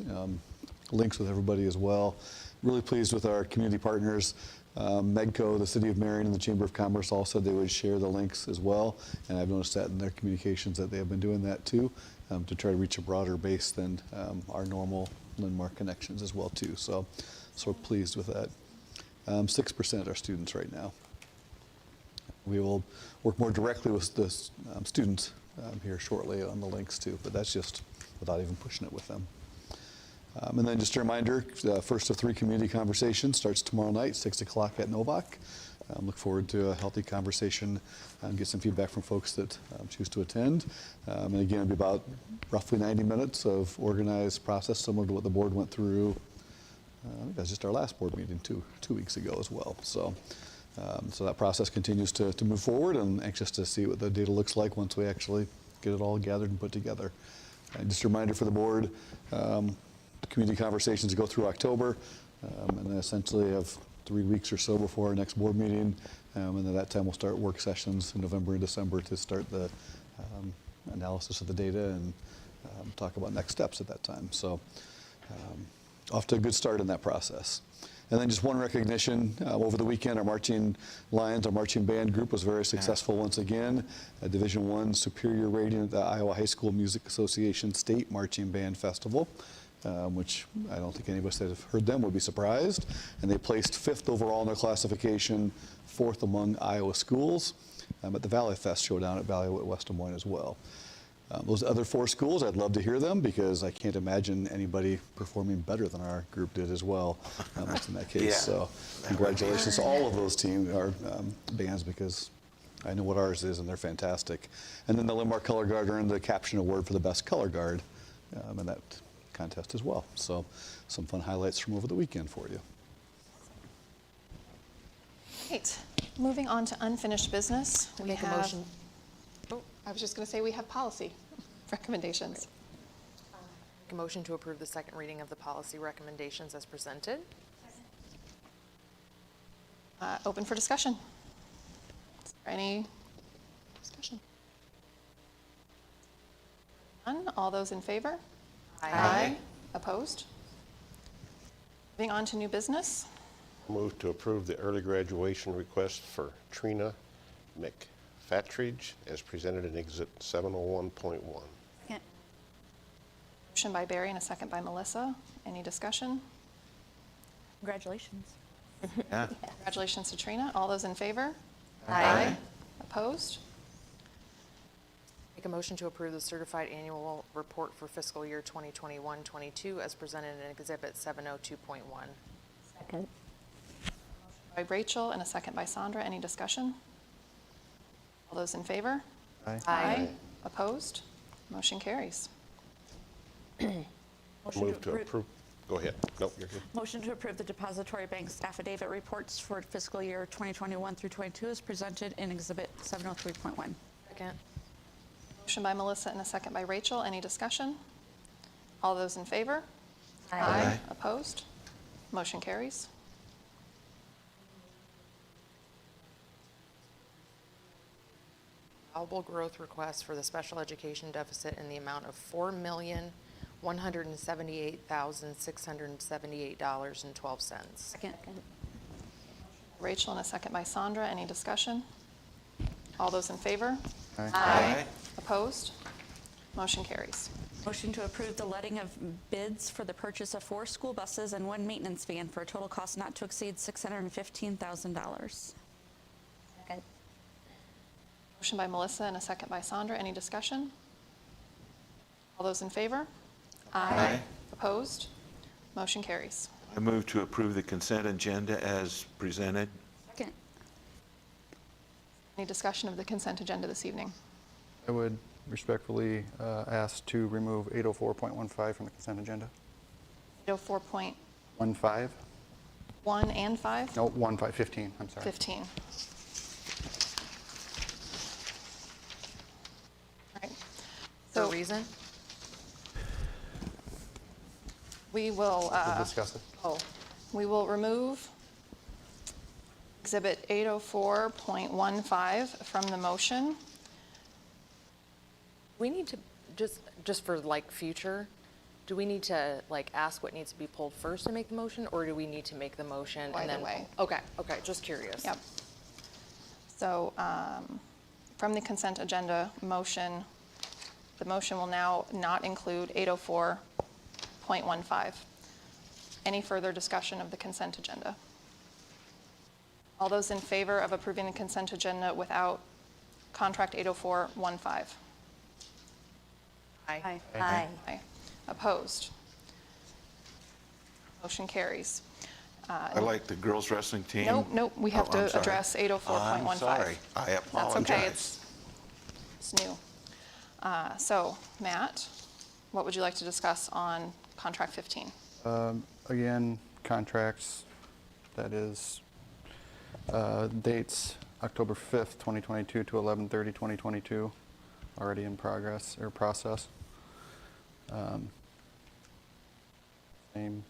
links with everybody as well. Really pleased with our community partners. Medco, the City of Marion, and the Chamber of Commerce all said they would share the links as well, and I've noticed that in their communications that they have been doing that too. to try to reach a broader base than our normal Linn-Mar connections as well too. So we're pleased with that. 6% are students right now. We will work more directly with the students here shortly on the links too, but that's just without even pushing it with them. And then just a reminder, first of 3 community conversations starts tomorrow night, 6 o'clock at Novak. Look forward to a healthy conversation and get some feedback from folks that choose to attend. And again, it'll be about roughly 90 minutes of organized process, similar to what the board went through. I think that's just our last board meeting 2 weeks ago as well. So that process continues to move forward, and anxious to see what the data looks like once we actually get it all gathered and put together. Just a reminder for the board, community conversations go through October, and then essentially have 3 weeks or so before our next board meeting, and at that time we'll start work sessions in November and December to start the analysis of the data and talk about next steps at that time. So off to a good start in that process. And then just one recognition, over the weekend our marching Lions, our marching band group was very successful once again. A Division I superior rating at the Iowa High School Music Association State Marching Band Festival. Which I don't think any of us that have heard them would be surprised. And they placed 5th overall in their classification, 4th among Iowa schools at the Valley Fest showdown at Valley at West Des Moines as well. Those other 4 schools, I'd love to hear them because I can't imagine anybody performing better than our group did as well in that case. Yeah. So congratulations to all of those teams, our bands, because I know what ours is and they're fantastic. And then the Linn-Mar Color Guard earned the Caption Award for the best color guard in that contest as well. So some fun highlights from over the weekend for you. Great. Moving on to unfinished business. We Make a have, motion. Oh, I was just going to say we have policy recommendations. Make a motion to approve the second reading of the policy recommendations as presented. Open for discussion. Is there any discussion? None? All those in favor? Aye. Opposed? Moving on to new business. Move to approve the early graduation request for Trina McFatridge as presented in Exhibit 701.1. Second. Motion by Barry and a second by Melissa. Any discussion? Congratulations. Yeah. Congratulations to Trina. All those in favor? Aye. Opposed? Make a motion to approve the certified annual report for fiscal year 2021-22 as presented in Exhibit 702.1. Second. By Rachel and a second by Sandra. Any discussion? All those in favor? Aye. Aye. Opposed? Motion carries. Move to approve. Go ahead. Nope, you're good. Motion to approve the depository bank's affidavit reports for fiscal year 2021 through 22 is presented in Exhibit 703.1. Second. Motion by Melissa and a second by Rachel. Any discussion? All those in favor? Aye. Opposed? Motion carries. Allowable growth request for the special education deficit in the amount of $4,178,678.12. Second. Rachel and a second by Sandra. Any discussion? All those in favor? Aye. Opposed? Motion carries. Motion to approve the letting of bids for the purchase of 4 school buses and 1 maintenance van for a total cost not to exceed $615,000. Second. Motion by Melissa and a second by Sandra. Any discussion? All those in favor? Aye. Opposed? Motion carries. I move to approve the consent agenda as presented. Second. Any discussion of the consent agenda this evening? I would respectfully ask to remove 804.15 from the consent agenda. 804.15 15? and 5? No, 15, I'm sorry. 15. All right. For a So reason? we will, We'll discuss it. we will remove Exhibit 804.15 from the motion. We need to, just for like future, do we need to like ask what needs to be pulled first to make the motion, or do we need to make the motion and Either then? way. Okay, just curious. Yep. So from the consent agenda motion, The motion will now not include 804.15. Any further discussion of the consent agenda? All those in favor of approving the consent agenda without contract 804.15? Aye. Aye. Aye. Opposed? Motion carries. I like the girls wrestling team. Nope, we have Oh, I'm to sorry. address 804.15. I'm sorry. I apologize. That's okay, it's new. So, Matt, what would you like to discuss on contract 15? Again, contracts, that is dates October 5th, 2022 to 11/30/2022, already in progress or process. Same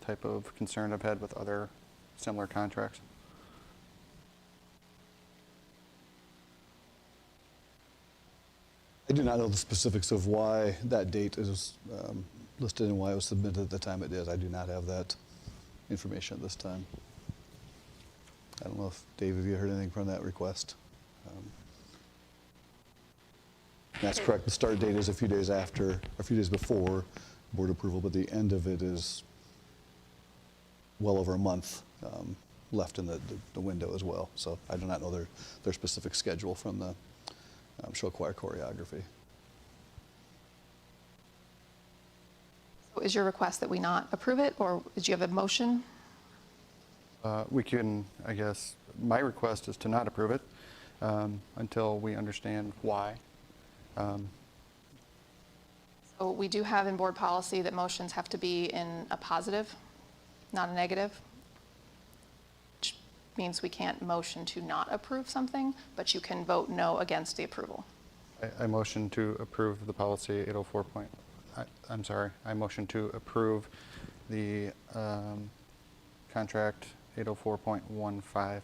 type of concern I've had with other similar contracts. I do not know the specifics of why that date is listed and why it was submitted at the time it did. I do not have that information at this time. I don't know if, Dave, have you heard anything from that request? That's correct. The start date is a few days after, a few days before board approval, but the end of it is well over a month left in the window as well. So I do not know their specific schedule from the show choir choreography. So is your request that we not approve it, or did you have a motion? We can, I guess, my request is to not approve it until we understand why. So we do have in board policy that motions have to be in a positive, not a negative, which means we can't motion to not approve something, but you can vote no against the approval. I motion to approve the policy 804 point, I'm sorry, I motion to approve the contract 804.15.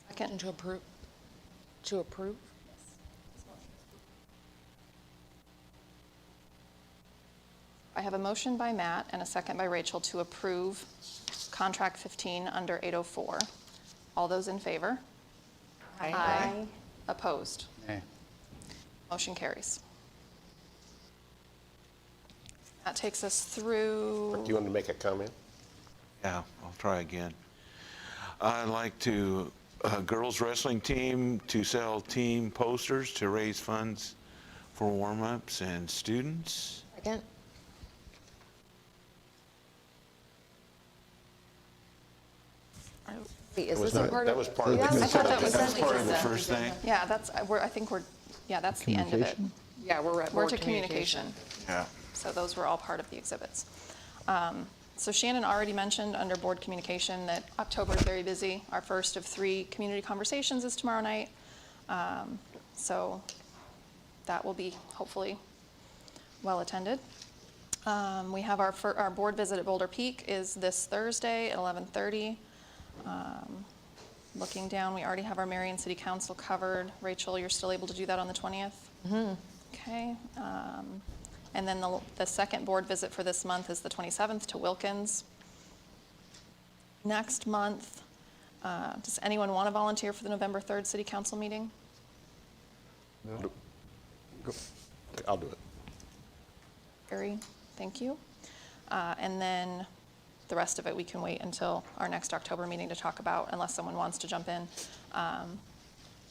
Second. To approve? To approve? I have a motion by Matt and a second by Rachel to approve contract 15 under 804. All those in favor? Aye. Opposed? Nay. Motion carries. That takes us through. Do you want to make a comment? Yeah, I'll try again. I'd like to, girls wrestling team to sell team posters to raise funds for warm-ups and students. Second? Wait, is this a part of? That was part of the I thought consent that was agenda. That's part of the first thing. Yeah, that's, I think we're, yeah, that's the end of it. Communication? Yeah, we're at We're board to communication. Yeah. So those were all part of the exhibits. So Shannon already mentioned under board communication that October is very busy. Our first of 3 community conversations is tomorrow night. So that will be hopefully well attended. We have our board visit at Boulder Peak is this Thursday at 11:30. Looking down, we already have our Marion City Council covered. Rachel, you're still able to do that on the 20th? Mm-hmm. Okay. And then the second board visit for this month is the 27th to Wilkins. Next month, does anyone want to volunteer for the November 3rd City Council meeting? I'll do it. Gary, thank you. And then the rest of it, we can wait until our next October meeting to talk about, unless someone wants to jump in.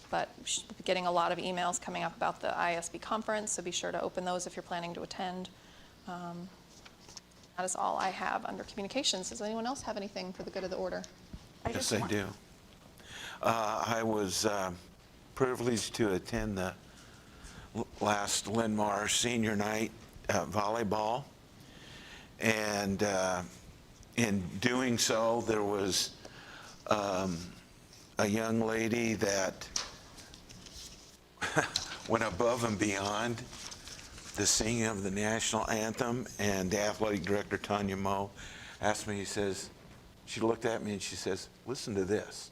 But we should be getting a lot of emails coming up about the ISB conference, so be sure to open those if you're planning to attend. That is all I have under communications. Does anyone else have anything for the good of the order? Yes, I do. I was privileged to attend the last Linn-Mar senior night volleyball. And in doing so, there was a young lady that went above and beyond the singing of the national anthem, and the athletic director, Tanya Moe, asked me, she looked at me and she says, listen to this.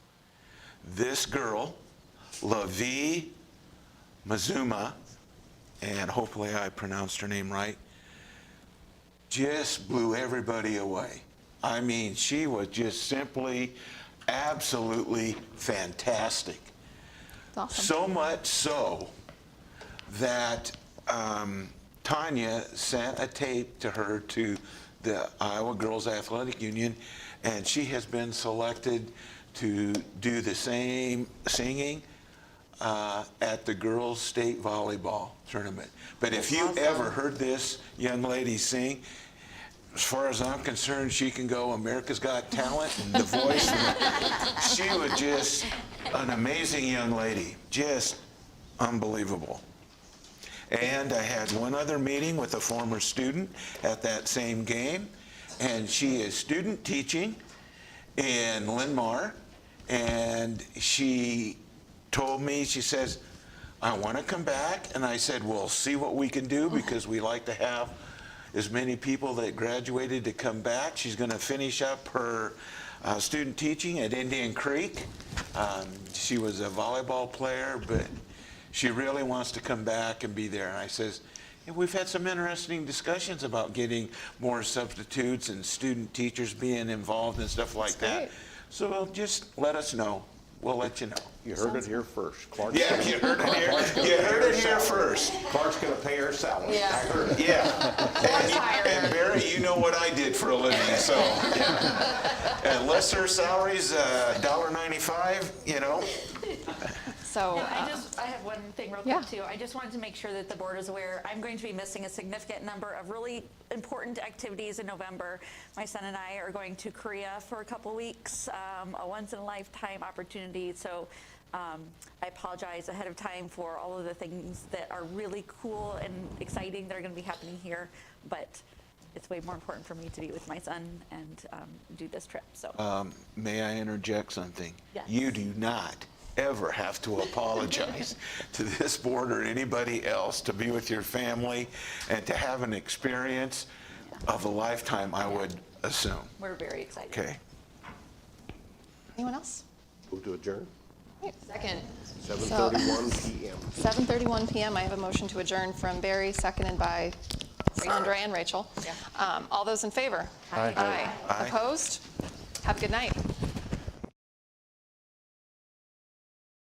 This girl, Lavi Mazuma, and hopefully I pronounced her name right, just blew everybody away. I mean, she was just simply, absolutely fantastic. Awesome. So much so that Tanya sent a tape to her to the Iowa Girls Athletic Union, and she has been selected to do the same singing at the girls' state volleyball tournament. But if you ever heard this young lady sing, as far as I'm concerned, she can go America's Got Talent and The Voice. She was just an amazing young lady, just unbelievable. And I had one other meeting with a former student at that same game, and she is student teaching in Linn-Mar, and she told me, she says, I want to come back, and I said, we'll see what we can do, because we like to have as many people that graduated to come back. She's going to finish up her student teaching at Indian Creek. She was a volleyball player, but she really wants to come back and be there. And I says, yeah, we've had some interesting discussions about getting more substitutes and student teachers being involved and stuff like that. So just let us know. We'll let you know. You heard it here first. Clark's Yeah, you heard it here. You heard it here first. Clark's going to pay her salary. Yeah. I heard it. Yeah. And Barry, you know what I did for a living, so. Yeah. Unless her salary's $1.95, you know. So, I have one thing real quick too. I just wanted to make sure that the board is aware. I'm going to be missing a significant number of really important activities in November. My son and I are going to Korea for a couple weeks, a once-in-a-lifetime opportunity. So I apologize ahead of time for all of the things that are really cool and exciting that are going to be happening here. But it's way more important for me to be with my son and do this trip. So May I interject something? Yes. You do not ever have to apologize to this board or anybody else to be with your family and to have an experience of a lifetime, I would assume. we're very excited. Okay. anyone else? Move to adjourn. Second. 7:31 p.m. 7:31 p.m. I have a motion to adjourn from Barry, seconded by Sandra and Rachel. All those in favor? Aye. Opposed? Have a good night.